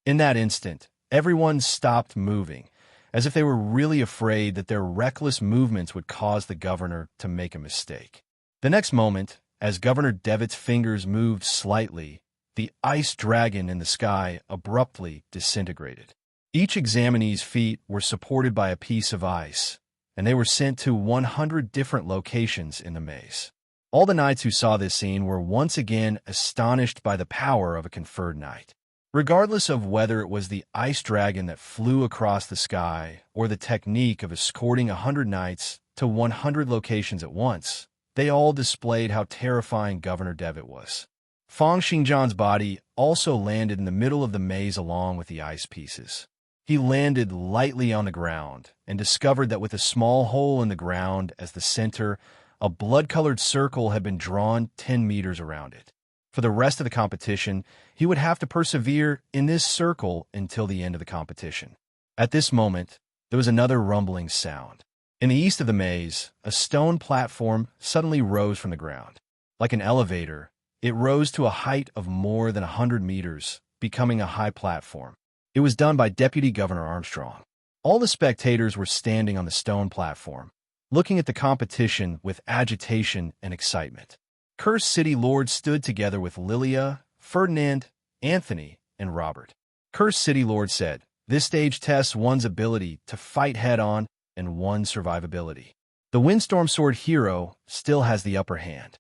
In that instant, everyone stopped moving, as if they were really afraid that their reckless movements would cause the governor to make a mistake. The next moment, as Governor Devitt's fingers moved slightly, the ice dragon in the sky abruptly disintegrated. Each examinee's feet were supported by a piece of ice, and they were sent to 100 different locations in the maze. All the knights who saw this scene were once again astonished by the power of a conferred knight. Regardless of whether it was the ice dragon that flew across the sky or the technique of escorting 100 knights to 100 locations at once, they all displayed how terrifying Governor Devitt was. Feng Xingjian's body also landed in the middle of the maze along with the ice pieces. He landed lightly on the ground and discovered that with a small hole in the ground as the center, a blood-colored circle had been drawn 10 meters around it. For the rest of the competition, he would have to persevere in this circle until the end of the competition. At this moment, there was another rumbling sound. In the east of the maze, a stone platform suddenly rose from the ground. Like an elevator, it rose to a height of more than 100 meters, becoming a high platform. It was done by Deputy Governor Armstrong. All the spectators were standing on the stone platform, looking at the competition with agitation and excitement. Cursed City Lord stood together with Lilia, Ferdinand, Anthony, and Robert. Cursed City Lord said, "This stage tests one's ability to fight head-on and one's survivability. The Windstorm Sword hero still has the upper hand."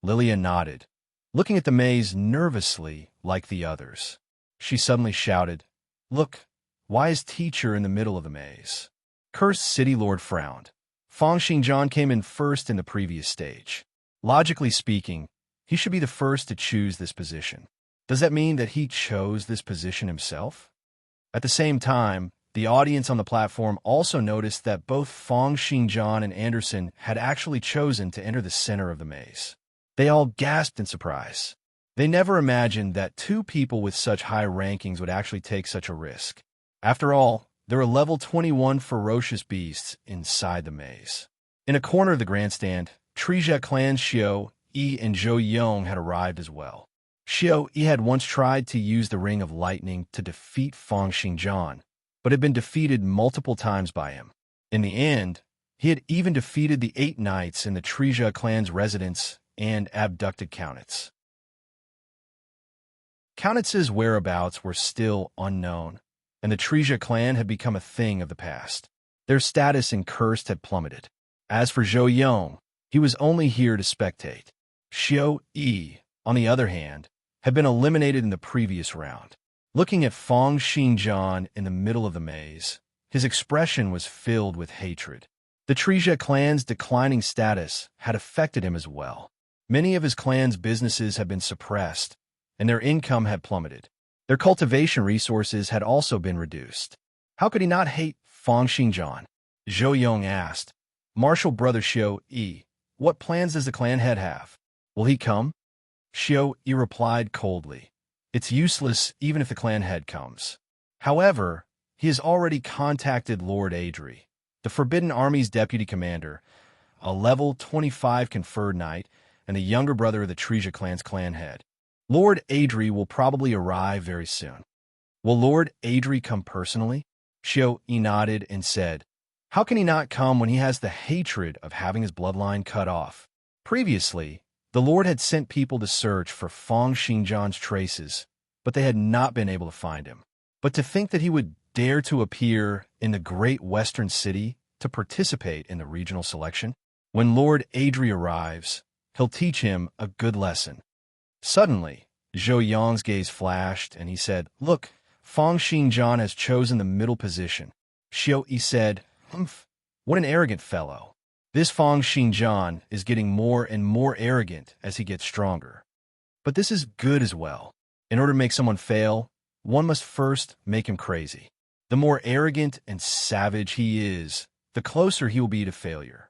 Lilia nodded, looking at the maze nervously like the others. She suddenly shouted, "Look, why is Teacher in the middle of the maze?" Cursed City Lord frowned. Feng Xingjian came in first in the previous stage. Logically speaking, he should be the first to choose this position. Does that mean that he chose this position himself? At the same time, the audience on the platform also noticed that both Feng Xingjian and Anderson had actually chosen to enter the center of the maze. They all gasped in surprise. They never imagined that two people with such high rankings would actually take such a risk. After all, there were level 21 ferocious beasts inside the maze. In a corner of the grandstand, Trija clan's Xiao, Yi, and Zhou Yong had arrived as well. Xiao Yi had once tried to use the Ring of Lightning to defeat Feng Xingjian, but had been defeated multiple times by him. In the end, he had even defeated the 8 knights in the Trija clan's residence and abducted Kaunitz. Kaunitz's whereabouts were still unknown, and the Trija clan had become a thing of the past. Their status in Cursed had plummeted. As for Zhou Yong, He was only here to spectate. Xiao Yi, on the other hand, had been eliminated in the previous round. Looking at Fang Xinjian in the middle of the maze, his expression was filled with hatred. The Trija clan's declining status had affected him as well. Many of his clan's businesses had been suppressed, and their income had plummeted. Their cultivation resources had also been reduced. How could he not hate Fang Xinjian? Zhou Yong asked. Martial brother Xiao Yi, what plans does the clan head have? Will he come? Xiao Yi replied coldly. It's useless even if the clan head comes. However, he has already contacted Lord Adri, the Forbidden Army's deputy commander, a level 25 conferred knight, and the younger brother of the Trija clan's clan head. Lord Adri will probably arrive very soon. Will Lord Adri come personally? Xiao Yi nodded and said, how can he not come when he has the hatred of having his bloodline cut off? Previously, the Lord had sent people to search for Fang Xinjian's traces, but they had not been able to find him. But to think that he would dare to appear in the great western city to participate in the regional selection? When Lord Adri arrives, he'll teach him a good lesson. Suddenly, Zhou Yong's gaze flashed, and he said, look, Fang Xinjian has chosen the middle position. Xiao Yi said, humph, what an arrogant fellow. This Fang Xinjian is getting more and more arrogant as he gets stronger. But this is good as well. In order to make someone fail, one must first make him crazy. The more arrogant and savage he is, the closer he will be to failure.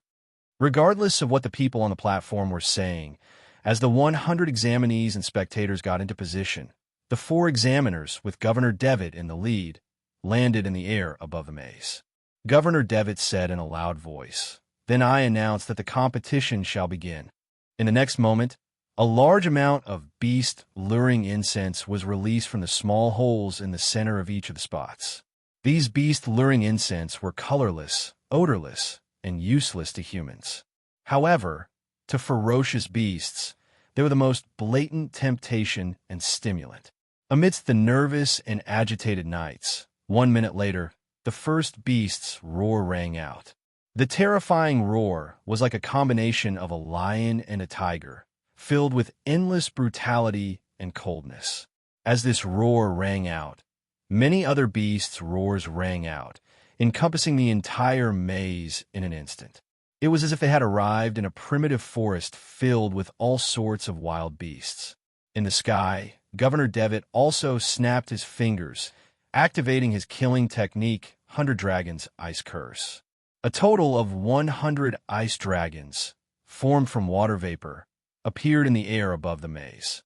Regardless of what the people on the platform were saying, as the 100 examinees and spectators got into position, the 4 examiners, with Governor Devitt in the lead, landed in the air above the maze. Governor Devitt said in a loud voice, then I announce that the competition shall begin. In the next moment, a large amount of beast luring incense was released from the small holes in the center of each of the spots. These beast luring incense were colorless, odorless, and useless to humans. However, to ferocious beasts, they were the most blatant temptation and stimulant. Amidst the nervous and agitated knights, 1 minute later, the first beast's roar rang out. The terrifying roar was like a combination of a lion and a tiger, filled with endless brutality and coldness. As this roar rang out, many other beasts' roars rang out, encompassing the entire maze in an instant. It was as if they had arrived in a primitive forest filled with all sorts of wild beasts. In the sky, Governor Devitt also snapped his fingers, activating his killing technique, 100 Dragons Ice Curse. A total of 100 ice dragons, formed from water vapor, appeared in the air above the maze.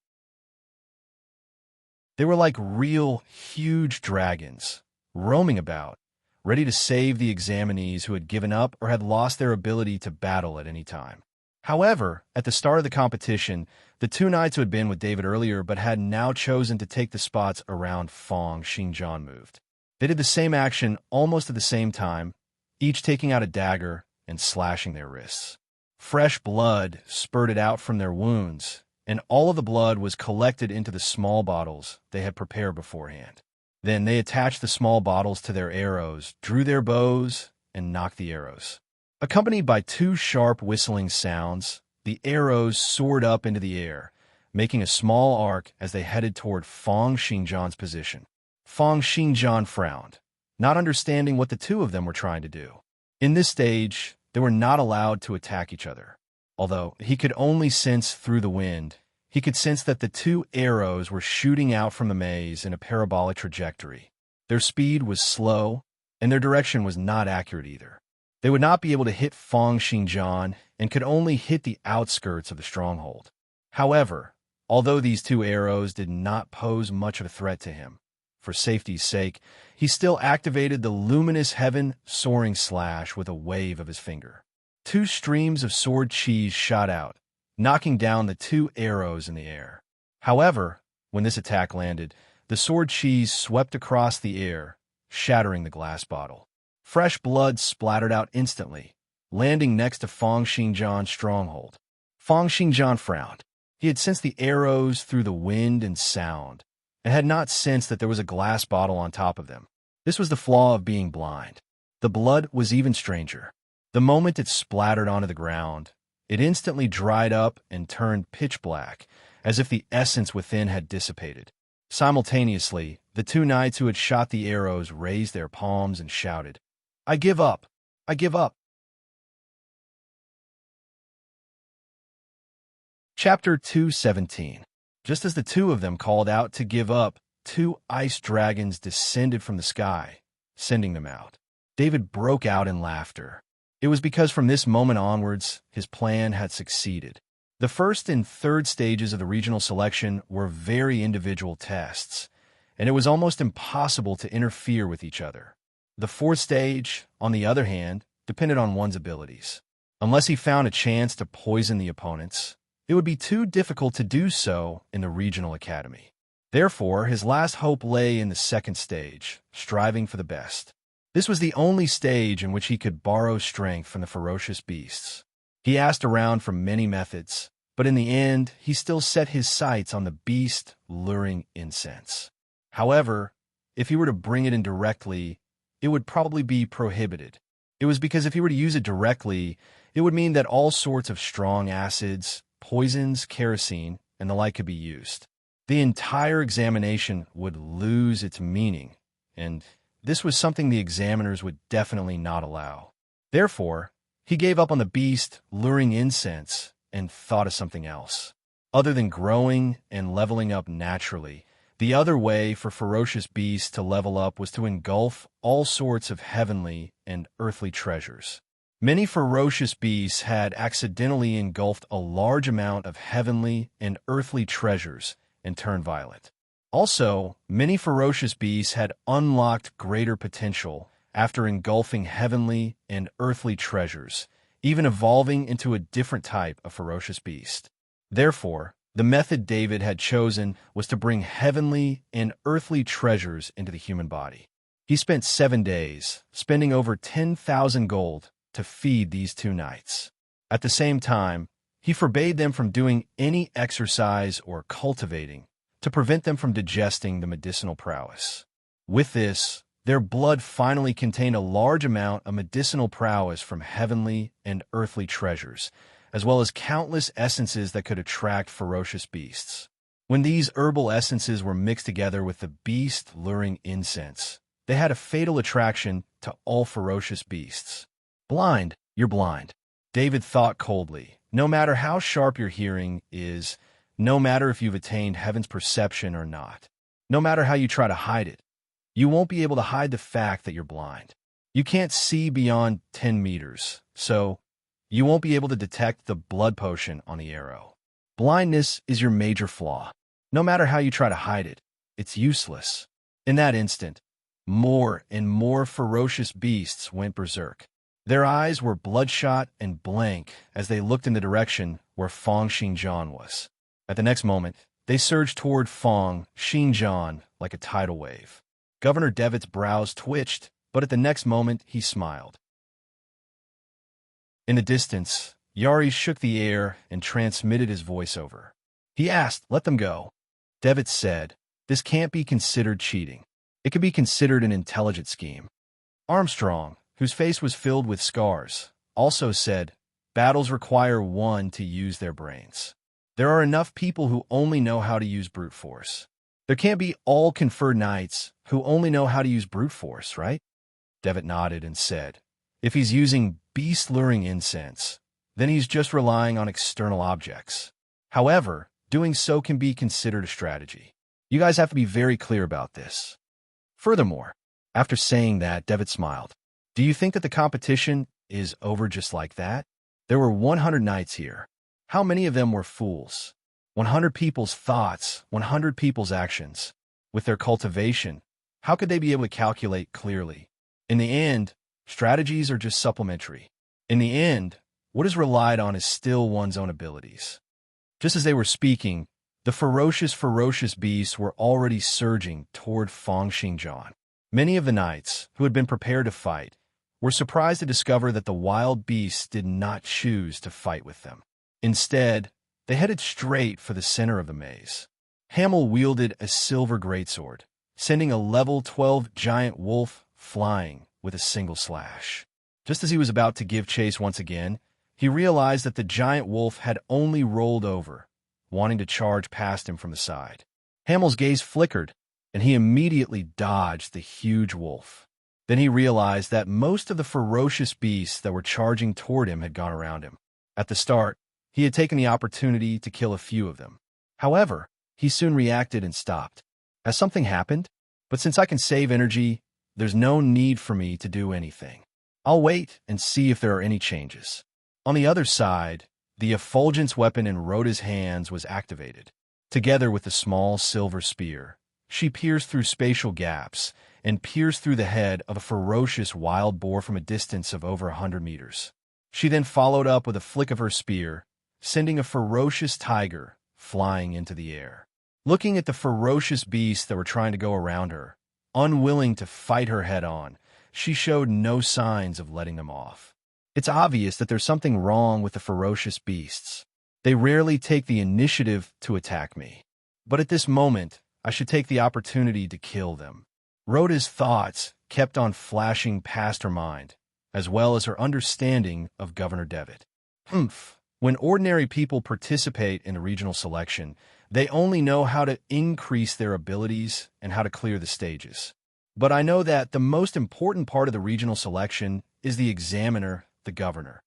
They were like real, huge dragons, roaming about, ready to save the examinees who had given up or had lost their ability to battle at any time. However, at the start of the competition, the 2 knights who had been with David earlier but had now chosen to take the spots around Fang Xinjian moved. They did the same action almost at the same time, each taking out a dagger and slashing their wrists. Fresh blood spurted out from their wounds, and all of the blood was collected into the small bottles they had prepared beforehand. Then they attached the small bottles to their arrows, drew their bows, and knocked the arrows. Accompanied by 2 sharp whistling sounds, the arrows soared up into the air, making a small arc as they headed toward Fang Xinjian's position. Fang Xinjian frowned, not understanding what the 2 of them were trying to do. In this stage, they were not allowed to attack each other. Although he could only sense through the wind, he could sense that the 2 arrows were shooting out from the maze in a parabolic trajectory. Their speed was slow, and their direction was not accurate either. They would not be able to hit Fang Xinjian and could only hit the outskirts of the stronghold. However, although these 2 arrows did not pose much of a threat to him, for safety's sake, he still activated the luminous heaven soaring slash with a wave of his finger. 2 streams of sword cheese shot out, knocking down the 2 arrows in the air. However, when this attack landed, the sword cheese swept across the air, shattering the glass bottle. Fresh blood splattered out instantly, landing next to Fang Xinjian's stronghold. Fang Xinjian frowned. He had sensed the arrows through the wind and sound, and had not sensed that there was a glass bottle on top of them. This was the flaw of being blind. The blood was even stranger. The moment it splattered onto the ground, It instantly dried up and turned pitch black, as if the essence within had dissipated. Simultaneously, the two knights who had shot the arrows raised their palms and shouted, "I give up! I give up!" Chapter 2:17. Just as the two of them called out to give up, two ice dragons descended from the sky, sending them out. David broke out in laughter. It was because from this moment onwards, his plan had succeeded. The first and third stages of the regional selection were very individual tests, and it was almost impossible to interfere with each other. The fourth stage, on the other hand, depended on one's abilities. Unless he found a chance to poison the opponents, it would be too difficult to do so in the regional academy. Therefore, his last hope lay in the second stage, striving for the best. This was the only stage in which he could borrow strength from the ferocious beasts. He asked around for many methods, but in the end, he still set his sights on the beast-luring incense. However, if he were to bring it in directly, it would probably be prohibited. It was because if he were to use it directly, it would mean that all sorts of strong acids, poisons, kerosene, and the like could be used. The entire examination would lose its meaning, and this was something the examiners would definitely not allow. Therefore, he gave up on the beast luring incense and thought of something else. Other than growing and leveling up naturally, the other way for ferocious beasts to level up was to engulf all sorts of heavenly and earthly treasures. Many ferocious beasts had accidentally engulfed a large amount of heavenly and earthly treasures and turned violent. Also, many ferocious beasts had unlocked greater potential after engulfing heavenly and earthly treasures, even evolving into a different type of ferocious beast. Therefore, the method David had chosen was to bring heavenly and earthly treasures into the human body. He spent 7 days, spending over 10,000 gold to feed these two knights. At the same time, he forbade them from doing any exercise or cultivating to prevent them from digesting the medicinal prowess. With this, their blood finally contained a large amount of medicinal prowess from heavenly and earthly treasures, as well as countless essences that could attract ferocious beasts. When these herbal essences were mixed together with the beast-luring incense, they had a fatal attraction to all ferocious beasts. Blind, you're blind. David thought coldly. No matter how sharp your hearing is, no matter if you've attained heaven's perception or not, no matter how you try to hide it, you won't be able to hide the fact that you're blind. You can't see beyond 10 meters, so you won't be able to detect the blood potion on the arrow. Blindness is your major flaw. No matter how you try to hide it, it's useless. In that instant, more and more ferocious beasts went berserk. Their eyes were bloodshot and blank as they looked in the direction where Feng Xinjian was. At the next moment, they surged toward Feng Xinjian like a tidal wave. Governor Devitt's brows twitched, but at the next moment he smiled. In the distance, Yari shook the air and transmitted his voice over. He asked, "Let them go." Devitt said, "This can't be considered cheating. It could be considered an intelligent scheme." Armstrong, whose face was filled with scars, also said, "Battles require one to use their brains. There are enough people who only know how to use brute force. There can't be all conferred knights who only know how to use brute force, right?" Devitt nodded and said, "If he's using beast-luring incense, then he's just relying on external objects. However, doing so can be considered a strategy. You guys have to be very clear about this." Furthermore, after saying that, Devitt smiled. "Do you think that the competition is over just like that? There were 100 knights here. How many of them were fools? 100 people's thoughts, 100 people's actions. With their cultivation, how could they be able to calculate clearly? In the end, strategies are just supplementary. In the end, what is relied on is still one's own abilities." Just as they were speaking, the ferocious beasts were already surging toward Feng Xinjian. Many of the knights, who had been prepared to fight, were surprised to discover that the wild beasts did not choose to fight with them. Instead, they headed straight for the center of the maze. Hamel wielded a silver greatsword, sending a level 12 giant wolf flying with a single slash. Just as he was about to give chase once again, he realized that the giant wolf had only rolled over, wanting to charge past him from the side. Hamel's gaze flickered, and he immediately dodged the huge wolf. Then he realized that most of the ferocious beasts that were charging toward him had gone around him. At the start, he had taken the opportunity to kill a few of them. However, he soon reacted and stopped. Has something happened? But since I can save energy, there's no need for me to do anything. I'll wait and see if there are any changes. On the other side, the effulgence weapon in Rhoda's hands was activated. Together with the small silver spear, she pierced through spatial gaps and pierced through the head of a ferocious wild boar from a distance of over 100 meters. She then followed up with a flick of her spear, sending a ferocious tiger flying into the air. Looking at the ferocious beasts that were trying to go around her, unwilling to fight her head-on, she showed no signs of letting them off. It's obvious that there's something wrong with the ferocious beasts. They rarely take the initiative to attack me. But at this moment, I should take the opportunity to kill them. Rhoda's thoughts kept on flashing past her mind, as well as her understanding of Governor Devitt. When ordinary people participate in a regional selection, they only know how to increase their abilities and how to clear the stages. But I know that the most important part of the regional selection is the examiner, the governor.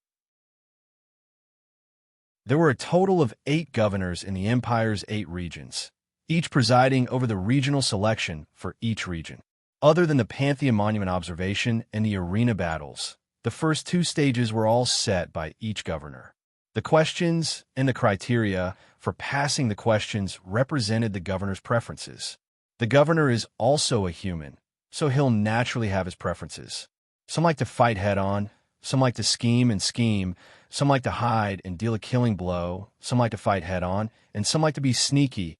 There were a total of 8 governors in the Empire's 8 regions, each presiding over the regional selection for each region. Other than the Pantheon Monument observation and the arena battles, the first 2 stages were all set by each governor. The questions and the criteria for passing the questions represented the governor's preferences. The governor is also a human, so he'll naturally have his preferences. Some like to fight head-on, some like to scheme and scheme, some like to hide and deal a killing blow, some like to fight head-on, and some like to be sneaky.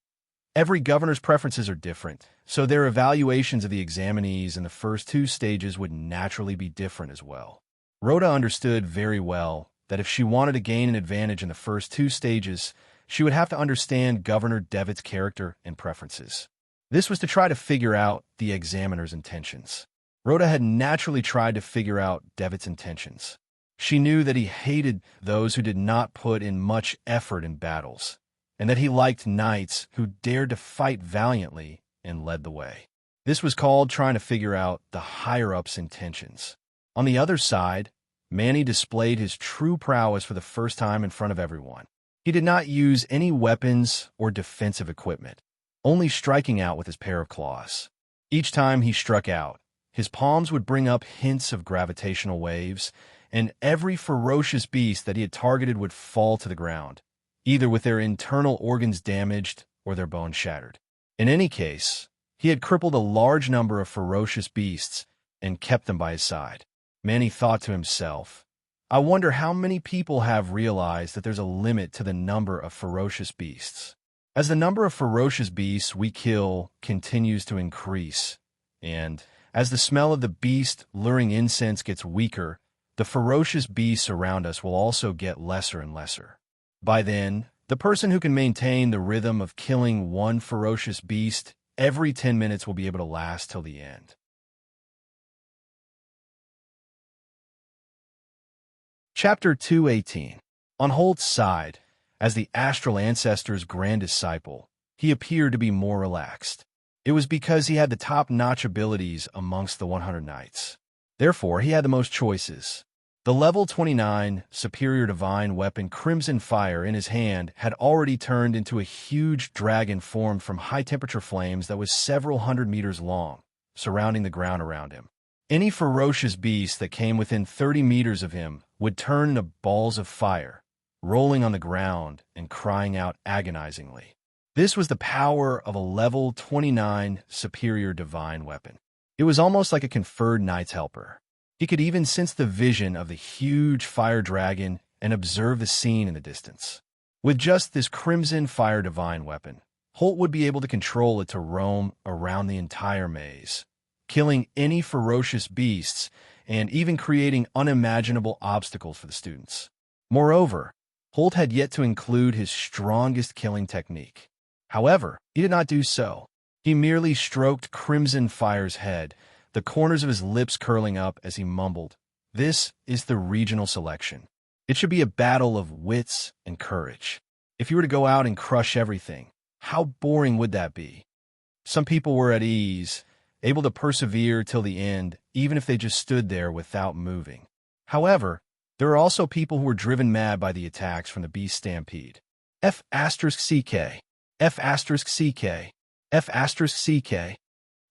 Every governor's preferences are different, so their evaluations of the examinees in the first 2 stages would naturally be different as well. Rhoda understood very well that if she wanted to gain an advantage in the first 2 stages, she would have to understand Governor Devitt's character and preferences. This was to try to figure out the examiner's intentions. Rhoda had naturally tried to figure out Devitt's intentions. She knew that he hated those who did not put in much effort in battles, and that he liked knights who dared to fight valiantly and led the way. This was called trying to figure out the higher-up's intentions. On the other side, Manny displayed his true prowess for the first time in front of everyone. He did not use any weapons or defensive equipment, only striking out with his pair of claws. Each time he struck out, his palms would bring up hints of gravitational waves, and every ferocious beast that he had targeted would fall to the ground, either with their internal organs damaged or their bones shattered. In any case, he had crippled a large number of ferocious beasts and kept them by his side. Manny thought to himself, I wonder how many people have realized that there's a limit to the number of ferocious beasts. As the number of ferocious beasts we kill continues to increase, and as the smell of the beast luring incense gets weaker, the ferocious beasts around us will also get lesser and lesser. By then, the person who can maintain the rhythm of killing one ferocious beast every 10 minutes will be able to last till the end. Chapter 218. On Holt's side, as the astral ancestor's grand disciple, he appeared to be more relaxed. It was because he had the top-notch abilities amongst the 100 knights. Therefore, he had the most choices. The level 29 superior divine weapon Crimson Fire in his hand had already turned into a huge dragon formed from high-temperature flames that was several hundred meters long, surrounding the ground around him. Any ferocious beast that came within 30 meters of him would turn into balls of fire, rolling on the ground and crying out agonizingly. This was the power of a level 29 superior divine weapon. It was almost like a conferred knight's helper. He could even sense the vision of the huge fire dragon and observe the scene in the distance. With just this Crimson Fire divine weapon, Holt would be able to control it to roam around the entire maze, killing any ferocious beasts and even creating unimaginable obstacles for the students. Moreover, Holt had yet to include his strongest killing technique. However, he did not do so. He merely stroked Crimson Fire's head, the corners of his lips curling up as he mumbled, "This is the regional selection. It should be a battle of wits and courage. If you were to go out and crush everything, how boring would that be? Some people were at ease, able to persevere till the end, even if they just stood there without moving. However, there are also people who were driven mad by the attacks from the beast stampede. F***CK, F***CK, F***CK.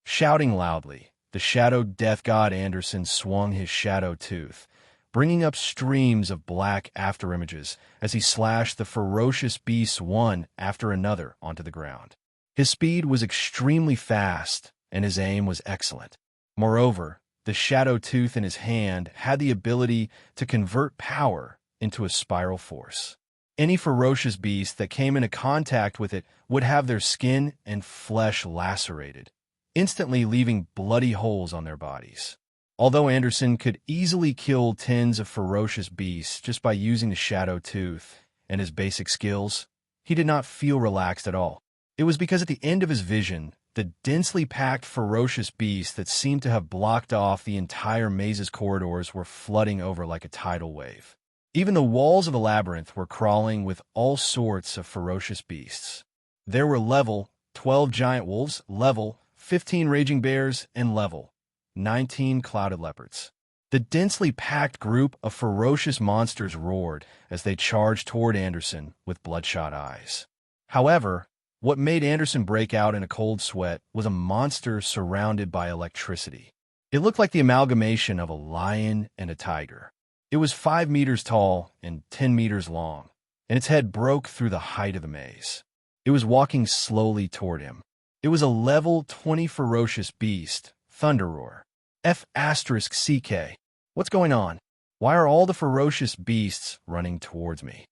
Shouting loudly, the shadow death god Anderson swung his shadow tooth, bringing up streams of black afterimages as he slashed the ferocious beasts one after another onto the ground. His speed was extremely fast, and his aim was excellent. Moreover, the shadow tooth in his hand had the ability to convert power into a spiral force. Any ferocious beast that came into contact with it would have their skin and flesh lacerated, instantly leaving bloody holes on their bodies. Although Anderson could easily kill tens of ferocious beasts just by using the shadow tooth and his basic skills, he did not feel relaxed at all. It was because at the end of his vision, the densely packed ferocious beasts that seemed to have blocked off the entire maze's corridors were flooding over like a tidal wave. Even the walls of the labyrinth were crawling with all sorts of ferocious beasts. There were level 12 giant wolves, level 15 raging bears, and level 19 clouded leopards. The densely packed group of ferocious monsters roared as they charged toward Anderson with bloodshot eyes. However, what made Anderson break out in a cold sweat was a monster surrounded by electricity. It looked like the amalgamation of a lion and a tiger. It was 5 meters tall and 10 meters long, and its head broke through the height of the maze. It was walking slowly toward him. It was a level 20 ferocious beast, Thunderroar. F***CK. What's going on? Why are all the ferocious beasts running towards me?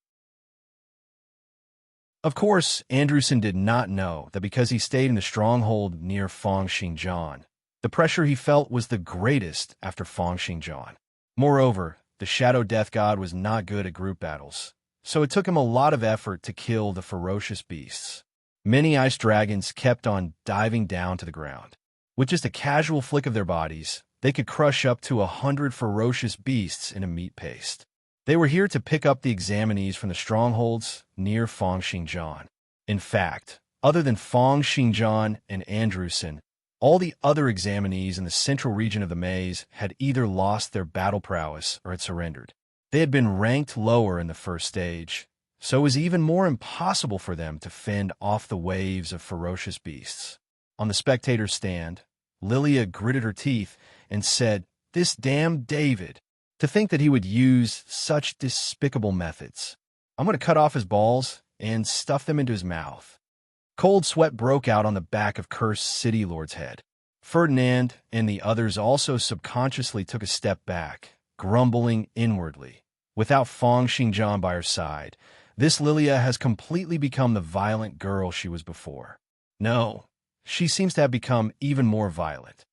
Of course, Anderson did not know that because he stayed in the stronghold near Fangxingjian, the pressure he felt was the greatest after Fangxingjian. Moreover, the Shadow Death God was not good at group battles, so it took him a lot of effort to kill the ferocious beasts. Many ice dragons kept on diving down to the ground. With just a casual flick of their bodies, they could crush up to 100 ferocious beasts in a meat paste. They were here to pick up the examinees from the strongholds near Fangxingjian. In fact, other than Fangxingjian and Anderson, all the other examinees in the central region of the maze had either lost their battle prowess or had surrendered. They had been ranked lower in the first stage, so it was even more impossible for them to fend off the waves of ferocious beasts. On the spectator's stand, Lilia gritted her teeth and said, "This damn David! To think that he would use such despicable methods. I'm going to cut off his balls and stuff them into his mouth." Cold sweat broke out on the back of Cursed City Lord's head. Ferdinand and the others also subconsciously took a step back, grumbling inwardly. Without Fangxingjian by her side, this Lilia has completely become the violent girl she was before. No, she seems to have become even more violent.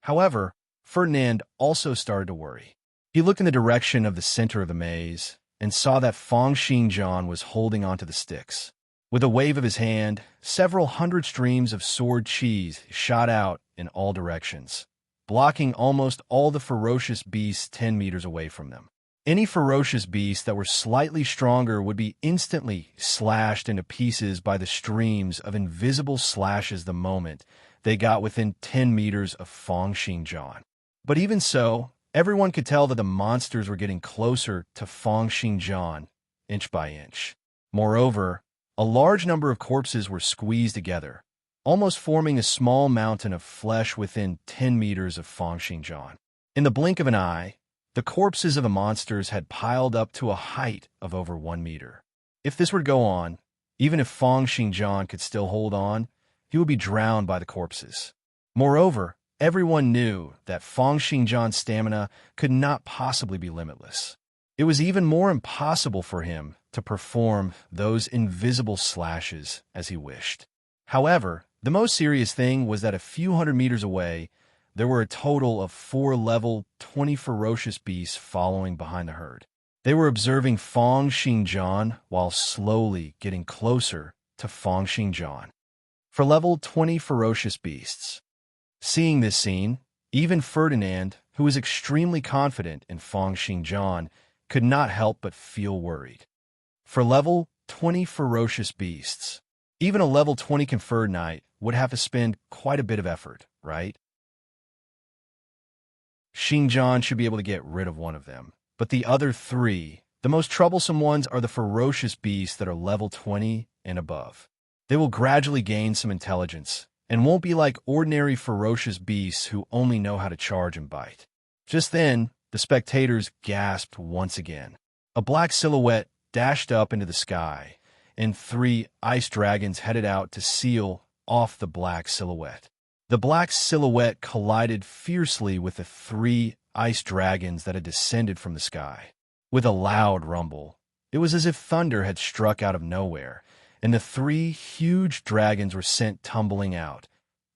However, Ferdinand also started to worry. He looked in the direction of the center of the maze and saw that Fangxingjian was holding onto the sticks. With a wave of his hand, several hundred streams of sword cheese shot out in all directions, blocking almost all the ferocious beasts 10 meters away from them. Any ferocious beasts that were slightly stronger would be instantly slashed into pieces by the streams of invisible slashes the moment they got within 10 meters of Fangxingjian. But even so, everyone could tell that the monsters were getting closer to Fangxingjian, inch by inch. Moreover, a large number of corpses were squeezed together, almost forming a small mountain of flesh within 10 meters of Fangxingjian. In the blink of an eye, the corpses of the monsters had piled up to a height of over 1 meter. If this were to go on, even if Fangxingjian could still hold on, he would be drowned by the corpses. Moreover, everyone knew that Fangxingjian's stamina could not possibly be limitless. It was even more impossible for him to perform those invisible slashes as he wished. However, the most serious thing was that a few hundred meters away, there were a total of 4 level 20 ferocious beasts following behind the herd. They were observing Fangxingjian while slowly getting closer to Fangxingjian. For level 20 ferocious beasts. Seeing this scene, even Ferdinand, who was extremely confident in Fangxingjian, could not help but feel worried. For level 20 ferocious beasts, even a level 20 conferred knight would have to spend quite a bit of effort, right? Xinjiang should be able to get rid of one of them, but the other three, the most troublesome ones, are the ferocious beasts that are level 20 and above. They will gradually gain some intelligence, and won't be like ordinary ferocious beasts who only know how to charge and bite. Just then, the spectators gasped once again. A black silhouette dashed up into the sky, and 3 ice dragons headed out to seal off the black silhouette. The black silhouette collided fiercely with the 3 ice dragons that had descended from the sky. With a loud rumble, it was as if thunder had struck out of nowhere, and the 3 huge dragons were sent tumbling out,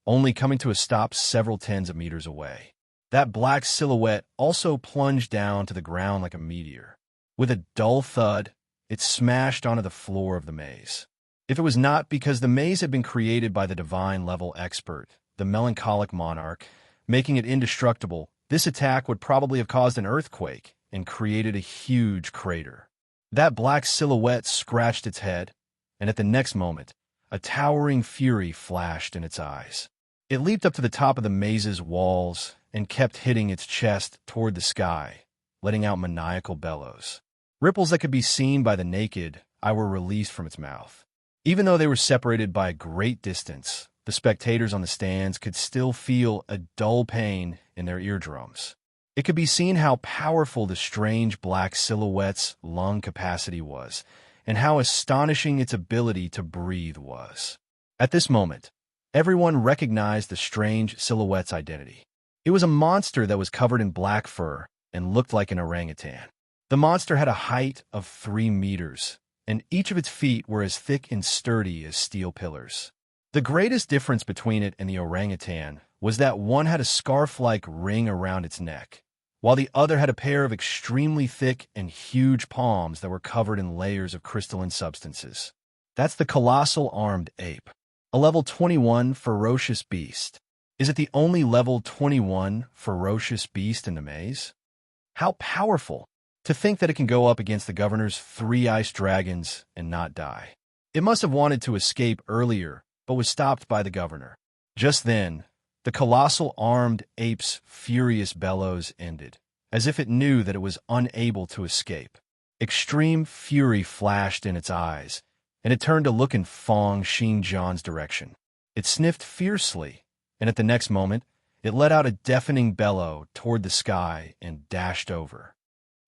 only coming to a stop several tens of meters away. That black silhouette also plunged down to the ground like a meteor. With a dull thud, it smashed onto the floor of the maze. If it was not because the maze had been created by the divine-level expert, the melancholic monarch, making it indestructible, this attack would probably have caused an earthquake and created a huge crater. That black silhouette scratched its head, and at the next moment, a towering fury flashed in its eyes. It leaped up to the top of the maze's walls and kept hitting its chest toward the sky, letting out maniacal bellows. Ripples that could be seen by the naked eye were released from its mouth. Even though they were separated by a great distance, the spectators on the stands could still feel a dull pain in their eardrums. It could be seen how powerful the strange black silhouette's lung capacity was, and how astonishing its ability to breathe was. At this moment, everyone recognized the strange silhouette's identity. It was a monster that was covered in black fur and looked like an orangutan. The monster had a height of 3 meters, and each of its feet were as thick and sturdy as steel pillars. The greatest difference between it and the orangutan was that one had a scarf-like ring around its neck, while the other had a pair of extremely thick and huge palms that were covered in layers of crystalline substances. That's the colossal armed ape, a level 21 ferocious beast. Is it the only level 21 ferocious beast in the maze? How powerful! To think that it can go up against the governor's 3 ice dragons and not die. It must have wanted to escape earlier, but was stopped by the governor. Just then, the colossal armed ape's furious bellows ended, as if it knew that it was unable to escape. Extreme fury flashed in its eyes, and it turned to look in Fong Xinjiang's direction. It sniffed fiercely, and at the next moment, it let out a deafening bellow toward the sky and dashed over.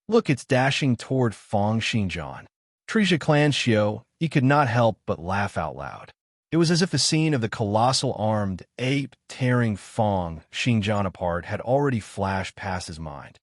Look, it's dashing toward Fong Xinjiang. Trisha Clancio, he could not help but laugh out loud. It was as if the scene of the colossal armed ape tearing Fong Xinjiang apart had already flashed past his mind.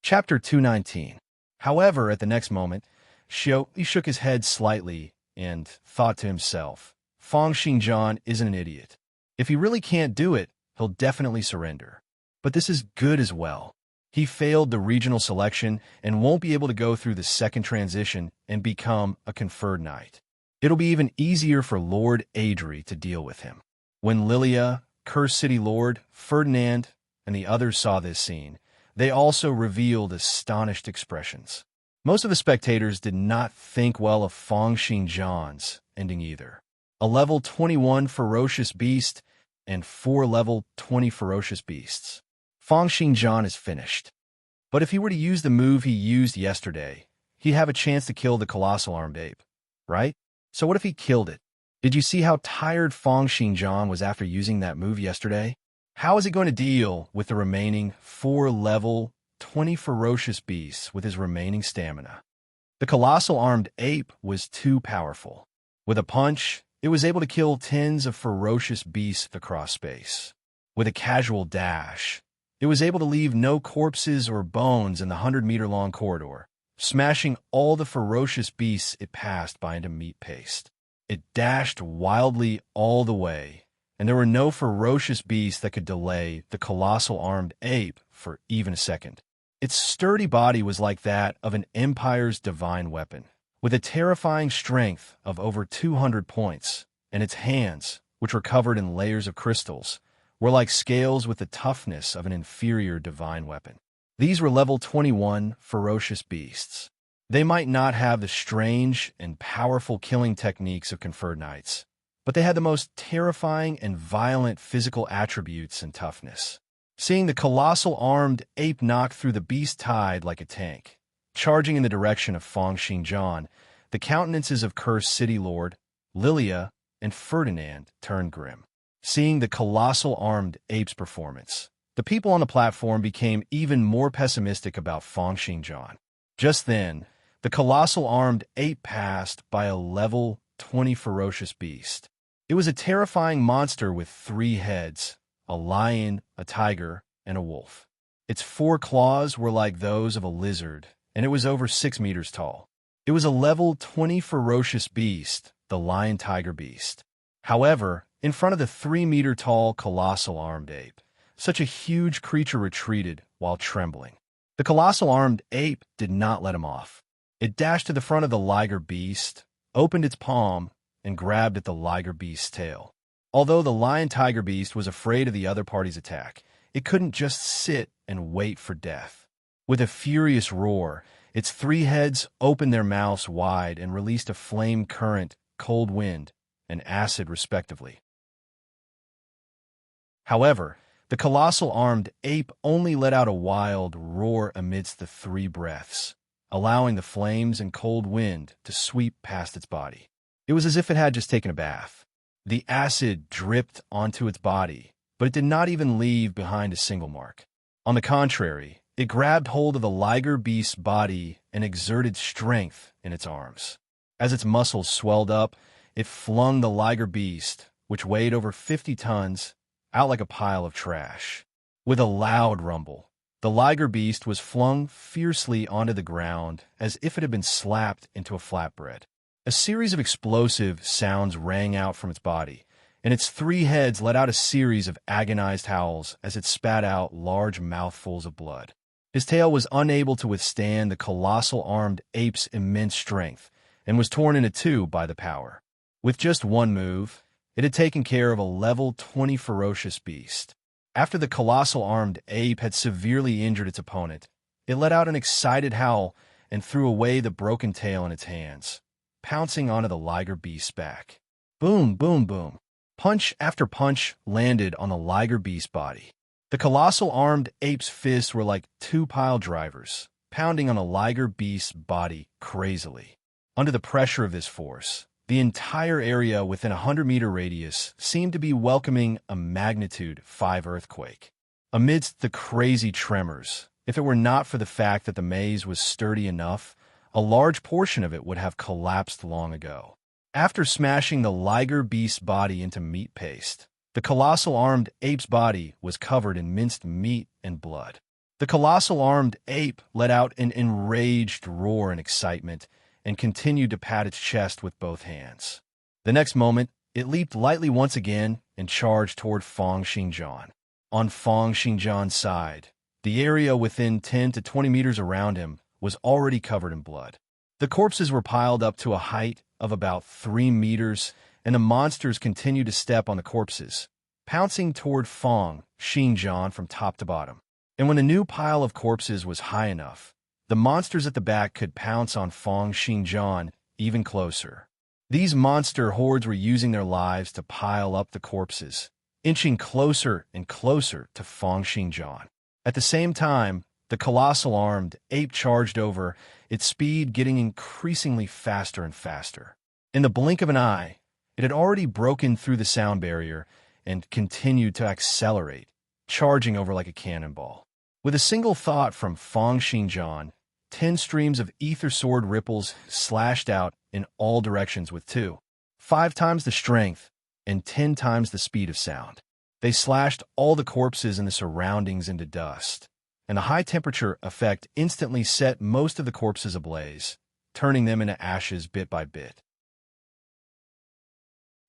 Chapter 219. However, at the next moment, he shook his head slightly and thought to himself, Fong Xinjiang isn't an idiot. If he really can't do it, he'll definitely surrender. But this is good as well. He failed the regional selection and won't be able to go through the second transition and become a conferred knight. It'll be even easier for Lord Adri to deal with him. When Lilia, Cursed City Lord, Ferdinand, and the others saw this scene, they also revealed astonished expressions. Most of the spectators did not think well of Fong Xinjiang's ending either. A level 21 ferocious beast and 4 level 20 ferocious beasts. Fong Xinjiang is finished. But if he were to use the move he used yesterday, he'd have a chance to kill the colossal armed ape, right? So what if he killed it? Did you see how tired Fong Xinjiang was after using that move yesterday? How is he going to deal with the remaining 4 level 20 ferocious beasts with his remaining stamina? The colossal armed ape was too powerful. With a punch, it was able to kill tens of ferocious beasts across space. With a casual dash, it was able to leave no corpses or bones in the 100-meter-long corridor, smashing all the ferocious beasts it passed by into meat paste. It dashed wildly all the way, and there were no ferocious beasts that could delay the colossal armed ape for even a second. Its sturdy body was like that of an empire's divine weapon, with a terrifying strength of over 200 points, and its hands, which were covered in layers of crystals, were like scales with the toughness of an inferior divine weapon. These were level 21 ferocious beasts. They might not have the strange and powerful killing techniques of conferred knights, but they had the most terrifying and violent physical attributes and toughness. Seeing the colossal armed ape knock through the beast tide like a tank, charging in the direction of Feng Xingjian, the countenances of cursed city lord, Lilia, and Ferdinand turned grim. Seeing the colossal armed ape's performance, the people on the platform became even more pessimistic about Feng Xingjian. Just then, the colossal armed ape passed by a level 20 ferocious beast. It was a terrifying monster with 3 heads, a lion, a tiger, and a wolf. Its 4 claws were like those of a lizard, and it was over 6 meters tall. It was a level 20 ferocious beast, the lion-tiger beast. However, in front of the 3-meter-tall colossal armed ape, such a huge creature retreated while trembling. The colossal armed ape did not let him off. It dashed to the front of the liger beast, opened its palm, and grabbed at the liger beast's tail. Although the lion-tiger beast was afraid of the other party's attack, it couldn't just sit and wait for death. With a furious roar, its 3 heads opened their mouths wide and released a flame current, cold wind, and acid respectively. However, the colossal armed ape only let out a wild roar amidst the 3 breaths, allowing the flames and cold wind to sweep past its body. It was as if it had just taken a bath. The acid dripped onto its body, but it did not even leave behind a single mark. On the contrary, it grabbed hold of the liger beast's body and exerted strength in its arms. As its muscles swelled up, it flung the liger beast, which weighed over 50 tons, out like a pile of trash. With a loud rumble, the liger beast was flung fiercely onto the ground as if it had been slapped into a flatbread. A series of explosive sounds rang out from its body, and its 3 heads let out a series of agonized howls as it spat out large mouthfuls of blood. His tail was unable to withstand the colossal armed ape's immense strength and was torn into 2 by the power. With just one move, it had taken care of a level 20 ferocious beast. After the colossal armed ape had severely injured its opponent, it let out an excited howl and threw away the broken tail in its hands, pouncing onto the liger beast's back. Boom, boom, boom. Punch after punch landed on the liger beast's body. The colossal armed ape's fists were like 2 pile drivers, pounding on a liger beast's body crazily. Under the pressure of this force, the entire area within a 100-meter radius seemed to be welcoming a magnitude 5 earthquake. Amidst the crazy tremors, if it were not for the fact that the maze was sturdy enough, a large portion of it would have collapsed long ago. After smashing the liger beast's body into meat paste, the colossal armed ape's body was covered in minced meat and blood. The colossal armed ape let out an enraged roar in excitement and continued to pat its chest with both hands. The next moment, it leaped lightly once again and charged toward Feng Xingjian. On Feng Xingjian's side, the area within 10 to 20 meters around him was already covered in blood. The corpses were piled up to a height of about 3 meters, and the monsters continued to step on the corpses, pouncing toward Feng Xingjian from top to bottom. And when the new pile of corpses was high enough, the monsters at the back could pounce on Feng Xingjian even closer. These monster hordes were using their lives to pile up the corpses, inching closer and closer to Feng Xingjian. At the same time, the colossal armed ape charged over, its speed getting increasingly faster and faster. In the blink of an eye, it had already broken through the sound barrier and continued to accelerate, charging over like a cannonball. With a single thought from Feng Xingjian, 10 streams of ether sword ripples slashed out in all directions with 5 times the strength and 10 times the speed of sound. They slashed all the corpses in the surroundings into dust, and the high temperature effect instantly set most of the corpses ablaze, turning them into ashes bit by bit.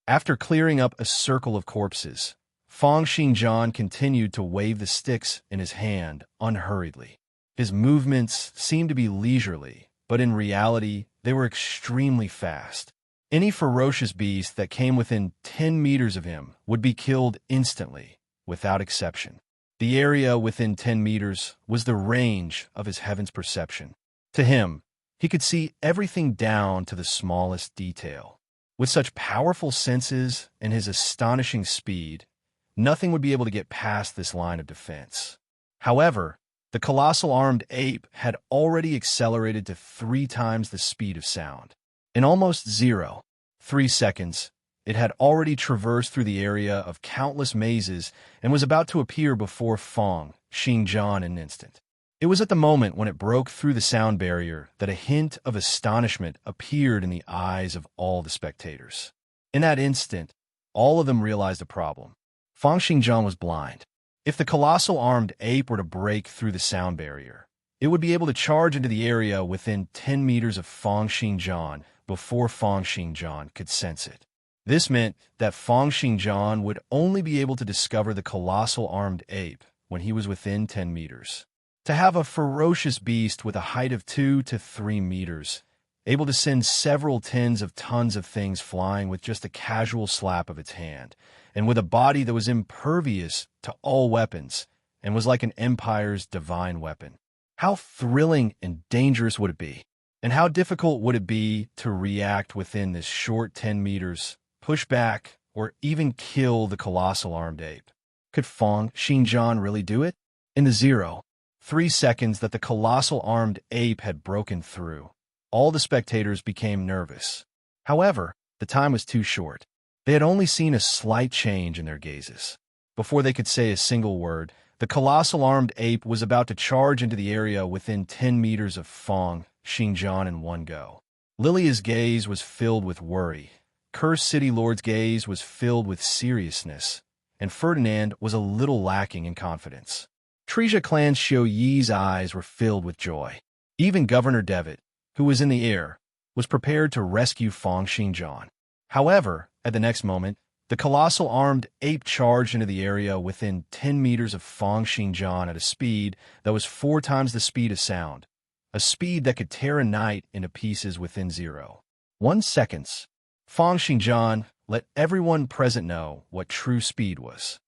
After clearing up a circle of corpses, Feng Xingjian continued to wave the sticks in his hand unhurriedly. His movements seemed to be leisurely, but in reality, they were extremely fast. Any ferocious beast that came within 10 meters of him would be killed instantly, without exception. The area within 10 meters was the range of his heaven's perception. To him, he could see everything down to the smallest detail. With such powerful senses and his astonishing speed, nothing would be able to get past this line of defense. However, the colossal armed ape had already accelerated to 3 times the speed of sound. In almost 0.3 seconds, it had already traversed through the area of countless mazes and was about to appear before Feng Xingjian in an instant. It was at the moment when it broke through the sound barrier that a hint of astonishment appeared in the eyes of all the spectators. In that instant, all of them realized a problem. Feng Xingjian was blind. If the colossal armed ape were to break through the sound barrier, it would be able to charge into the area within 10 meters of Feng Xingjian before Feng Xingjian could sense it. This meant that Feng Xingjian would only be able to discover the colossal armed ape when he was within 10 meters. To have a ferocious beast with a height of 2 to 3 meters, able to send several tens of tons of things flying with just a casual slap of its hand, and with a body that was impervious to all weapons and was like an empire's divine weapon. How thrilling and dangerous would it be? And how difficult would it be to react within this short 10 meters, push back, or even kill the colossal armed ape? Could Feng Xingjian really do it? In the 0.3 seconds that the colossal armed ape had broken through, all the spectators became nervous. However, the time was too short. They had only seen a slight change in their gazes. Before they could say a single word, the colossal armed ape was about to charge into the area within 10 meters of Feng Xingjian in one go. Lilia's gaze was filled with worry. Cursed City Lord's gaze was filled with seriousness, and Ferdinand was a little lacking in confidence. Treja Clan Xiao Yi's eyes were filled with joy. Even Governor Devitt, who was in the air, was prepared to rescue Feng Xingjian. However, at the next moment, the colossal armed ape charged into the area within 10 meters of Feng Xingjian at a speed that was 4 times the speed of sound, a speed that could tear a night into pieces within 0.1 seconds. Feng Xingjian let everyone present know what true speed was.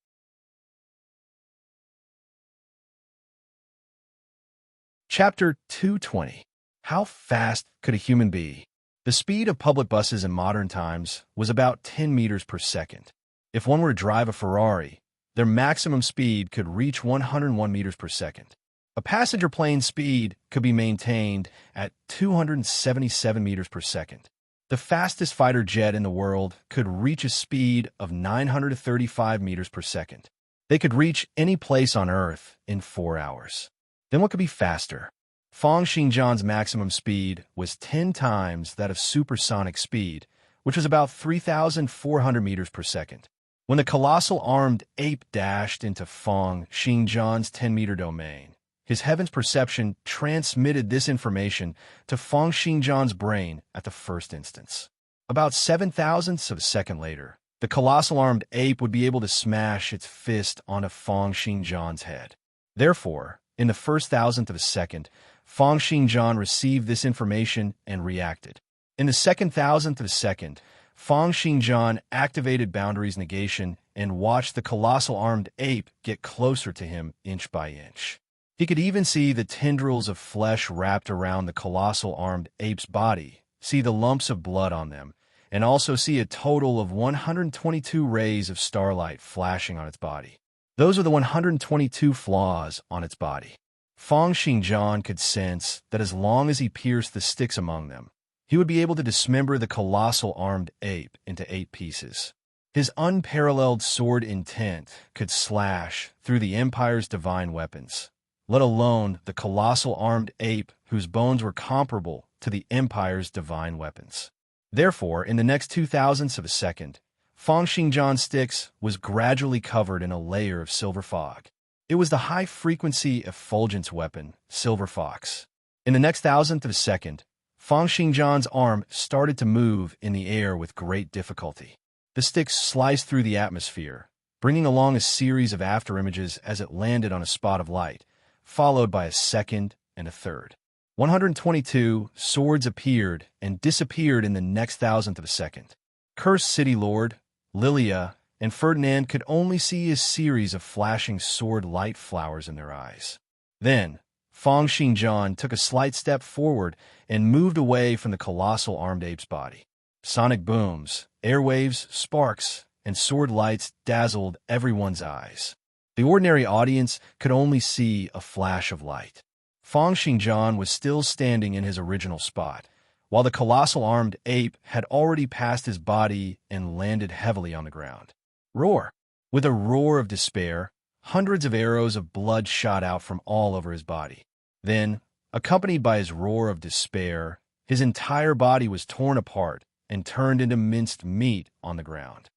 Chapter 220. How fast could a human be? The speed of public buses in modern times was about 10 meters per second. If one were to drive a Ferrari, their maximum speed could reach 101 meters per second. A passenger plane's speed could be maintained at 277 meters per second. The fastest fighter jet in the world could reach a speed of 935 meters per second. They could reach any place on Earth in 4 hours. Then what could be faster? Feng Xingjian's maximum speed was 10 times that of supersonic speed, which was about 3,400 meters per second. When the colossal armed ape dashed into Feng Xingjian's 10-meter domain, his heaven's perception transmitted this information to Feng Xingjian's brain at the first instance. About 7,000ths of a second later, the colossal armed ape would be able to smash its fist onto Feng Xingjian's head. Therefore, in the first thousandth of a second, Feng Xingjian received this information and reacted. In the second thousandth of a second, Feng Xingjian activated boundaries negation and watched the colossal armed ape get closer to him inch by inch. He could even see the tendrils of flesh wrapped around the colossal armed ape's body, see the lumps of blood on them, and also see a total of 122 rays of starlight flashing on its body. Those are the 122 flaws on its body. Feng Xingjian could sense that as long as he pierced the sticks among them, he would be able to dismember the colossal armed ape into 8 pieces. His unparalleled sword intent could slash through the Empire's divine weapons, let alone the colossal armed ape whose bones were comparable to the Empire's divine weapons. Therefore, in the next 2,000ths of a second, Feng Xingjian's sticks was gradually covered in a layer of silver fog. It was the high-frequency effulgence weapon, Silver Fox. In the next thousandth of a second, Feng Xingjian's arm started to move in the air with great difficulty. The sticks sliced through the atmosphere, bringing along a series of afterimages as it landed on a spot of light, followed by a second and a third. 122 swords appeared and disappeared in the next thousandth of a second. Cursed City Lord, Lilia, and Ferdinand could only see a series of flashing sword light flowers in their eyes. Then, Feng Xingjian took a slight step forward and moved away from the colossal armed ape's body. Sonic booms, airwaves, sparks, and sword lights dazzled everyone's eyes. The ordinary audience could only see a flash of light. Feng Xingjian was still standing in his original spot, while the colossal armed ape had already passed his body and landed heavily on the ground. Roar! With a roar of despair, hundreds of arrows of blood shot out from all over his body. Then, accompanied by his roar of despair, his entire body was torn apart and turned into minced meat on the ground.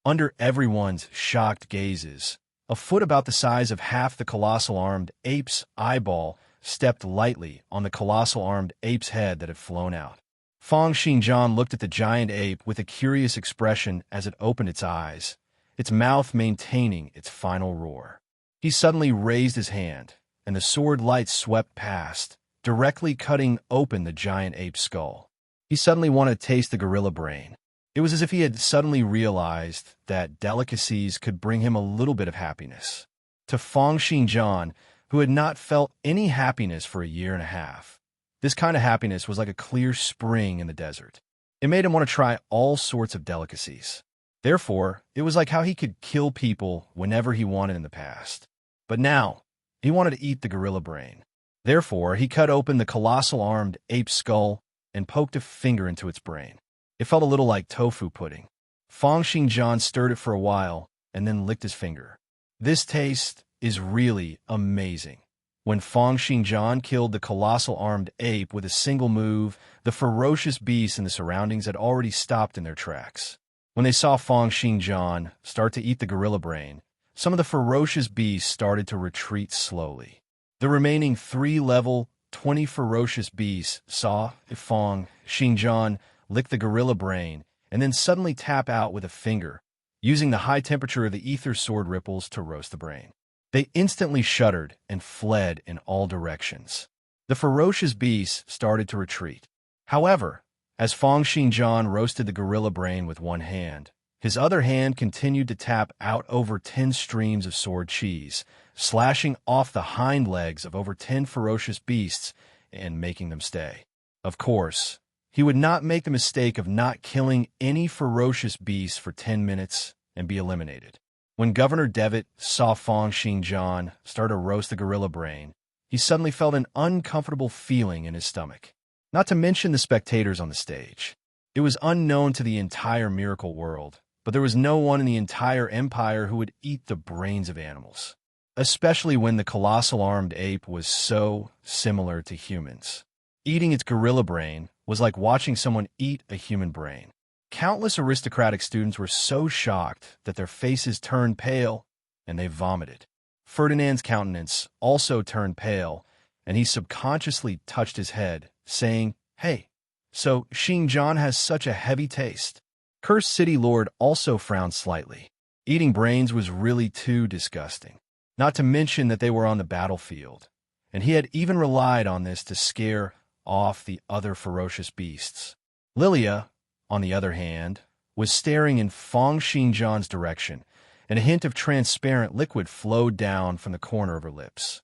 Under everyone's shocked gazes, a foot about the size of half the colossal armed ape's eyeball stepped lightly on the colossal armed ape's head that had flown out. Feng Xingjian looked at the giant ape with a curious expression as it opened its eyes, its mouth maintaining its final roar. He suddenly raised his hand, and the sword light swept past, directly cutting open the giant ape's skull. He suddenly wanted to taste the gorilla brain. It was as if he had suddenly realized that delicacies could bring him a little bit of happiness. To Feng Xingjian, who had not felt any happiness for a year and a half, this kind of happiness was like a clear spring in the desert. It made him want to try all sorts of delicacies. Therefore, it was like how he could kill people whenever he wanted in the past. But now, he wanted to eat the gorilla brain. Therefore, he cut open the colossal armed ape's skull and poked a finger into its brain. It felt a little like tofu pudding. Feng Xingjian stirred it for a while and then licked his finger. This taste is really amazing. When Feng Xingjian killed the colossal armed ape with a single move, the ferocious beasts in the surroundings had already stopped in their tracks. When they saw Feng Xingjian start to eat the gorilla brain, some of the ferocious beasts started to retreat slowly. The remaining 20 ferocious beasts saw Feng Xingjian lick the gorilla brain and then suddenly tap out with a finger, using the high temperature of the ether sword ripples to roast the brain. They instantly shuddered and fled in all directions. The ferocious beasts started to retreat. However, as Feng Xingjian roasted the gorilla brain with one hand, his other hand continued to tap out over 10 streams of sword cheese, slashing off the hind legs of over 10 ferocious beasts and making them stay. Of course, he would not make the mistake of not killing any ferocious beast for 10 minutes and be eliminated. When Governor Devitt saw Feng Xingjian start to roast the gorilla brain, he suddenly felt an uncomfortable feeling in his stomach. Not to mention the spectators on the stage. It was unknown to the entire miracle world, but there was no one in the entire empire who would eat the brains of animals, especially when the colossal armed ape was so similar to humans. Eating its gorilla brain was like watching someone eat a human brain. Countless aristocratic students were so shocked that their faces turned pale and they vomited. Ferdinand's countenance also turned pale, and he subconsciously touched his head, saying, "Hey, so Xingjian has such a heavy taste." Cursed City Lord also frowned slightly. Eating brains was really too disgusting. Not to mention that they were on the battlefield, and he had even relied on this to scare off the other ferocious beasts. Lilia, on the other hand, was staring in Feng Xingjian's direction, and a hint of transparent liquid flowed down from the corner of her lips.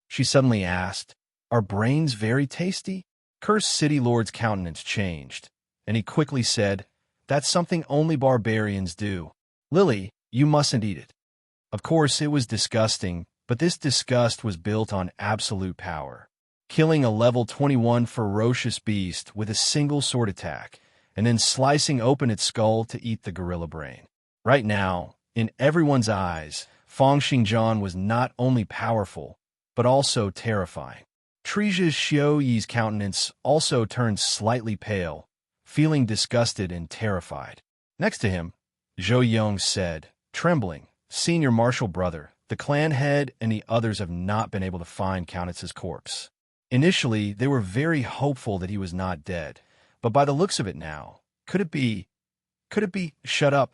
She suddenly asked, "Are brains very tasty?" Cursed City Lord's countenance changed, and he quickly said, "That's something only barbarians do. Lily, you mustn't eat it." Of course, it was disgusting, but this disgust was built on absolute power. Killing a level 21 ferocious beast with a single sword attack, and then slicing open its skull to eat the gorilla brain. Right now, in everyone's eyes, Feng Xingjian was not only powerful, but also terrifying. Treja's Xiaoyi's countenance also turned slightly pale, feeling disgusted and terrified. Next to him, Zhou Yong said, trembling, "Senior Marshal Brother, the clan head and the others have not been able to find Countess's corpse." Initially, they were very hopeful that he was not dead, but by the looks of it now, could it be, shut up?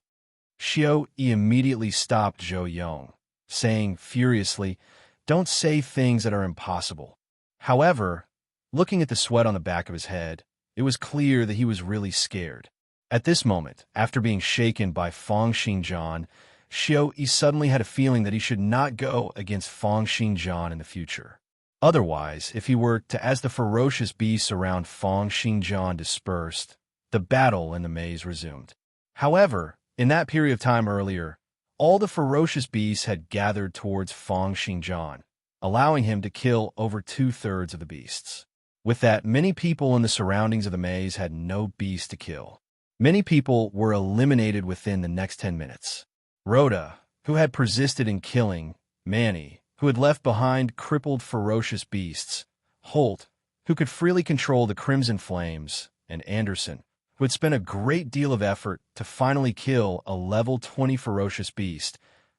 Xiao Yi immediately stopped Zhou Yong, saying furiously, "Don't say things that are impossible." However, looking at the sweat on the back of his head, it was clear that he was really scared. At this moment, after being shaken by Fang Xingjian, Xiao Yi suddenly had a feeling that he should not go against Fang Xingjian in the future. Otherwise, if he were to, as the ferocious beasts around Fang Xingjian dispersed, the battle in the maze resumed. However, in that period of time earlier, all the ferocious beasts had gathered towards Fang Xingjian, allowing him to kill over 2/3 of the beasts. With that, many people in the surroundings of the maze had no beast to kill. Many people were eliminated within the next 10 minutes. Rhoda, who had persisted in killing, Manny, who had left behind crippled ferocious beasts, Holt, who could freely control the crimson flames, and Anderson, who had spent a great deal of effort to finally kill a level 20 ferocious beast,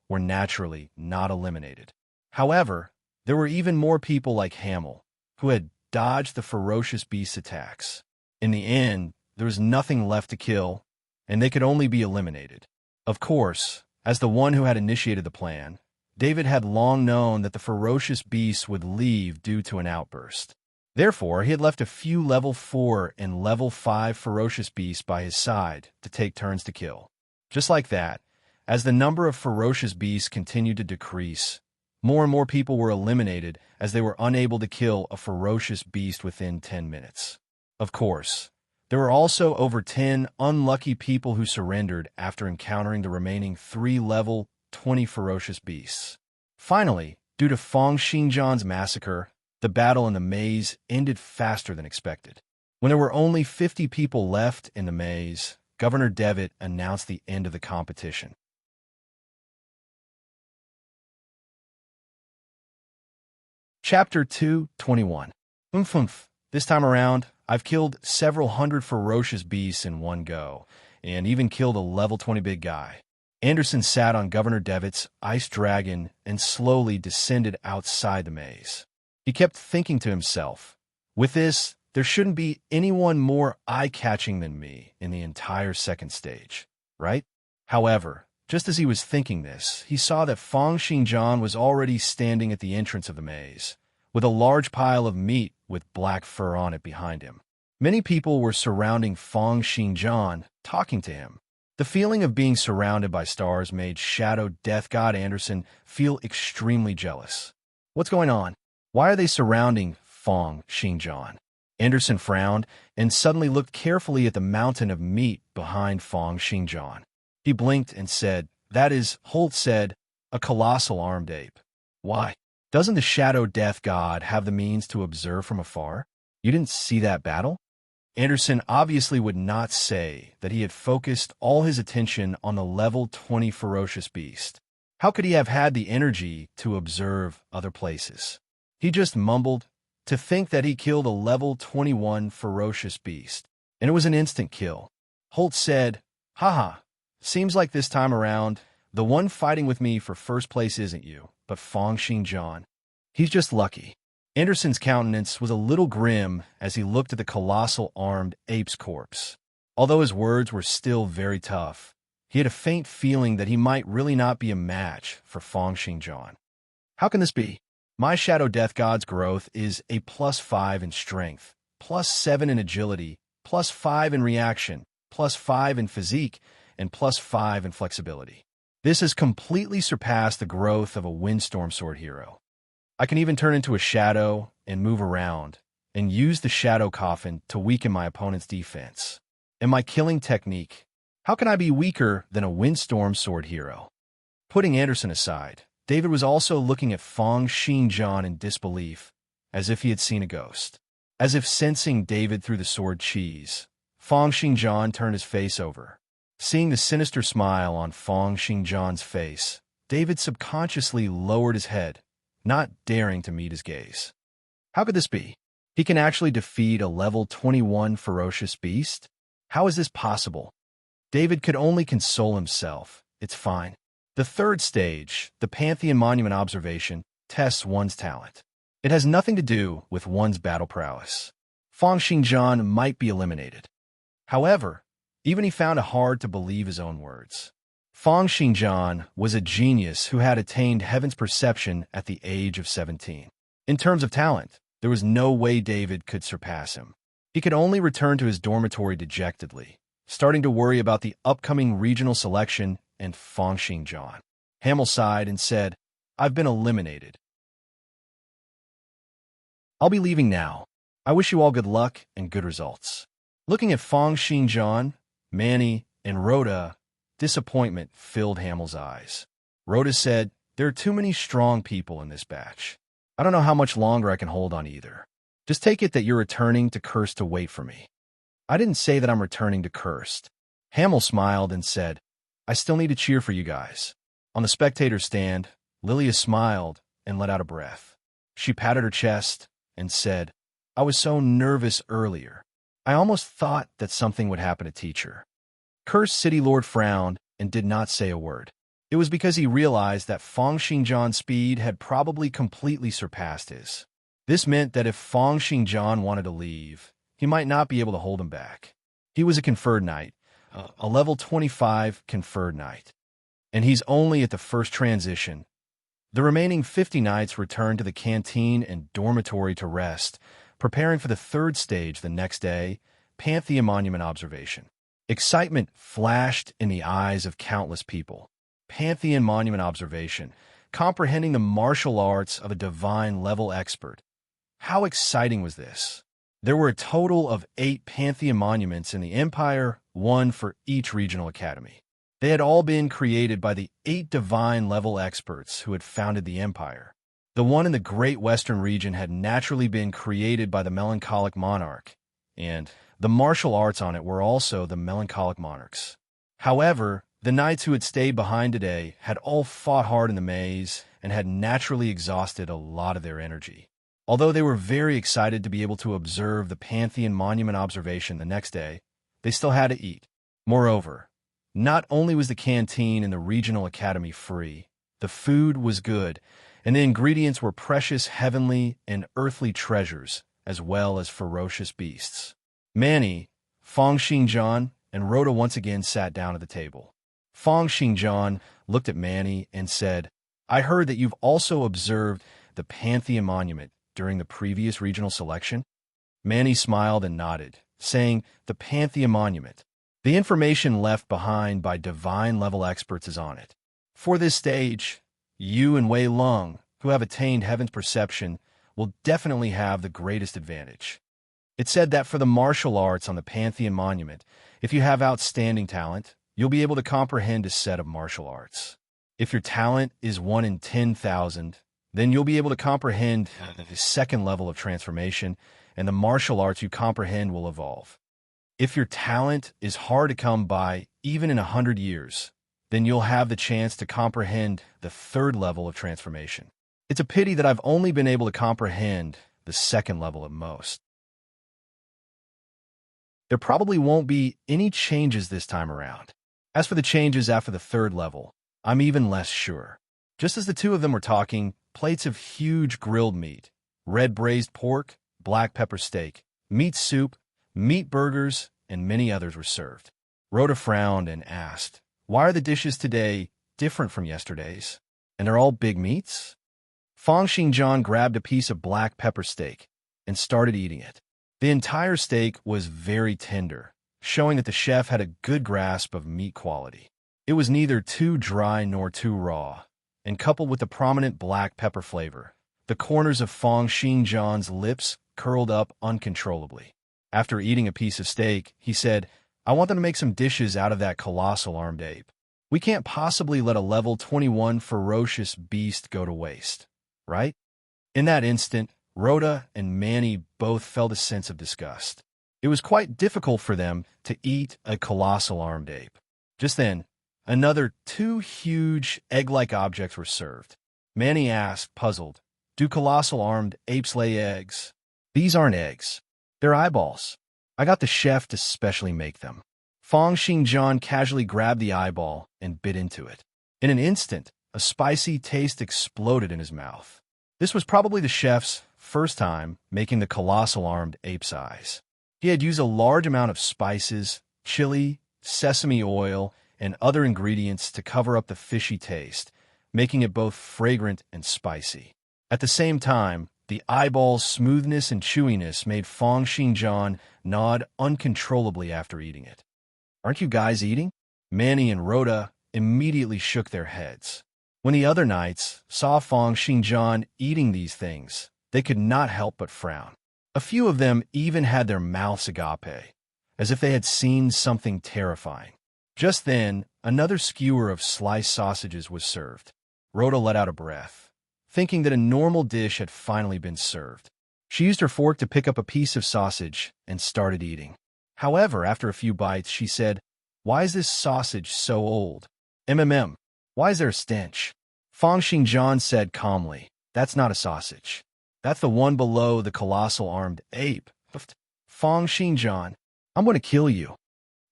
were naturally not eliminated. However, there were even more people like Hamill, who had dodged the ferocious beast's attacks. In the end, there was nothing left to kill, and they could only be eliminated. Of course, as the one who had initiated the plan, David had long known that the ferocious beasts would leave due to an outburst. Therefore, he had left a few level 4 and level 5 ferocious beasts by his side to take turns to kill. Just like that, as the number of ferocious beasts continued to decrease, more and more people were eliminated as they were unable to kill a ferocious beast within 10 minutes. Of course, there were also over 10 unlucky people who surrendered after encountering the remaining 3 level 20 ferocious beasts. Finally, due to Fang Xingjian's massacre, the battle in the maze ended faster than expected. When there were only 50 people left in the maze, Governor Devitt announced the end of the competition. Chapter 2:21. Oomph. This time around, I've killed several hundred ferocious beasts in one go, and even killed a level 20 big guy. Anderson sat on Governor Devitt's ice dragon and slowly descended outside the maze. He kept thinking to himself, with this, there shouldn't be anyone more eye-catching than me in the entire second stage, right? However, just as he was thinking this, he saw that Fang Xingjian was already standing at the entrance of the maze, with a large pile of meat with black fur on it behind him. Many people were surrounding Fang Xingjian, talking to him. The feeling of being surrounded by stars made Shadow Death God Anderson feel extremely jealous. What's going on? Why are they surrounding Fang Xingjian? Anderson frowned and suddenly looked carefully at the mountain of meat behind Fang Xingjian. He blinked and said, "That is," Holt said, "a colossal armed ape." "Why? Doesn't the Shadow Death God have the means to observe from afar? You didn't see that battle?" Anderson obviously would not say that he had focused all his attention on the level 20 ferocious beast. How could he have had the energy to observe other places? He just mumbled, to think that he killed a level 21 ferocious beast, and it was an instant kill. Holt said, "Haha, seems like this time around, the one fighting with me for first place isn't you, but Fang Xingjian. He's just lucky." Anderson's countenance was a little grim as he looked at the colossal armed ape's corpse. Although his words were still very tough, he had a faint feeling that he might really not be a match for Fang Xingjian. How can this be? My Shadow Death God's growth is a +5 in strength, +7 in agility, +5 in reaction, +5 in physique, and +5 in flexibility. This has completely surpassed the growth of a Windstorm Sword hero. I can even turn into a shadow and move around, and use the Shadow Coffin to weaken my opponent's defense. And my killing technique, how can I be weaker than a Windstorm Sword hero? Putting Anderson aside, David was also looking at Fang Xingjian in disbelief, as if he had seen a ghost. As if sensing David through the sword cheese, Fang Xingjian turned his face over. Seeing the sinister smile on Fang Xingjian's face, David subconsciously lowered his head, not daring to meet his gaze. How could this be? He can actually defeat a level 21 ferocious beast? How is this possible? David could only console himself. It's fine. The third stage, the Pantheon Monument Observation, tests one's talent. It has nothing to do with one's battle prowess. Fang Xingjian might be eliminated. However, even he found it hard to believe his own words. Fang Xingjian was a genius who had attained heaven's perception at the age of 17. In terms of talent, there was no way David could surpass him. He could only return to his dormitory dejectedly, starting to worry about the upcoming regional selection and Fangxing John. Hamel sighed and said, "I've been eliminated. I'll be leaving now. I wish you all good luck and good results." Looking at Fangxing John, Manny, and Rhoda, disappointment filled Hamel's eyes. Rhoda said, "There are too many strong people in this batch. I don't know how much longer I can hold on either. Just take it that you're returning to Cursed to wait for me." "I didn't say that I'm returning to Cursed." Hamel smiled and said, "I still need to cheer for you guys." On the spectator stand, Lilia smiled and let out a breath. She patted her chest and said, "I was so nervous earlier. I almost thought that something would happen to Teacher." Cursed City Lord frowned and did not say a word. It was because he realized that Fangxing John's speed had probably completely surpassed his. This meant that if Fangxing John wanted to leave, he might not be able to hold him back. He was a conferred knight, a level 25 conferred knight. And he's only at the first transition. The remaining 50 knights returned to the canteen and dormitory to rest, preparing for the third stage the next day, Pantheon Monument observation. Excitement flashed in the eyes of countless people. Pantheon Monument observation, comprehending the martial arts of a divine level expert. How exciting was this? There were a total of 8 Pantheon monuments in the Empire, 1 for each regional academy. They had all been created by the 8 divine level experts who had founded the Empire. The one in the Great Western region had naturally been created by the Melancholic Monarch, and the martial arts on it were also the Melancholic Monarchs. However, the knights who had stayed behind today had all fought hard in the maze and had naturally exhausted a lot of their energy. Although they were very excited to be able to observe the Pantheon Monument observation the next day, they still had to eat. Moreover, not only was the canteen in the regional academy free, the food was good, and the ingredients were precious heavenly and earthly treasures, as well as ferocious beasts. Manny, Fangxing John, and Rhoda once again sat down at the table. Fangxing John looked at Manny and said, "I heard that you've also observed the Pantheon Monument during the previous regional selection?" Manny smiled and nodded, saying, "The Pantheon Monument. The information left behind by divine-level experts is on it. For this stage, you and Wei Lung, who have attained Heaven's Perception, will definitely have the greatest advantage. It said that for the martial arts on the Pantheon Monument, if you have outstanding talent, you'll be able to comprehend a set of martial arts. If your talent is 1 in 10,000, then you'll be able to comprehend the second level of transformation, and the martial arts you comprehend will evolve. If your talent is hard to come by, even in 100 years, then you'll have the chance to comprehend the third level of transformation. It's a pity that I've only been able to comprehend the second level at most. There probably won't be any changes this time around. As for the changes after the third level, I'm even less sure." Just as the two of them were talking, plates of huge grilled meat, red braised pork, black pepper steak, meat soup, meat burgers, and many others were served. Rhoda frowned and asked, "Why are the dishes today different from yesterday's? And they're all big meats?" Fangxing John grabbed a piece of black pepper steak and started eating it. The entire steak was very tender, showing that the chef had a good grasp of meat quality. It was neither too dry nor too raw, and coupled with the prominent black pepper flavor, the corners of Fangxing John's lips curled up uncontrollably. After eating a piece of steak, he said, "I want them to make some dishes out of that colossal armed ape. We can't possibly let a level 21 ferocious beast go to waste, right?" In that instant, Rhoda and Manny both felt a sense of disgust. It was quite difficult for them to eat a colossal armed ape. Just then, another 2 huge egg-like objects were served. Manny asked, puzzled, "Do colossal armed apes lay eggs?" "These aren't eggs. They're eyeballs. I got the chef to specially make them." Fangxing John casually grabbed the eyeball and bit into it. In an instant, a spicy taste exploded in his mouth. This was probably the chef's first time making the colossal armed ape's eyes. He had used a large amount of spices, chili, sesame oil, and other ingredients to cover up the fishy taste, making it both fragrant and spicy. At the same time, the eyeball's smoothness and chewiness made Fangxing John nod uncontrollably after eating it. Aren't you guys eating? Manny and Rhoda immediately shook their heads. When the other knights saw Fang Xingjian eating these things, they could not help but frown. A few of them even had their mouths agape, as if they had seen something terrifying. Just then, another skewer of sliced sausages was served. Rhoda let out a breath, thinking that a normal dish had finally been served. She used her fork to pick up a piece of sausage and started eating. However, after a few bites, she said, "Why is this sausage so old? Why is there a stench?" Fang Xingjian said calmly, "That's not a sausage. That's the one below the colossal armed ape." Fang Xingjian, "I'm going to kill you."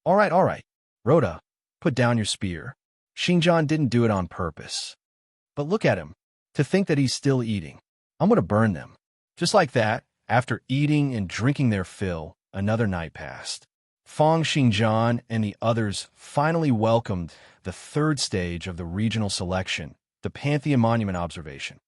All right. Rhoda, put down your spear. Xingjian didn't do it on purpose. But look at him. To think that he's still eating. I'm going to burn them. Just like that, after eating and drinking their fill, another night passed. Fang Xingjian and the others finally welcomed the third stage of the regional selection, the Pantheon Monument observation.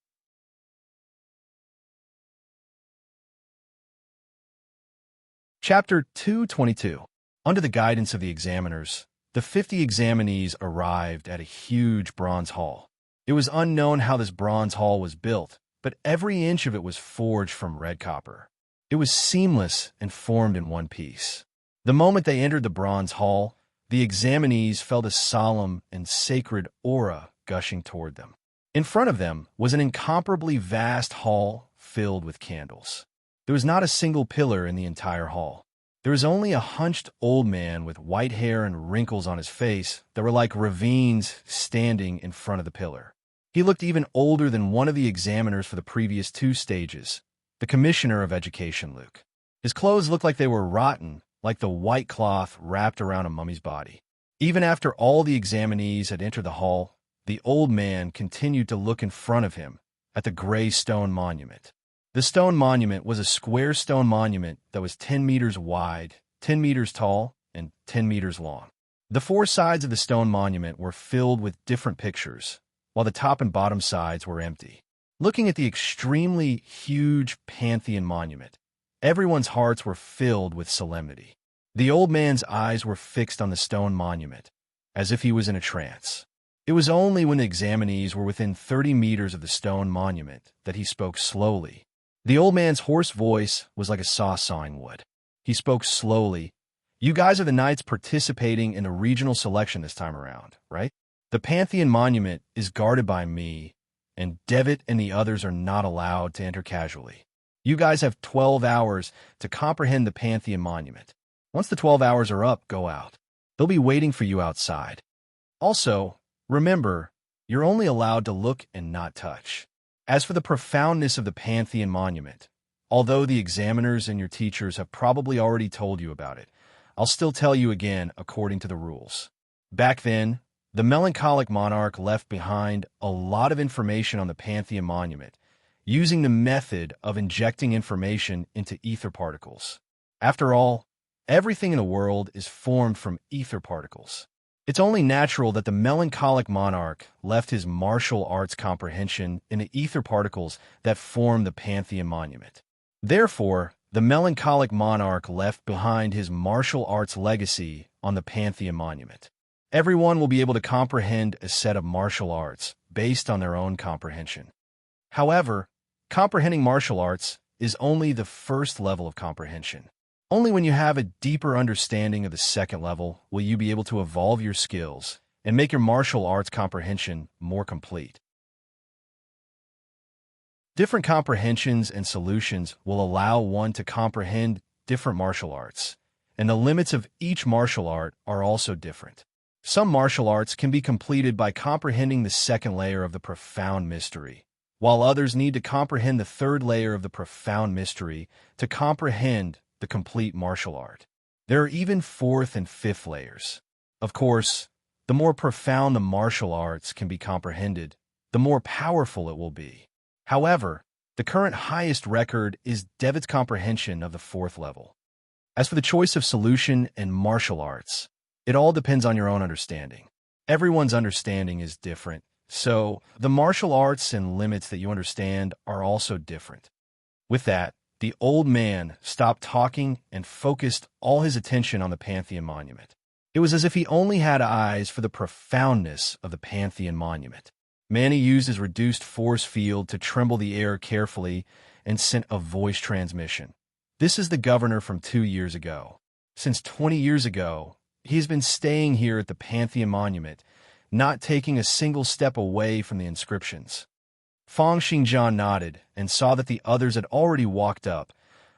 Chapter 222. Under the guidance of the examiners, the 50 examinees arrived at a huge bronze hall. It was unknown how this bronze hall was built, but every inch of it was forged from red copper. It was seamless and formed in one piece. The moment they entered the bronze hall, the examinees felt a solemn and sacred aura gushing toward them. In front of them was an incomparably vast hall filled with candles. There was not a single pillar in the entire hall. There was only a hunched old man with white hair and wrinkles on his face that were like ravines standing in front of the pillar. He looked even older than one of the examiners for the previous 2 stages, the Commissioner of Education, Luke. His clothes looked like they were rotten, like the white cloth wrapped around a mummy's body. Even after all the examinees had entered the hall, the old man continued to look in front of him at the gray stone monument. The stone monument was a square stone monument that was 10 meters wide, 10 meters tall, and 10 meters long. The 4 sides of the stone monument were filled with different pictures, while the top and bottom sides were empty. Looking at the extremely huge Pantheon monument, everyone's hearts were filled with solemnity. The old man's eyes were fixed on the stone monument, as if he was in a trance. It was only when the examinees were within 30 meters of the stone monument that he spoke slowly. The old man's hoarse voice was like a saw sawing wood. He spoke slowly. "You guys are the knights participating in a regional selection this time around, right? The Pantheon monument is guarded by me, and Devitt and the others are not allowed to enter casually. You guys have 12 hours to comprehend the Pantheon monument. Once the 12 hours are up, go out. They'll be waiting for you outside. Also, remember, you're only allowed to look and not touch. As for the profoundness of the Pantheon monument, although the examiners and your teachers have probably already told you about it, I'll still tell you again according to the rules. Back then, the melancholic monarch left behind a lot of information on the Pantheon monument, using the method of injecting information into ether particles. After all, everything in the world is formed from ether particles. It's only natural that the melancholic monarch left his martial arts comprehension in the ether particles that form the Pantheon monument. Therefore, the melancholic monarch left behind his martial arts legacy on the Pantheon monument. Everyone will be able to comprehend a set of martial arts based on their own comprehension. However, comprehending martial arts is only the first level of comprehension. Only when you have a deeper understanding of the second level will you be able to evolve your skills and make your martial arts comprehension more complete. Different comprehensions and solutions will allow one to comprehend different martial arts, and the limits of each martial art are also different. Some martial arts can be completed by comprehending the second layer of the profound mystery, while others need to comprehend the third layer of the profound mystery to comprehend the complete martial art. There are even fourth and fifth layers. Of course, the more profound the martial arts can be comprehended, the more powerful it will be. However, the current highest record is Devitt's comprehension of the 4th level. As for the choice of solution and martial arts, it all depends on your own understanding. Everyone's understanding is different, so the martial arts and limits that you understand are also different. With that, the old man stopped talking and focused all his attention on the Pantheon monument. It was as if he only had eyes for the profoundness of the Pantheon monument. Manny used his reduced force field to tremble the air carefully and sent a voice transmission. This is the governor from 2 years ago. Since 20 years ago, he's been staying here at the Pantheon monument, not taking a single step away from the inscriptions. Feng Xingjian nodded and saw that the others had already walked up,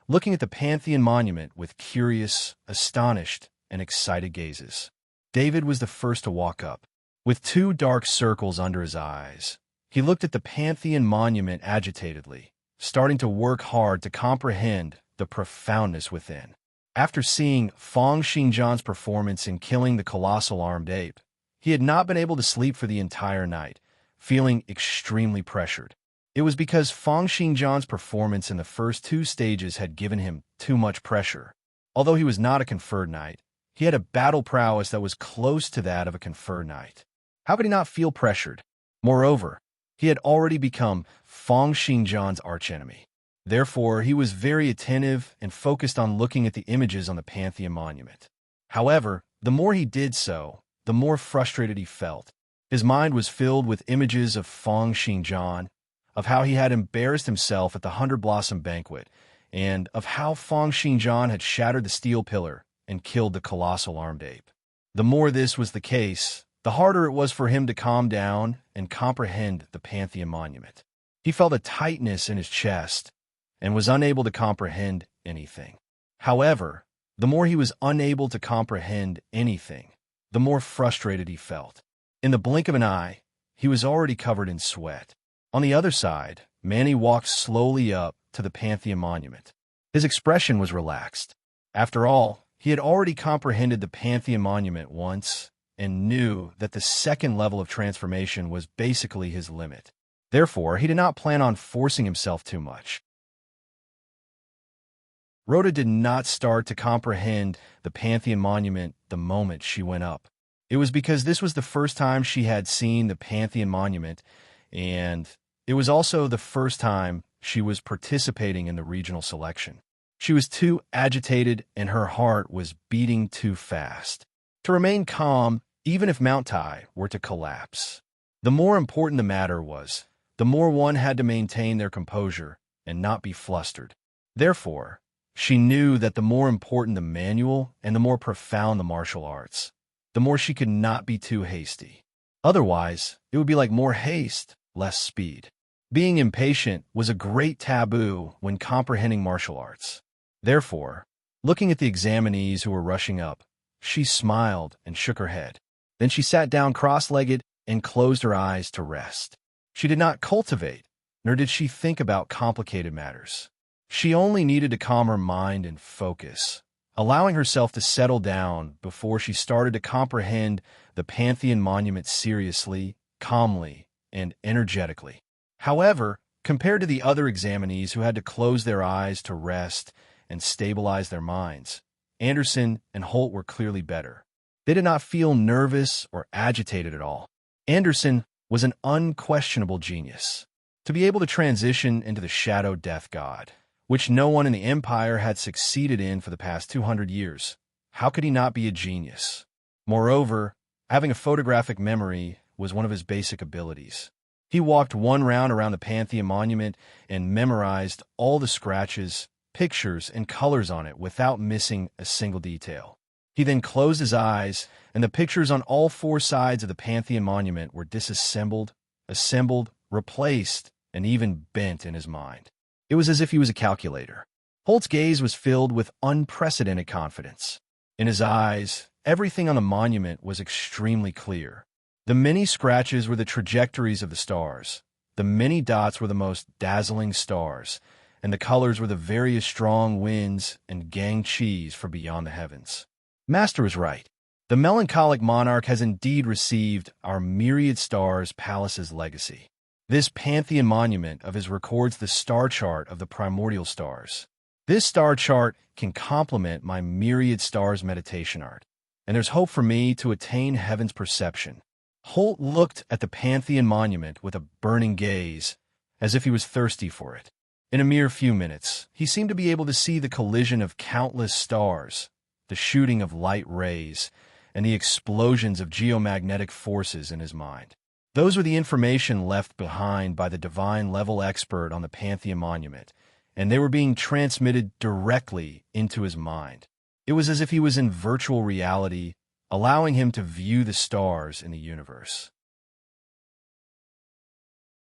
looking at the Pantheon monument with curious, astonished, and excited gazes. David was the first to walk up. With 2 dark circles under his eyes, he looked at the Pantheon monument agitatedly, starting to work hard to comprehend the profoundness within. After seeing Feng Xingjian's performance in killing the colossal armed ape, he had not been able to sleep for the entire night, feeling extremely pressured. It was because Feng Xingjian's performance in the first 2 stages had given him too much pressure. Although he was not a conferred knight, he had a battle prowess that was close to that of a conferred knight. How could he not feel pressured? Moreover, he had already become Feng Xingjian's archenemy. Therefore, he was very attentive and focused on looking at the images on the Pantheon monument. However, the more he did so, the more frustrated he felt. His mind was filled with images of Feng Xingjian, of how he had embarrassed himself at the 100 Blossom banquet, and of how Feng Xingjian had shattered the steel pillar and killed the colossal armed ape. The more this was the case, the harder it was for him to calm down and comprehend the Pantheon monument. He felt a tightness in his chest and was unable to comprehend anything. However, the more he was unable to comprehend anything, the more frustrated he felt. In the blink of an eye, he was already covered in sweat. On the other side, Manny walked slowly up to the Pantheon monument. His expression was relaxed. After all, he had already comprehended the Pantheon monument once and knew that the second level of transformation was basically his limit. Therefore, he did not plan on forcing himself too much. Rhoda did not start to comprehend the Pantheon monument the moment she went up. It was because this was the first time she had seen the Pantheon monument, and it was also the first time she was participating in the regional selection. She was too agitated and her heart was beating too fast to remain calm, even if Mount Tai were to collapse. The more important the matter was, the more one had to maintain their composure and not be flustered. Therefore, she knew that the more important the manual and the more profound the martial arts, the more she could not be too hasty. Otherwise, it would be like more haste, less speed. Being impatient was a great taboo when comprehending martial arts. Therefore, looking at the examinees who were rushing up, she smiled and shook her head. Then she sat down cross-legged and closed her eyes to rest. She did not cultivate, nor did she think about complicated matters. She only needed to calm her mind and focus, allowing herself to settle down before she started to comprehend the Pantheon monument seriously, calmly, and energetically. However, compared to the other examinees who had to close their eyes to rest and stabilize their minds, Anderson and Holt were clearly better. They did not feel nervous or agitated at all. Anderson was an unquestionable genius. To be able to transition into the Shadow Death God, which no one in the Empire had succeeded in for the past 200 years, how could he not be a genius? Moreover, having a photographic memory was one of his basic abilities. He walked one round around the Pantheon monument and memorized all the scratches, pictures, and colors on it without missing a single detail. He then closed his eyes, and the pictures on all 4 sides of the Pantheon monument were disassembled, assembled, replaced, and even bent in his mind. It was as if he was a calculator. Holt's gaze was filled with unprecedented confidence. In his eyes, everything on the monument was extremely clear. The many scratches were the trajectories of the stars. The many dots were the most dazzling stars, and the colors were the various strong winds and gang chis for beyond the heavens. Master was right. The melancholic monarch has indeed received our myriad stars palace's legacy. This Pantheon monument of his records the star chart of the primordial stars. This star chart can complement my myriad stars meditation art, and there's hope for me to attain heaven's perception. Holt looked at the Pantheon monument with a burning gaze, as if he was thirsty for it. In a mere few minutes, he seemed to be able to see the collision of countless stars, the shooting of light rays, and the explosions of geomagnetic forces in his mind. Those were the information left behind by the divine-level expert on the Pantheon monument, and they were being transmitted directly into his mind. It was as if he was in virtual reality, allowing him to view the stars in the universe.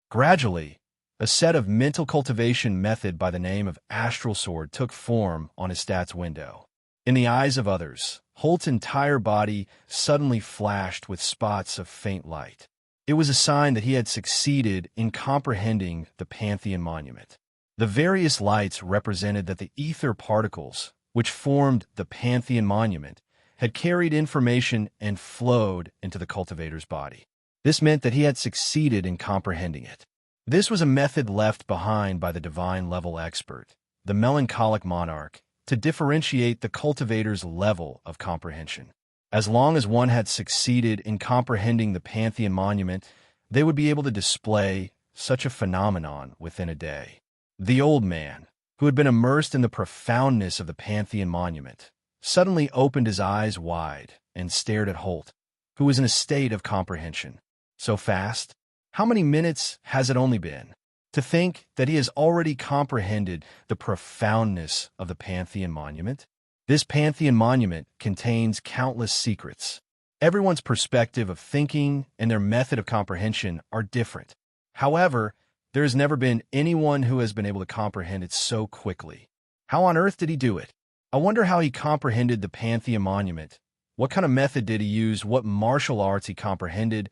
Gradually, a set of mental cultivation method by the name of Astral Sword took form on his stats window. In the eyes of others, Holt's entire body suddenly flashed with spots of faint light. It was a sign that he had succeeded in comprehending the Pantheon monument. The various lights represented that the ether particles, which formed the Pantheon monument, had carried information and flowed into the cultivator's body. This meant that he had succeeded in comprehending it. This was a method left behind by the divine-level expert, the melancholic monarch, to differentiate the cultivator's level of comprehension. As long as one had succeeded in comprehending the Pantheon monument, they would be able to display such a phenomenon within a day. The old man, who had been immersed in the profoundness of the Pantheon monument, suddenly opened his eyes wide and stared at Holt, who was in a state of comprehension. So fast? How many minutes has it only been? To think that he has already comprehended the profoundness of the Pantheon monument? This Pantheon monument contains countless secrets. Everyone's perspective of thinking and their method of comprehension are different. However, there has never been anyone who has been able to comprehend it so quickly. How on earth did he do it? I wonder how he comprehended the Pantheon monument. What kind of method did he use? What martial arts he comprehended?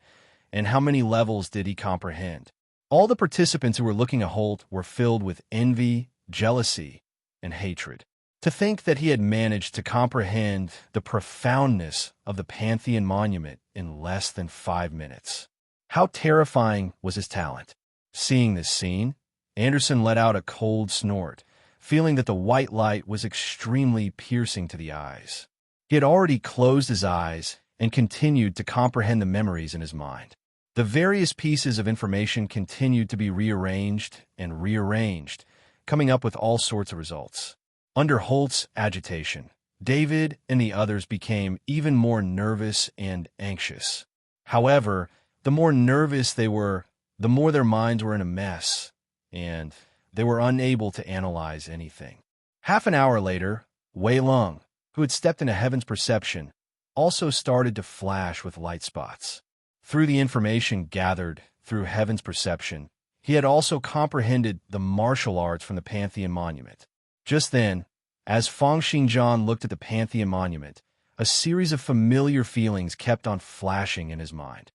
And how many levels did he comprehend? All the participants who were looking at Holt were filled with envy, jealousy, and hatred. To think that he had managed to comprehend the profoundness of the Pantheon monument in less than 5 minutes. How terrifying was his talent? Seeing this scene, Anderson let out a cold snort, feeling that the white light was extremely piercing to the eyes. He had already closed his eyes and continued to comprehend the memories in his mind. The various pieces of information continued to be rearranged and rearranged, coming up with all sorts of results. Under Holt's agitation, David and the others became even more nervous and anxious. However, the more nervous they were, the more their minds were in a mess, and they were unable to analyze anything. Half an hour later, Wei Lung, who had stepped into Heaven's perception, also started to flash with light spots. Through the information gathered through Heaven's perception, he had also comprehended the martial arts from the Pantheon monument. Just then, as Feng Xingjian looked at the Pantheon monument, a series of familiar feelings kept on flashing in his mind.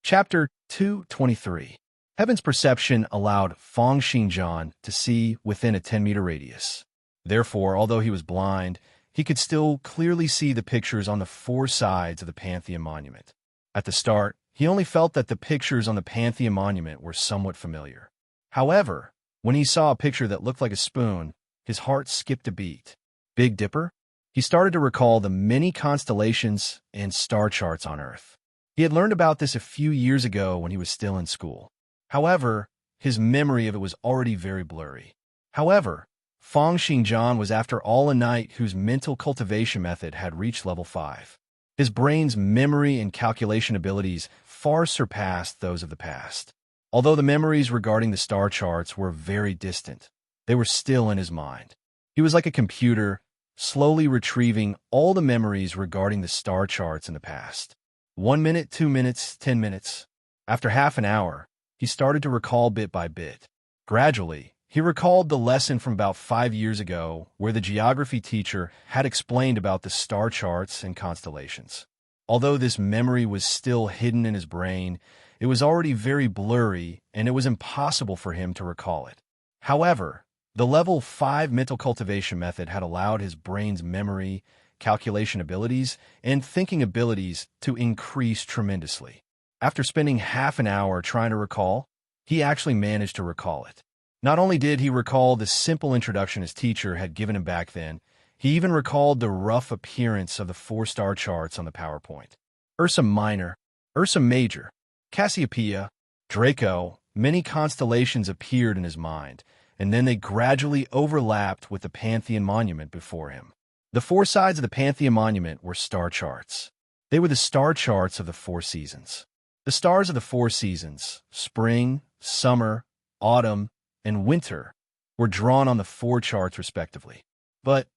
Chapter 223. Heaven's perception allowed Feng Xingjian to see within a 10-meter radius. Therefore, although he was blind, he could still clearly see the pictures on the 4 sides of the Pantheon monument. At the start, he only felt that the pictures on the Pantheon monument were somewhat familiar. However, when he saw a picture that looked like a spoon, his heart skipped a beat. Big Dipper? He started to recall the many constellations and star charts on Earth. He had learned about this a few years ago when he was still in school. However, his memory of it was already very blurry. However, Feng Xingjian was after all a knight whose mental cultivation method had reached level 5. His brain's memory and calculation abilities far surpassed those of the past. Although the memories regarding the star charts were very distant, they were still in his mind. He was like a computer, slowly retrieving all the memories regarding the star charts in the past. 1 minute, 2 minutes, 10 minutes. After half an hour, he started to recall bit by bit. Gradually, he recalled the lesson from about 5 years ago where the geography teacher had explained about the star charts and constellations. Although this memory was still hidden in his brain, it was already very blurry and it was impossible for him to recall it. However, the level 5 mental cultivation method had allowed his brain's memory, calculation abilities, and thinking abilities to increase tremendously. After spending half an hour trying to recall, he actually managed to recall it. Not only did he recall the simple introduction his teacher had given him back then, he even recalled the rough appearance of the 4-star charts on the PowerPoint. Ursa Minor, Ursa Major, Cassiopeia, Draco, many constellations appeared in his mind, and then they gradually overlapped with the Pantheon monument before him. The four sides of the Pantheon monument were star charts. They were the star charts of the four seasons. The stars of the four seasons, spring, summer, autumn, and winter, were drawn on the four charts respectively. But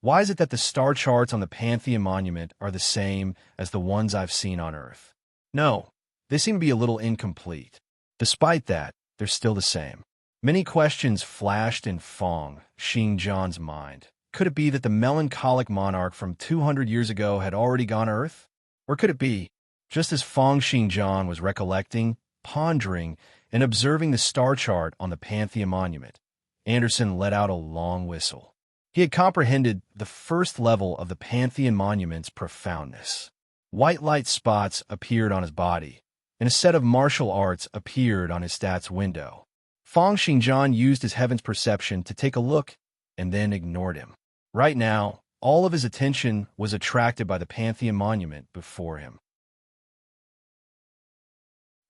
why is it that the star charts on the Pantheon monument are the same as the ones I've seen on Earth? No, they seem to be a little incomplete. Despite that, they're still the same. Many questions flashed in Feng Xingjian's mind. Could it be that the melancholic monarch from 200 years ago had already gone Earth? Or could it be, just as Feng Xingjian was recollecting, pondering, and observing the star chart on the Pantheon monument, Anderson let out a long whistle. He had comprehended the first level of the Pantheon monument's profoundness. White light spots appeared on his body, and a set of martial arts appeared on his stats window. Feng Xingjian used his heaven's perception to take a look and then ignored him. Right now, all of his attention was attracted by the Pantheon monument before him.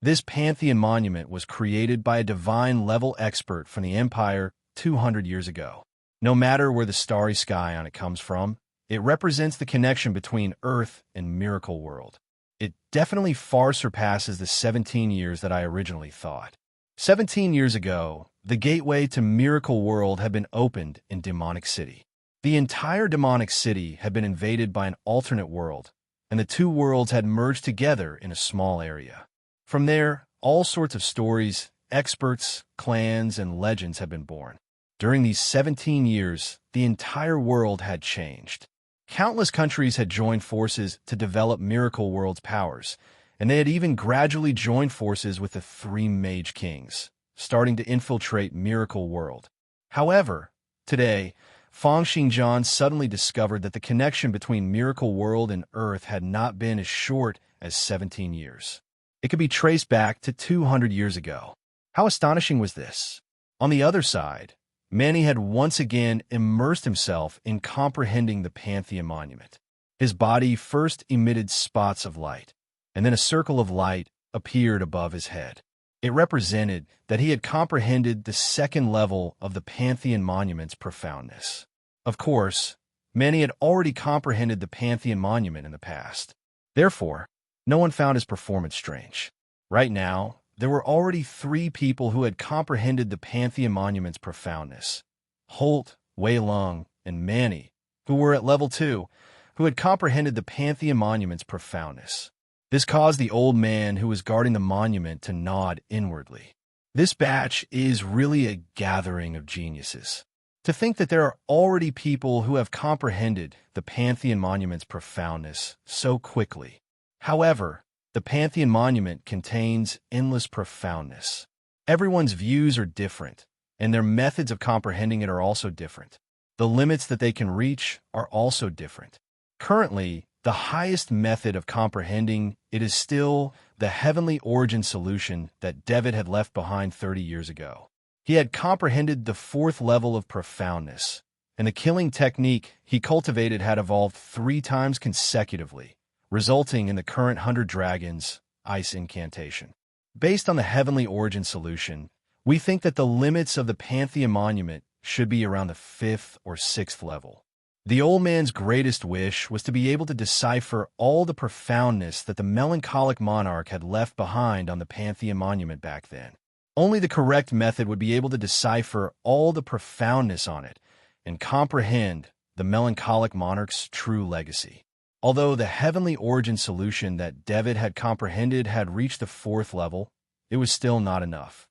This Pantheon monument was created by a divine-level expert from the Empire 200 years ago. No matter where the starry sky on it comes from, it represents the connection between Earth and Miracle World. It definitely far surpasses the 17 years that I originally thought. 17 years ago, the gateway to Miracle World had been opened in Demonic City. The entire Demonic City had been invaded by an alternate world, and the two worlds had merged together in a small area. From there, all sorts of stories, experts, clans, and legends have been born. During these 17 years, the entire world had changed. Countless countries had joined forces to develop Miracle World's powers, and they had even gradually joined forces with the three Mage Kings, starting to infiltrate Miracle World. However, today, Feng Xingjian suddenly discovered that the connection between Miracle World and Earth had not been as short as 17 years. It could be traced back to 200 years ago. How astonishing was this? On the other side, Manny had once again immersed himself in comprehending the Pantheon monument. His body first emitted spots of light, and then a circle of light appeared above his head. It represented that he had comprehended the second level of the Pantheon monument's profoundness. Of course, Manny had already comprehended the Pantheon monument in the past. Therefore, no one found his performance strange. Right now, there were already three people who had comprehended the Pantheon monument's profoundness. Holt, Wei Lung, and Manny, who were at level 2, who had comprehended the Pantheon monument's profoundness. This caused the old man who was guarding the monument to nod inwardly. This batch is really a gathering of geniuses. To think that there are already people who have comprehended the Pantheon monument's profoundness so quickly. However, the Pantheon monument contains endless profoundness. Everyone's views are different, and their methods of comprehending it are also different. The limits that they can reach are also different. Currently, the highest method of comprehending it is still the heavenly origin solution that David had left behind 30 years ago. He had comprehended the fourth level of profoundness, and the killing technique he cultivated had evolved 3 times consecutively, resulting in the current 100 Dragons Ice Incantation. Based on the heavenly origin solution, we think that the limits of the Pantheon monument should be around the 5th or 6th level. The old man's greatest wish was to be able to decipher all the profoundness that the melancholic monarch had left behind on the Pantheon monument back then. Only the correct method would be able to decipher all the profoundness on it and comprehend the melancholic monarch's true legacy. Although the heavenly origin solution that David had comprehended had reached the 4th level, it was still not enough.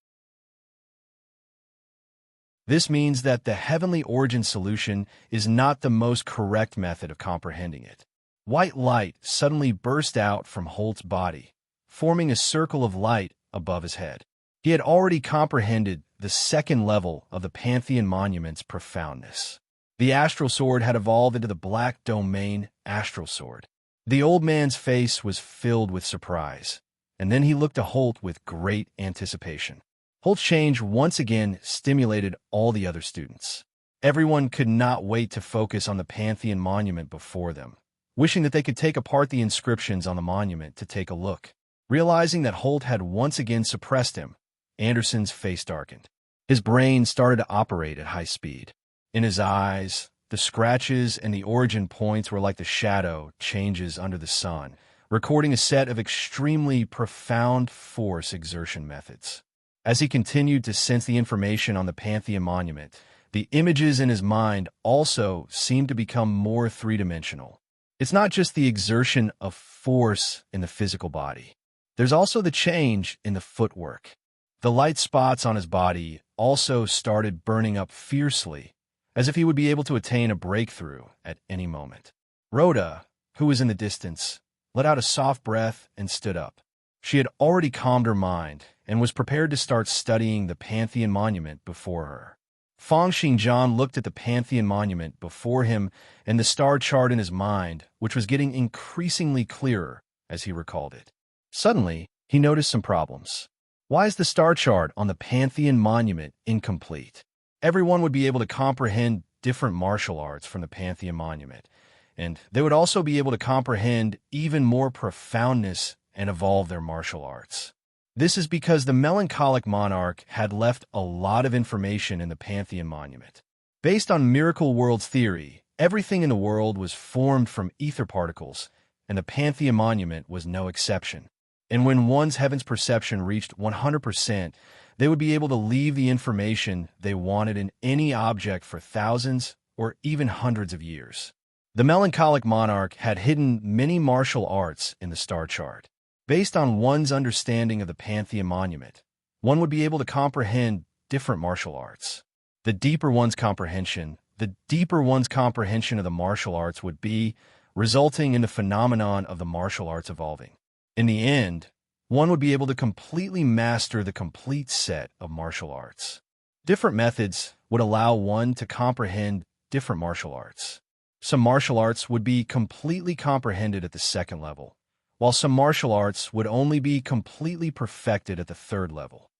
This means that the heavenly origin solution is not the most correct method of comprehending it. White light suddenly burst out from Holt's body, forming a circle of light above his head. He had already comprehended the 2nd level of the Pantheon monument's profoundness. The astral sword had evolved into the Black Domain astral sword. The old man's face was filled with surprise, and then he looked to Holt with great anticipation. Holt's change once again stimulated all the other students. Everyone could not wait to focus on the Pantheon monument before them, wishing that they could take apart the inscriptions on the monument to take a look. Realizing that Holt had once again suppressed him, Anderson's face darkened. His brain started to operate at high speed. In his eyes, the scratches and the origin points were like the shadow changes under the sun, recording a set of extremely profound force exertion methods. As he continued to sense the information on the Pantheon monument, the images in his mind also seemed to become more three-dimensional. It's not just the exertion of force in the physical body. There's also the change in the footwork. The light spots on his body also started burning up fiercely, as if he would be able to attain a breakthrough at any moment. Rhoda, who was in the distance, let out a soft breath and stood up. She had already calmed her mind and was prepared to start studying the Pantheon monument before her. Feng Xingjian looked at the Pantheon monument before him and the star chart in his mind, which was getting increasingly clearer as he recalled it. Suddenly, he noticed some problems. Why is the star chart on the Pantheon monument incomplete? Everyone would be able to comprehend different martial arts from the Pantheon monument, and they would also be able to comprehend even more profoundness and evolve their martial arts. This is because the melancholic monarch had left a lot of information in the Pantheon monument. Based on Miracle World's theory, everything in the world was formed from ether particles, and the Pantheon monument was no exception. And when one's heaven's perception reached 100%, they would be able to leave the information they wanted in any object for thousands or even hundreds of years. The melancholic monarch had hidden many martial arts in the star chart. Based on one's understanding of the Pantheon monument, one would be able to comprehend different martial arts. The deeper one's comprehension of the martial arts would be, resulting in the phenomenon of the martial arts evolving. In the end, one would be able to completely master the complete set of martial arts. Different methods would allow one to comprehend different martial arts. Some martial arts would be completely comprehended at the second level, while some martial arts would only be completely perfected at the third level.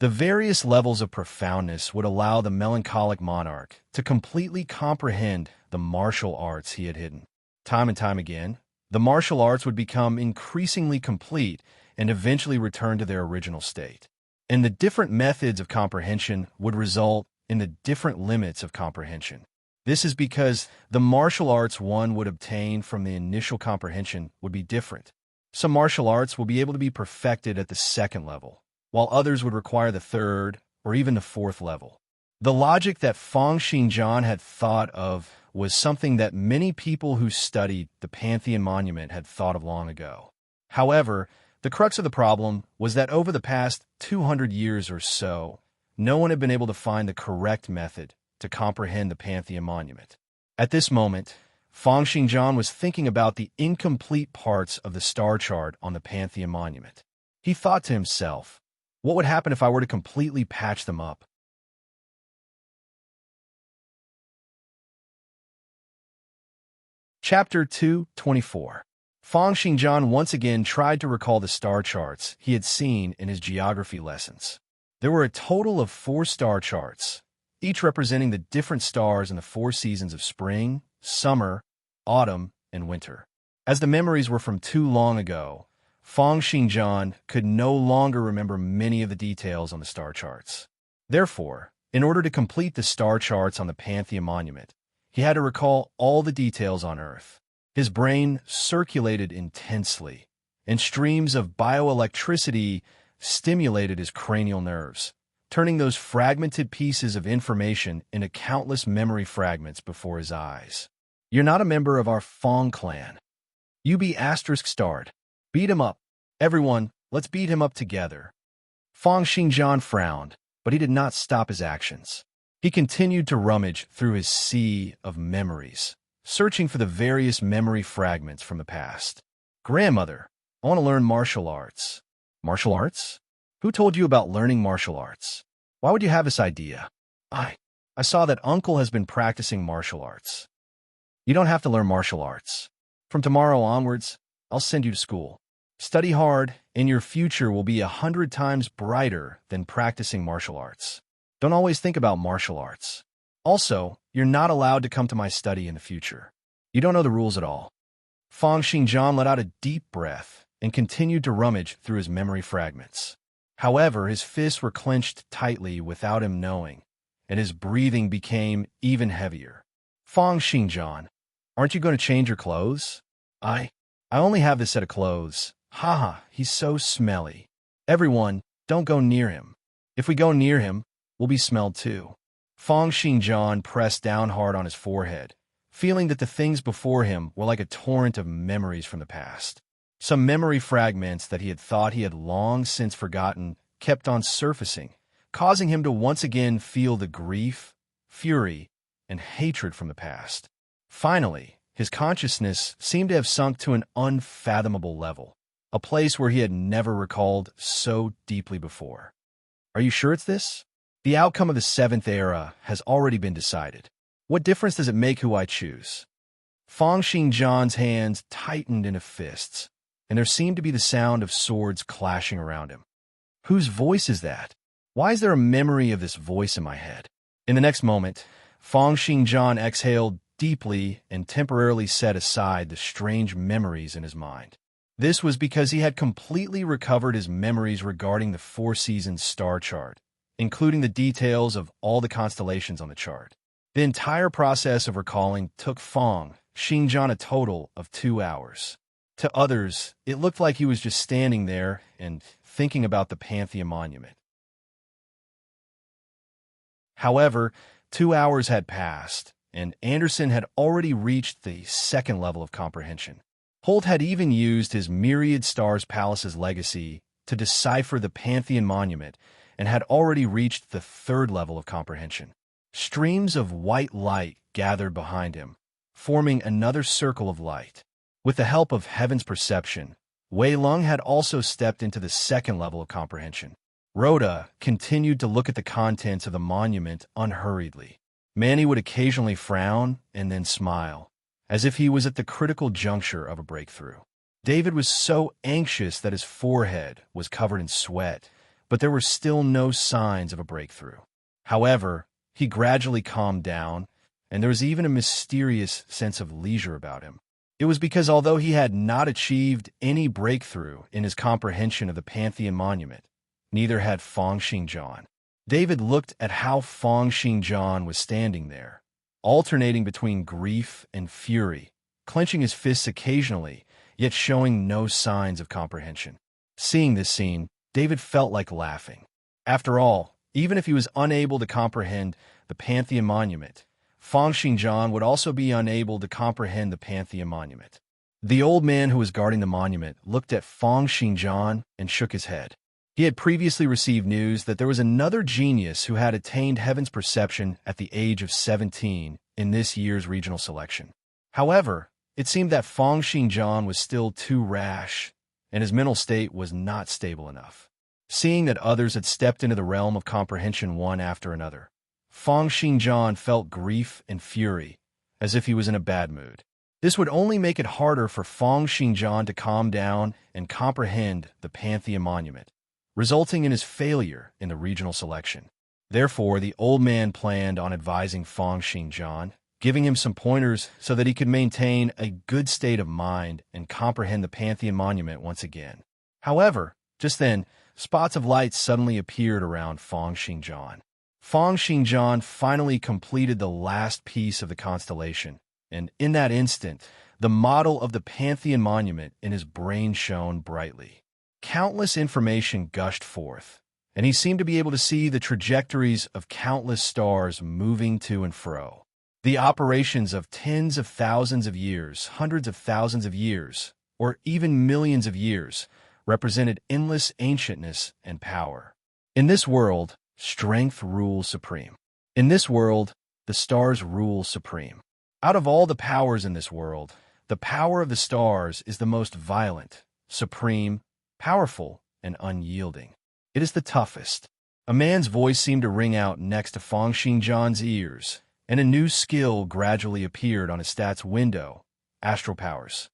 The various levels of profoundness would allow the melancholic monarch to completely comprehend the martial arts he had hidden. Time and time again, the martial arts would become increasingly complete and eventually return to their original state. And the different methods of comprehension would result in the different limits of comprehension. This is because the martial arts one would obtain from the initial comprehension would be different. Some martial arts will be able to be perfected at the second level, while others would require the third or even the fourth level. The logic that Feng Xingjian had thought of was something that many people who studied the Pantheon monument had thought of long ago. However, the crux of the problem was that over the past 200 years or so, no one had been able to find the correct method to comprehend the Pantheon monument. At this moment, Feng Xingjian was thinking about the incomplete parts of the star chart on the Pantheon monument. He thought to himself, what would happen if I were to completely patch them up? Chapter 2:24. Feng Xingjian once again tried to recall the star charts he had seen in his geography lessons. There were a total of 4 star charts, each representing the different stars in the 4 seasons of spring, summer, autumn, and winter. As the memories were from too long ago, Feng Xingjian could no longer remember many of the details on the star charts. Therefore, in order to complete the star charts on the Pantheon monument, he had to recall all the details on Earth. His brain circulated intensely, and streams of bioelectricity stimulated his cranial nerves, turning those fragmented pieces of information into countless memory fragments before his eyes. You're not a member of our Feng clan. You be *starred. Beat him up. Everyone, let's beat him up together. Feng Xingjian frowned, but he did not stop his actions. He continued to rummage through his sea of memories, searching for the various memory fragments from the past. Grandmother, I want to learn martial arts. Martial arts? Who told you about learning martial arts? Why would you have this idea? I saw that Uncle has been practicing martial arts. You don't have to learn martial arts. From tomorrow onwards, I'll send you to school. Study hard, and your future will be 100 times brighter than practicing martial arts. Don't always think about martial arts. Also, you're not allowed to come to my study in the future. You don't know the rules at all. Feng Xingjian let out a deep breath and continued to rummage through his memory fragments. However, his fists were clenched tightly without him knowing, and his breathing became even heavier. Fong Xingjian, aren't you going to change your clothes? I only have this set of clothes. Haha, he's so smelly. Everyone, don't go near him. If we go near him, we'll be smelled too. Fong Xingjian pressed down hard on his forehead, feeling that the things before him were like a torrent of memories from the past. Some memory fragments that he had thought he had long since forgotten kept on surfacing, causing him to once again feel the grief, fury, and hatred from the past. Finally, his consciousness seemed to have sunk to an unfathomable level, a place where he had never recalled so deeply before. Are you sure it's this? The outcome of the seventh era has already been decided. What difference does it make who I choose? Fong Xingjian's hands tightened into fists, and there seemed to be the sound of swords clashing around him. Whose voice is that? Why is there a memory of this voice in my head? In the next moment, Fong Xingjian exhaled deeply and temporarily set aside the strange memories in his mind. This was because he had completely recovered his memories regarding the four-season star chart, including the details of all the constellations on the chart. The entire process of recalling took Fong Xingjian a total of 2 hours. To others, it looked like he was just standing there and thinking about the Pantheon Monument. However, 2 hours had passed, and Anderson had already reached the second level of comprehension. Holt had even used his Myriad Stars Palace's legacy to decipher the Pantheon Monument and had already reached the third level of comprehension. Streams of white light gathered behind him, forming another circle of light. With the help of Heaven's perception, Wei Lung had also stepped into the second level of comprehension. Rhoda continued to look at the contents of the monument unhurriedly. Manny would occasionally frown and then smile, as if he was at the critical juncture of a breakthrough. David was so anxious that his forehead was covered in sweat, but there were still no signs of a breakthrough. However, he gradually calmed down, and there was even a mysterious sense of leisure about him. It was because although he had not achieved any breakthrough in his comprehension of the Pantheon Monument, neither had Fong Xingjian. David looked at how Fong Xingjian was standing there, alternating between grief and fury, clenching his fists occasionally, yet showing no signs of comprehension. Seeing this scene, David felt like laughing. After all, even if he was unable to comprehend the Pantheon Monument, Fong Xingjian would also be unable to comprehend the Pantheon Monument. The old man who was guarding the monument looked at Fong Xingjian and shook his head. He had previously received news that there was another genius who had attained Heaven's perception at the age of 17 in this year's regional selection. However, it seemed that Fong Xingjian was still too rash, and his mental state was not stable enough. Seeing that others had stepped into the realm of comprehension one after another, Fong Xingjian felt grief and fury, as if he was in a bad mood. This would only make it harder for Fong Xingjian to calm down and comprehend the Pantheon Monument, resulting in his failure in the regional selection. Therefore, the old man planned on advising Fong Xingjian, giving him some pointers so that he could maintain a good state of mind and comprehend the Pantheon Monument once again. However, just then, spots of light suddenly appeared around Fong Xingjian. Fong Xingjian finally completed the last piece of the constellation, and in that instant, the model of the Pantheon Monument in his brain shone brightly. Countless information gushed forth, and he seemed to be able to see the trajectories of countless stars moving to and fro. The operations of tens of thousands of years, hundreds of thousands of years, or even millions of years represented endless ancientness and power. In this world, strength rules supreme. In this world, the stars rule supreme. Out of all the powers in this world, the power of the stars is the most violent, supreme, powerful, and unyielding. It is the toughest. A man's voice seemed to ring out next to Fong Xingjian's ears, and a new skill gradually appeared on his stats window, Astral Powers.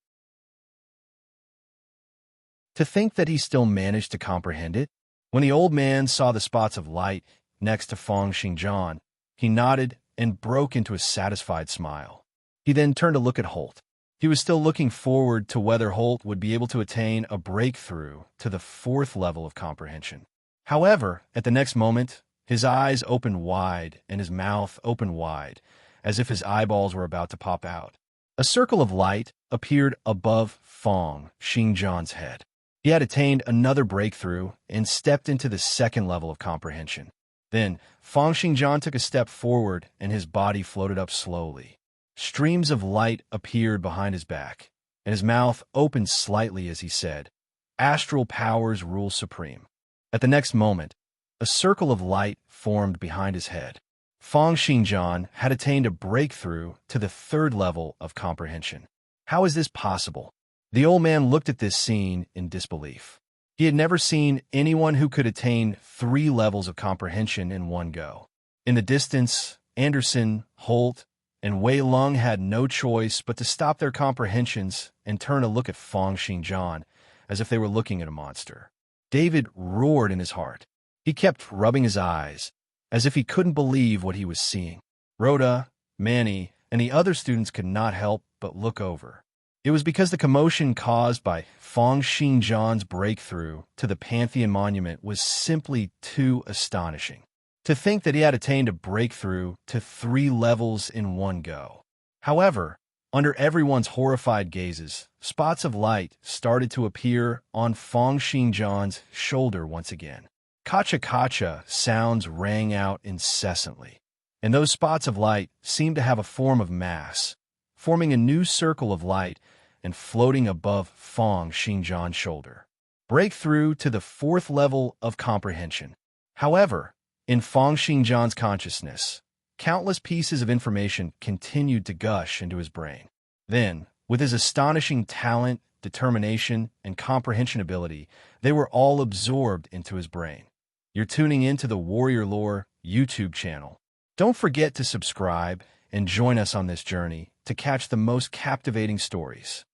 To think that he still managed to comprehend it? When the old man saw the spots of light next to Fong Xingjian, he nodded and broke into a satisfied smile. He then turned to look at Holt. He was still looking forward to whether Holt would be able to attain a breakthrough to the fourth level of comprehension. However, at the next moment, his eyes opened wide and his mouth opened wide, as if his eyeballs were about to pop out. A circle of light appeared above Fong Xingjian's head. He had attained another breakthrough and stepped into the second level of comprehension. Then, Fong Xingjian took a step forward and his body floated up slowly. Streams of light appeared behind his back, and his mouth opened slightly as he said, "Astral powers rule supreme." At the next moment, a circle of light formed behind his head. Fong Xingjian had attained a breakthrough to the third level of comprehension. How is this possible? The old man looked at this scene in disbelief. He had never seen anyone who could attain 3 levels of comprehension in one go. In the distance, Anderson, Holt, and Wei Lung had no choice but to stop their comprehensions and turn to look at Fong Xingjian as if they were looking at a monster. David roared in his heart. He kept rubbing his eyes, as if he couldn't believe what he was seeing. Rhoda, Manny, and the other students could not help but look over. It was because the commotion caused by Fong Xingjian's breakthrough to the Pantheon Monument was simply too astonishing. To think that he had attained a breakthrough to 3 levels in one go. However, under everyone's horrified gazes, spots of light started to appear on Fong Xingjian's shoulder once again. Kacha-kacha sounds rang out incessantly, and those spots of light seemed to have a form of mass, forming a new circle of light and floating above Fong Xingjian's shoulder. Breakthrough to the 4th level of comprehension. However, in Fong Xingjian's consciousness, countless pieces of information continued to gush into his brain. Then, with his astonishing talent, determination, and comprehension ability, they were all absorbed into his brain. You're tuning into the Warrior Lore YouTube channel. Don't forget to subscribe and join us on this journey to catch the most captivating stories.